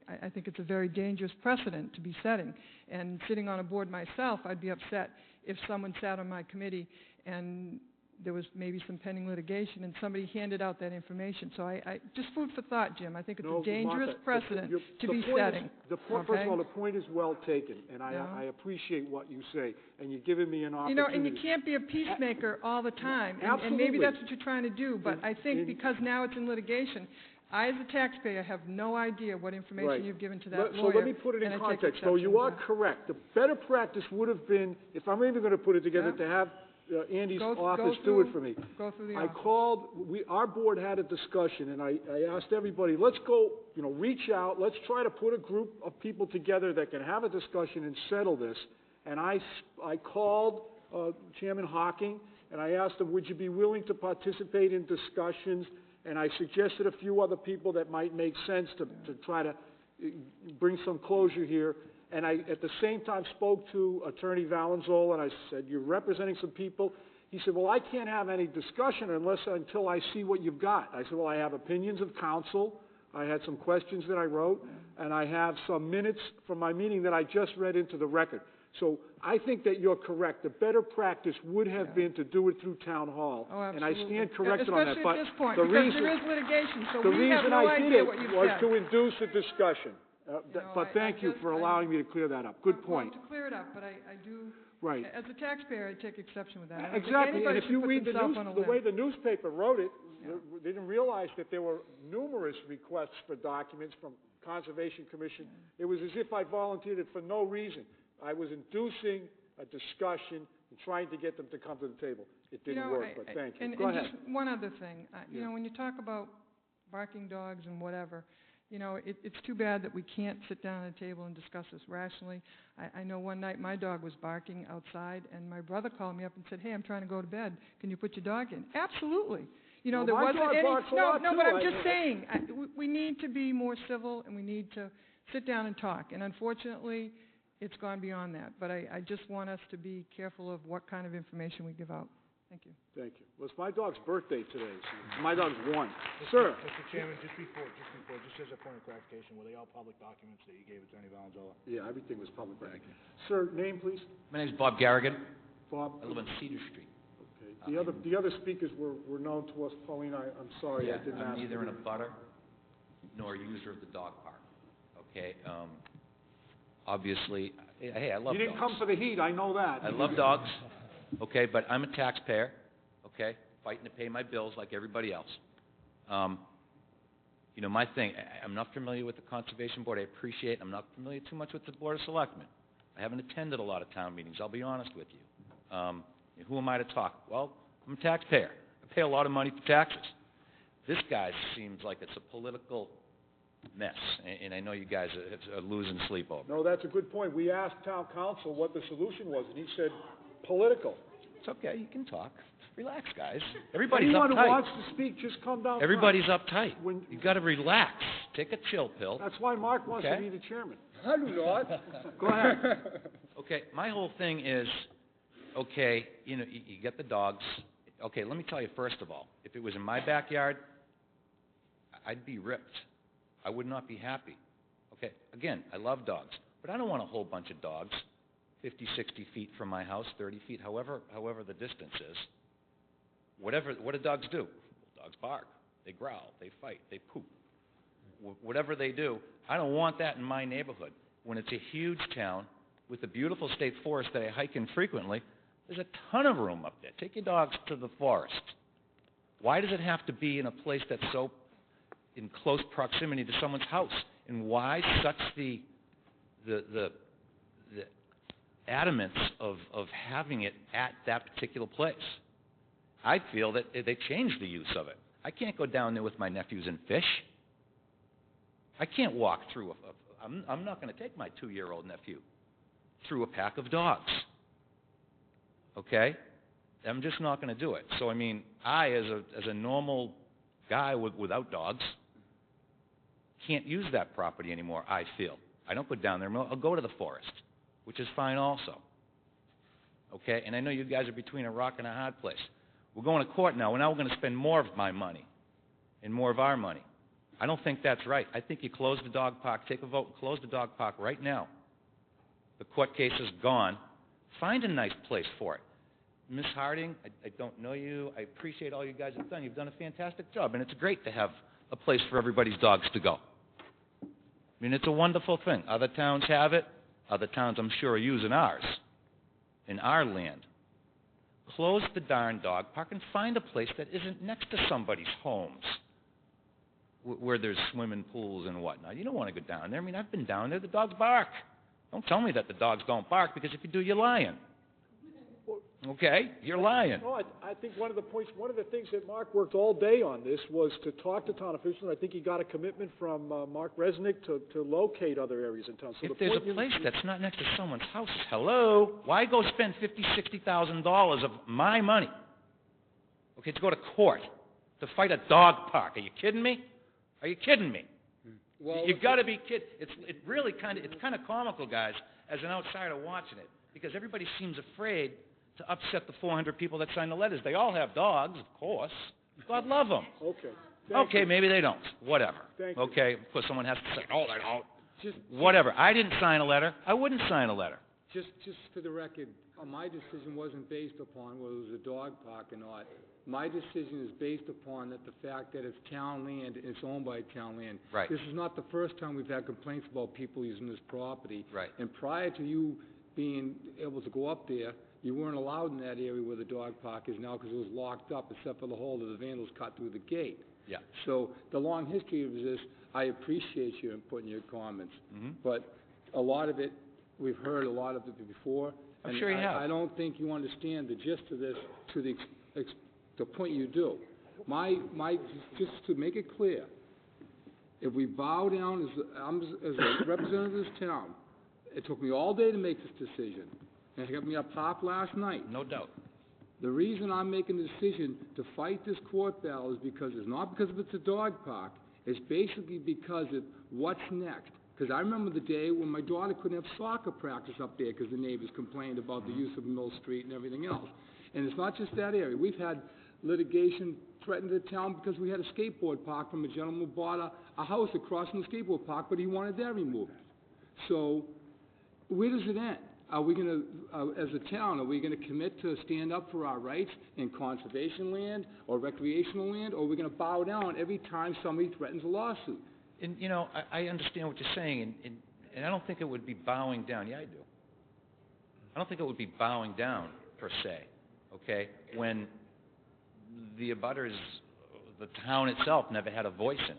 I think it's a very dangerous precedent to be setting. And sitting on a board myself, I'd be upset if someone sat on my committee and there was maybe some pending litigation, and somebody handed out that information. So just food for thought, Jim. I think it's No, a dangerous Martha, precedent to the be point is- setting, First of all, the point is well taken, and Yeah. I appreciate what you say, and you're giving me an You opportunity. know, and you can't be a peacemaker all the time, and maybe Absolutely. that's what you're trying to do, but I think because now it's in litigation, I, as a taxpayer, have no idea what information Right. you've given to that So lawyer, let me put it in and I take context. So exception you with are that. correct. The better practice would have been, if I'm even gonna put it together, Yeah. to have Andy's Go office do through- it for me. Go through the I office. called, our board had a discussion, and I asked everybody, let's go, reach out, let's try to put a group of people together that can have a discussion and settle this. And I called Chairman Hocking, and I asked him, would you be willing to participate in discussions? And I suggested a few other people that might make sense to try to bring some closure here. And I, at the same time, spoke to Attorney Valenzola, and I said, you're representing some people. He said, well, I can't have any discussion until I see what you've got. I said, well, I have opinions of counsel. I had some questions that I wrote, and I have some minutes from my meeting that I just read into the record. So I think that you're correct. The better practice would have been to do it through Town Hall. Oh, And I absolutely. stand corrected on that. Especially But at this point, the because reason, there is litigation, so the we have reason no I did idea it what you've was said. to induce a discussion. But thank you for allowing me to clear that up. Good point. Well, to clear it up, but I do, Right. as a taxpayer, I take exception with that. I don't think Exactly, and anybody if should you put read themselves on a the limb. way the newspaper wrote it, they didn't realize that there were numerous requests for documents from Conservation Commission. It was as if I volunteered it for no reason. I was inducing a discussion and trying to get them to come to the table. It didn't work, but thank you. Go ahead. And just one other thing, you know, when you talk about barking dogs and whatever, you know, it's too bad that we can't sit down at a table and discuss this rationally. I know one night my dog was barking outside, and my brother called me up and said, hey, I'm trying to go to bed. Can you put your dog in? Absolutely. You know, Well, there my wasn't dog any... barks a lot, No, too. but I'm just saying, we need to be more civil, and we need to sit down and talk. And unfortunately, it's gone beyond that. But I just want us to be careful of what kind of information we give out. Thank you. Thank you. Well, it's my dog's birthday today, so my dog's 1. Sir? Mr. Chairman, just as a point of clarification, were they all public documents that you gave Attorney Valenzola? Yeah, everything was public record. Sir, name, please? My name's Bob Garrigan. Bob? I live on Cedar Street. Okay. The other speakers were known to us. Pauline, I'm sorry, I didn't ask. I'm neither in a butter nor a user of the dog park, okay? Obviously, hey, I love dogs. You didn't come for the heat, I know that. I love dogs, okay, but I'm a taxpayer, okay, fighting to pay my bills like everybody else. You know, my thing, I'm not familiar with the Conservation Board. I appreciate it. I'm not familiar too much with the Board of Selectmen. I haven't attended a lot of town meetings, I'll be honest with you. Who am I to talk? Well, I'm a taxpayer. I pay a lot of money for taxes. This guy seems like it's a political mess, and I know you guys are losing sleep over it. No, that's a good point. We asked town council what the solution was, and he said, political. It's okay, you can talk. Relax, guys. Everybody's Anyone uptight. who wants to speak, just come down front. Everybody's uptight. You've got to relax. Take a chill pill. That's why Mark wants to Okay. be the chairman. I do not. Go ahead. Okay, my whole thing is, okay, you know, you get the dogs. Okay, let me tell you first of all, if it was in my backyard, I'd be ripped. I would not be happy. Okay, again, I love dogs, but I don't want a whole bunch of dogs 50, 60 feet from my house, 30 feet, however the distance is. What do dogs do? Dogs bark, they growl, they fight, they poop. Whatever they do, I don't want that in my neighborhood. When it's a huge town with a beautiful state forest that I hike in frequently, there's a ton of room up there. Take your dogs to the forest. Why does it have to be in a place that's so in close proximity to someone's house? And why such the adamance of having it at that particular place? I feel that they changed the use of it. I can't go down there with my nephews and fish. I can't walk through I'm not going to take my 2-year-old nephew through a pack of dogs. Okay? I'm just not going to do it. So, I mean, I, as a normal guy without dogs, can't use that property anymore, I feel. I don't go down there. I'll go to the forest, which is fine also. Okay? And I know you guys are between a rock and a hard place. We're going to court now. Now we're going to spend more of my money and more of our money. I don't think that's right. I think you close the dog park, take a vote and close the dog park right now. The court case is gone. Find a nice place for it. Ms. Harding, I don't know you, I appreciate all you guys have done. You've done a fantastic job, and it's great to have a place for everybody's dogs to go. I mean, it's a wonderful thing. Other towns have it. Other towns, I'm sure, are using ours, in our land. Close the darn dog park and find a place that isn't next to somebody's homes, where there's swimming pools and whatnot. You don't want to go down there. I mean, I've been down there. The dogs bark. Don't tell me that the dogs don't bark, because if you do, you're lying. Okay? You're lying. No, I think one of the things that Mark worked all day on this was to talk to town officials. I think he got a commitment from Mark Resnick to locate other areas in town. So If there's a place that's not next to someone's house, hello, why go spend $50,000, $60,000 of my money, okay, to go to court to fight a dog park? Are you kidding me? Are you kidding me? Well, You got to be kidding. It's kind of comical, guys, as an outsider watching it, because everybody seems afraid to upset the 400 people that signed the letters. They all have dogs, of course. God love them. Okay. Okay, maybe they don't. Whatever. Thank you. Okay, of course someone has to say, oh, they don't. Whatever. I didn't sign a letter. I wouldn't sign a letter. Just for the record, my decision wasn't based upon whether it was a dog park or not. My decision is based upon the fact that it's town land, and it's owned by town land. Right. This is not the first time we've had complaints about people using this property. Right. And prior to you being able to go up there, you weren't allowed in that area where the dog park is now, because it was locked up except for the hole that the vandals cut through the gate. Yeah. So the long history of this, I appreciate your input and your comments. Mm-hmm. But a lot of it, we've heard a lot of it before. I'm and sure you have. I don't think you understand the gist of this to the point you do. Just to make it clear, if we bow down as a representative of this town, it took me all day to make this decision. And it got me up top last night. No doubt. The reason I'm making the decision to fight this court battle is because it's not because it's a dog park. It's basically because of what's next. Because I remember the day when my daughter couldn't have soccer practice up there because the neighbors complained about the use of Mill Street and everything else. And it's not just that area. We've had litigation threatened the town because we had a skateboard park from a gentleman who bought a house across from the skateboard park, but he wanted that removed. So where does it end? Are we going to, as a town, are we going to commit to stand up for our rights in conservation land or recreational land, or are we going to bow down every time somebody threatens a lawsuit? And, you know, I understand what you're saying, and I don't think it would be bowing down. Yeah, I do. I don't think it would be bowing down, per se, okay, when the abutters, the town itself, never had a voice in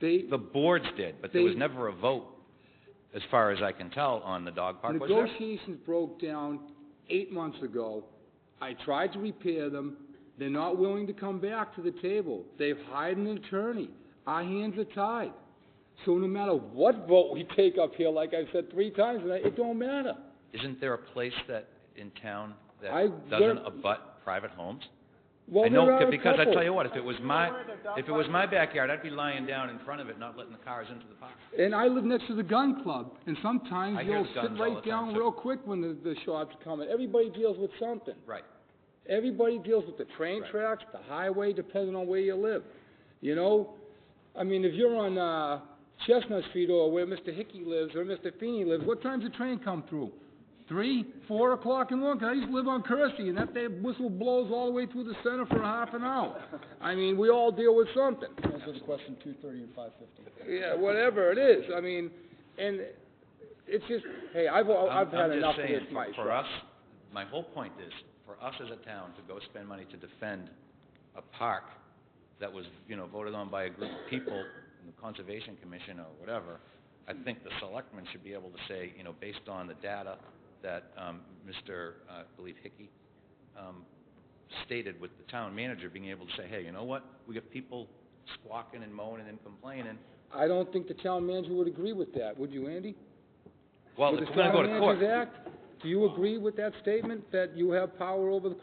it. The boards did, but there was never a vote, as far as I can tell, on the dog park. Was there? Negotiations broke down 8 months ago. I tried to repair them. They're not willing to come back to the table. They've hired an attorney. Our hands are tied. So no matter what vote we take up here, like I've said 3 times tonight, it don't matter. Isn't there a place that, in town, that doesn't abut private homes? Well, I know, there are because a I couple. tell you what, if it was my backyard, I'd be lying down in front of it, not letting the cars into the park. And I live next to the gun club, and sometimes I hear you'll the sit guns all right the time, down too. real quick when the shots are coming. Everybody deals with something. Right. Everybody deals with the train tracks, the highway, depending on where you live. You know, I mean, if you're on Chestnut Street or where Mr. Hickey lives or Mr. Feeney lives, what time's the train come through? 3, 4 o'clock in the morning? 'Cause I used to live on Kersey, and that whistle blows all the way through the center for a half an hour. I mean, we all deal with something. Answer the question 2:30 and 5:50. Yeah, whatever it is. I mean, and it's just, hey, I've had enough of this myself. For us, my whole point is, for us as a town to go spend money to defend a park that was, you know, voted on by a group of people in the Conservation Commission or whatever, I think the selectmen should be able to say, you know, based on the data that Mr. I believe Hickey stated with the town manager, being able to say, hey, you know what, we got people squawking and moaning and complaining. I don't think the town manager would agree with that, would you, Andy? Well, With if the we're going to Town go to court, Managers Act, do you agree with that statement, that you have power over the...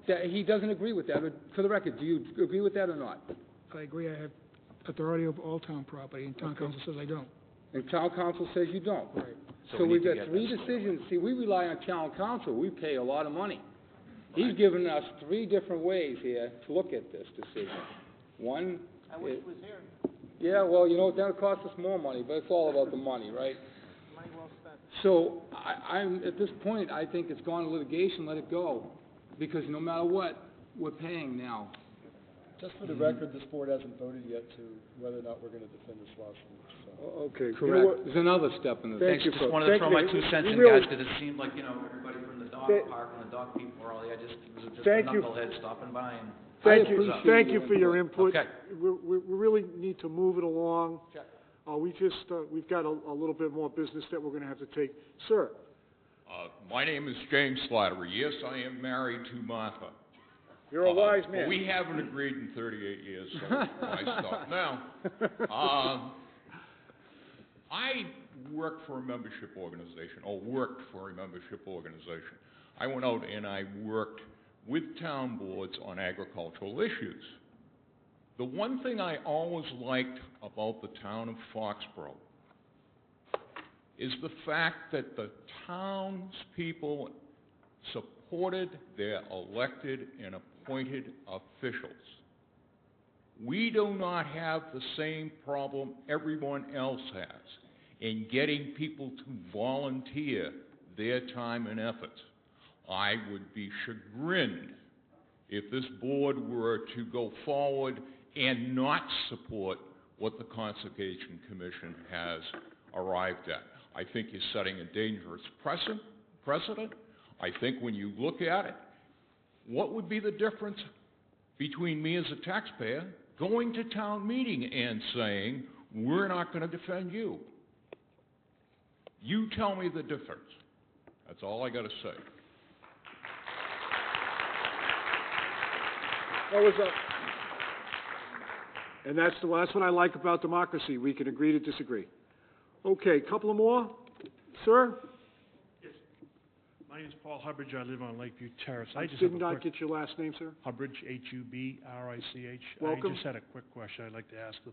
That he doesn't agree with that? For the record, do you agree with that or not? I agree, I have authority over all town property, and town council says I don't. And town council says you don't? Right. So So we we've need to got get 3 this decisions. See, we rely on town council. We pay a lot of money. He's given us 3 different ways here to look at this decision. One... I wish it was here. Yeah, well, you know, that'll cost us more money, but it's all about the money, right? Money well spent. So, I'm, at this point, I think it's gone to litigation, let it go, because no matter what, we're paying now. Just for the record, this board hasn't voted yet to whether or not we're gonna defend this lawsuit, so. Okay. Correct. There's another step in this. Thank you, Just folks. wanted to Thank throw you. my 2 cents We in, really- guys, because it seemed like, you know, everybody from the dog Thank- park and the dog people were all there, it was just a Thank you. knucklehead stopping by and... Thank you, appreciate thank your you for your input. Okay. We really need to move it along. Check. We've got a little bit more business that we're gonna have to take. Sir? My name is James Slattery. Yes, I am married to Martha. You're a wise man. But we haven't agreed in 38 years, so I stop now. I worked for a membership organization. I went out and I worked with town boards on agricultural issues. The one thing I always liked about the town of Foxborough is the fact that the townspeople supported their elected and appointed officials. We do not have the same problem everyone else has in getting people to volunteer their time and efforts. I would be chagrined if this board were to go forward and not support what the Conservation Commission has arrived at. I think you're setting a dangerous precedent. I think when you look at it, what would be the difference between me as a taxpayer going to town meeting and saying, we're not going to defend you? You tell me the difference. That's all I got to say. And that's what I like about democracy. We can agree to disagree. Okay, couple of more. Sir? Yes. My name is Paul Hubbard. I live on Lakeview Terrace. I just Did have a not quick... get your last name, sir? Hubbard, H-U-B-R-I-C-H. Welcome. I just had a quick question I'd like to ask the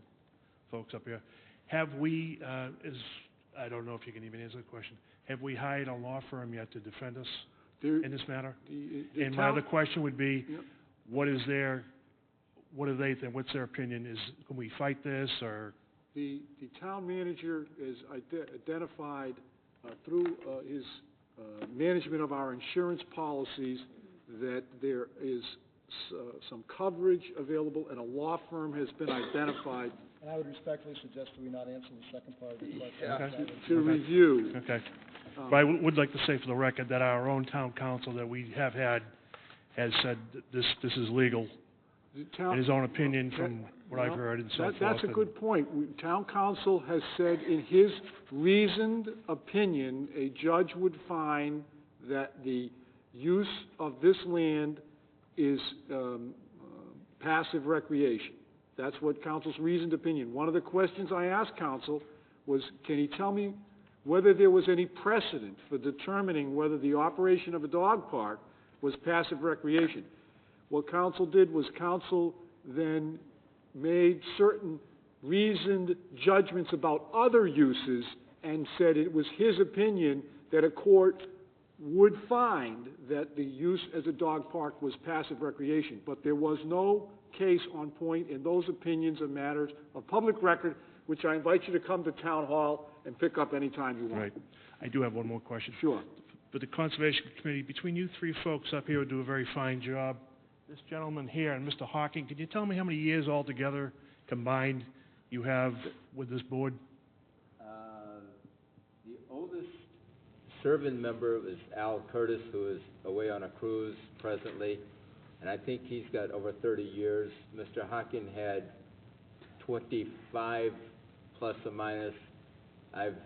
folks up here. Have we, I don't know if you can even answer the question, have we hired a law firm yet to defend us in this matter? And my other question would be, what do they think, what's their opinion? Can we fight this, or? The town manager is identified through his management of our insurance policies that there is some coverage available and a law firm has been identified. And I would respectfully suggest that we not answer the second part of the question. Okay. To review. Okay. But I would like to say for the record that our own town council that we have had has said that this is legal, in his own opinion, from what I've heard and so forth. That's a good point. Town council has said in his reasoned opinion, a judge would find that the use of this land is passive recreation. That's what council's reasoned opinion. One of the questions I asked council was, can he tell me whether there was any precedent for determining whether the operation of a dog park was passive recreation? What council did was council then made certain reasoned judgments about other uses and said it was his opinion that a court would find that the use as a dog park was passive recreation. But there was no case on point, and those opinions are matters of public record, which I invite you to come to town hall and pick up any time you want. Right. I do have one more question. Sure. For the Conservation Committee, between you three folks up here who do a very fine job, this gentleman here and Mr. Hawking, can you tell me how many years altogether combined you have with this board? The oldest serving member is Al Curtis, who is away on a cruise presently, and I think he's got over 30 years. Mr. Hawking had 25 plus or minus. I'm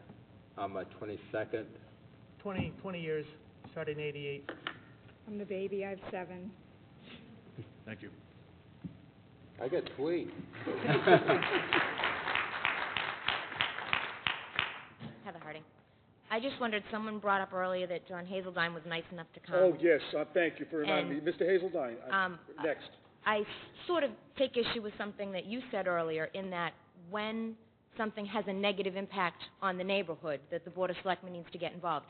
a 22nd. 20 years, started in '88. I'm the baby, I have 7. Thank you. I got 3. Heather Harding. I just wondered, someone brought up earlier that John Hazeldine was nice enough to come. Oh, yes, thank you for reminding me. Mr. Hazeldine, next. I sort of take issue with something that you said earlier, in that when something has a negative impact on the neighborhood, that the Board of Selectmen needs to get involved.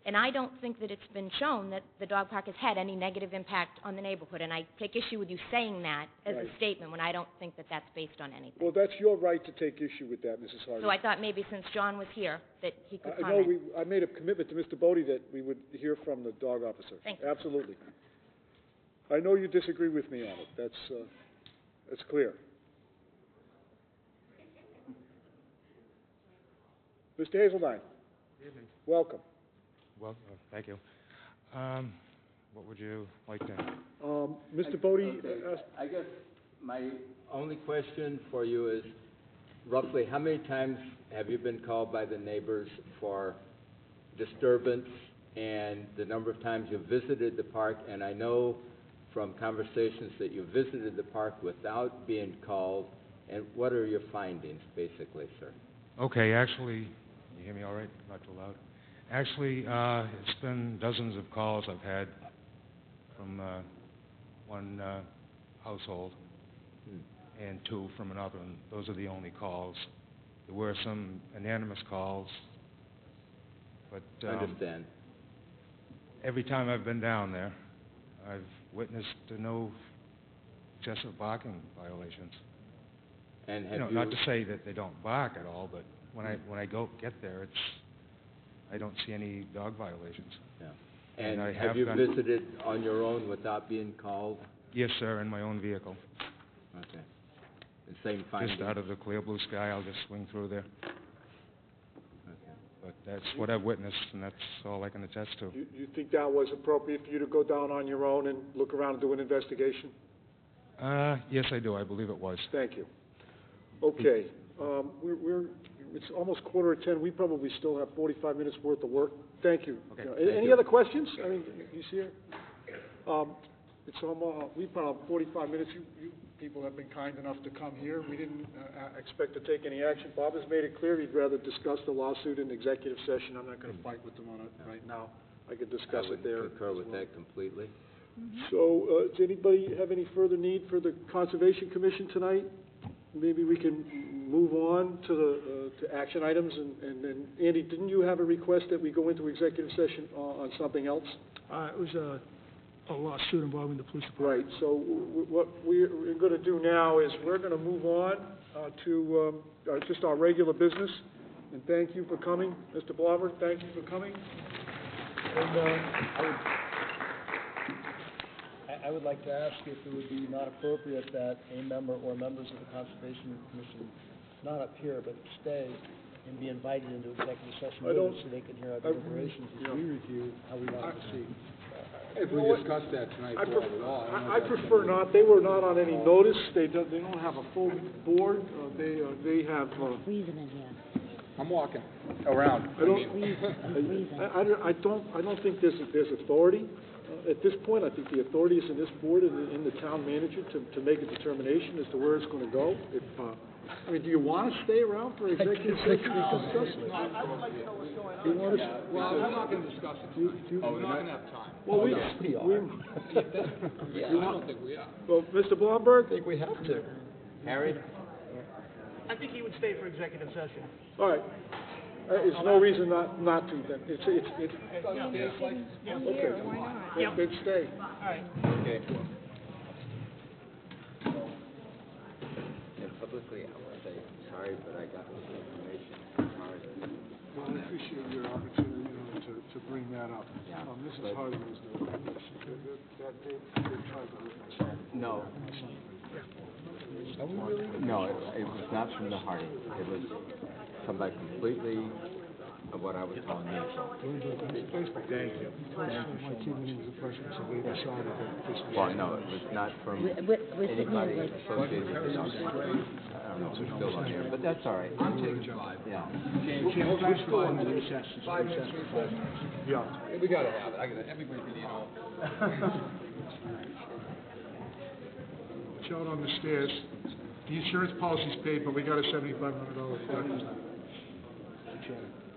And I don't think that it's been shown that the dog park has had any negative impact on the neighborhood, and I take issue with you saying that as Right. a statement when I don't think that that's based on anything. Well, that's your right to take issue with that, Mrs. Hardy. So I thought maybe since John was here, that he could I comment. know I made a commitment to Mr. Bodie that we would hear from the dog officer. Thank you. Absolutely. I know you disagree with me on it. That's clear. Mr. Hazeldine, Evening. welcome. Well, thank you. What would you like to? Mr. Bodie, Okay, I guess my only question for you is, roughly how many times have you been called by the neighbors for disturbance, and the number of times you've visited the park? And I know from conversations that you visited the park without being called, and what are your findings, basically, sir? Okay, actually, you hear me all right? Not too loud? Actually, it's been dozens of calls I've had from one household and two from another, and those are the only calls. There were some anonymous calls, but I understand. every time I've been down there, I've witnessed no excessive barking violations. And have Not to say that they don't bark at all, but when I get there, I don't see any dog violations. Yeah. And I have you been- visited on your own without being called? Yes, sir, in my own vehicle. Okay. The same finding? Just out of the clear blue sky, I'll just swing through there. Okay. But that's what I've witnessed, and that's all I can attest to. you think that was appropriate for you to go down on your own and look around and do an investigation? Yes, I do. I believe it was. Thank you. Okay, it's almost 9:45. We probably still have 45 minutes worth of work. Thank you. Okay, Any other questions? I mean, you see it? It's almost, we probably have 45 minutes. You people have been kind enough to come here. We didn't expect to take any action. Bob has made it clear he'd rather discuss the lawsuit in executive session. I'm not gonna fight with him on it right now. I could discuss it there. I would concur as with well. that completely. So, does anybody have any further need for the Conservation Commission tonight? Maybe we can move on to to action items, and then, Andy, didn't you have a request that we go into executive session on something else? It was a lawsuit involving the police department. Right, so what we're gonna do now is we're gonna move on to just our regular business, and thank you for coming. Mr. Blobber, thank you for coming. And, I would like to ask if it would be not appropriate that a member or members of the Conservation Commission, not up here, but stay and be invited into executive session I with don't- us so they can hear our deliberations as we review how we want to proceed. If we discuss that tonight, I for all the law, I don't know I if that's prefer gonna not, they were not on any notice, they don't have a full board, they have, Freezing in here. be- I'm walking around. I don't, I'm freezing. I don't think there's authority. At this point, I think the authority is in this board and in the town manager to make a determination as to where it's gonna go. If, I mean, do you wanna stay around for executive session to discuss it? I would like to know what's going on. You wanna, Well, we're not gonna discuss it. We're not gonna have time. well, we, Yeah, I don't think we are. well, Mr. Blomberg? I think we have to. Harry? I think he would stay for executive session. All right. There's no reason not to then. It's, Yeah. okay. Why not? Yep. Then stay. All right. Okay. And publicly, I want to say, sorry, but I got this information from Hardy. Well, I appreciate your opportunity, to bring that up. Yeah, Mrs. but- Harding was they tried to hurt my son. No. No, it was not from the Harding. It was somebody completely of what I was telling you. Thank you. My kid, when he was a freshman, so we decided that this was. Well, no, it was not from We're sitting anybody here like, associated with the dog. I don't know if it's still on here, but that's all right. I'm taking 5. Yeah. We're still on the recess. 5 minutes, 5 minutes. Yeah. We gotta have it, everybody can, Watch out on the stairs. The insurance policy's paid, but we got a $7,500 deductible.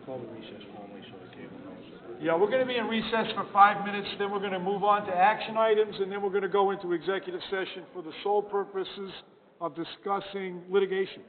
Call the recess formally so the cable knows. Yeah, we're gonna be in recess for 5 minutes, then we're gonna move on to action items, and then we're gonna go into executive session for the sole purposes of discussing litigation.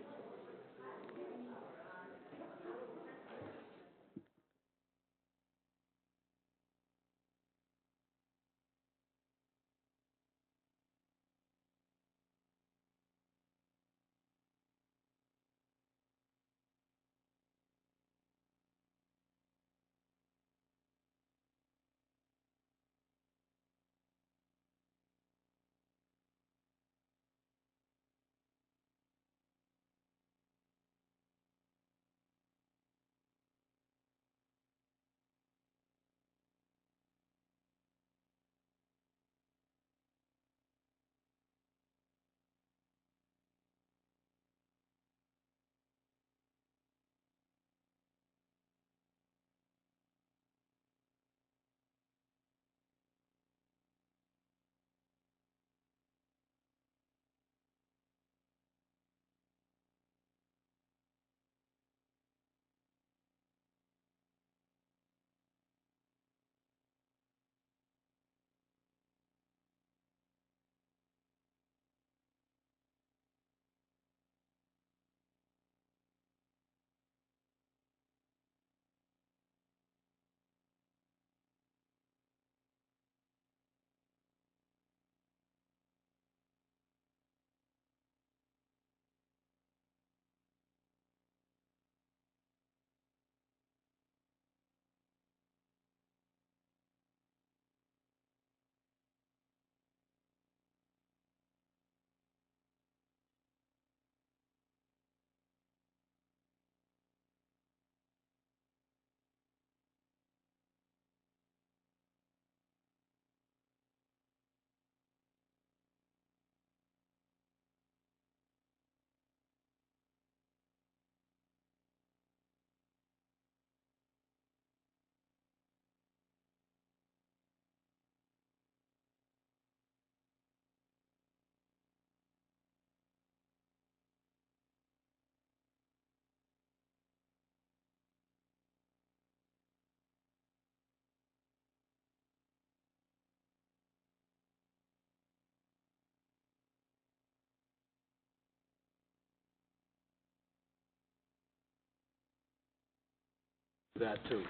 that too.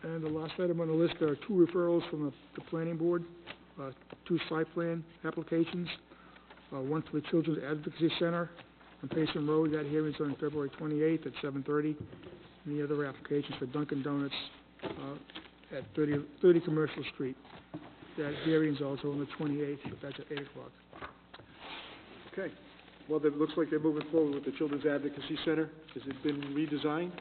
And the last item on the list are two referrals from the planning board, two site plan applications. One for the Children's Advocacy Center on Payson Road, that hearing's on February 28th at 7:30. And the other application's for Dunkin' Donuts, at 30 Commercial Street. That hearing's also on the 28th, but that's at 8 o'clock. Okay. Well, it looks like they're moving forward with the Children's Advocacy Center. Has it been redesigned?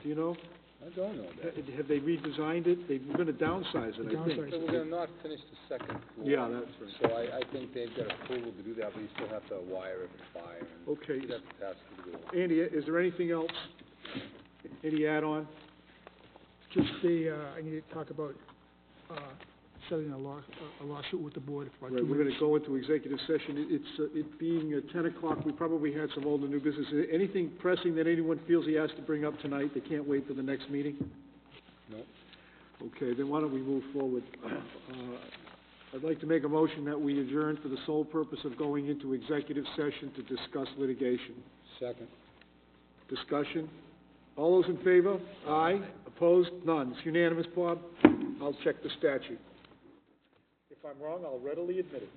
Do you know? I don't know that. Have they redesigned it? They were gonna downsize it, I think. So we're gonna not finish the second floor. Yeah, that's right. So I think they've got approval to do that, but you still have to wire it for fire and. Okay. You'd have to pass through the door. Andy, is there anything else? Any add-on? Just I need to talk about, settling a lawsuit with the board for Right, 2 we're gonna minutes. go into executive session. It being 10 o'clock, we probably had some old and new business. Anything pressing that anyone feels he has to bring up tonight? They can't wait for the next meeting? No. Okay, then why don't we move forward? I'd like to make a motion that we adjourn for the sole purpose of going into executive session to discuss litigation. Second. Discussion? All those in favor? Aye. Opposed? None. It's unanimous, Bob. I'll check the statute. If I'm wrong, I'll readily admit it.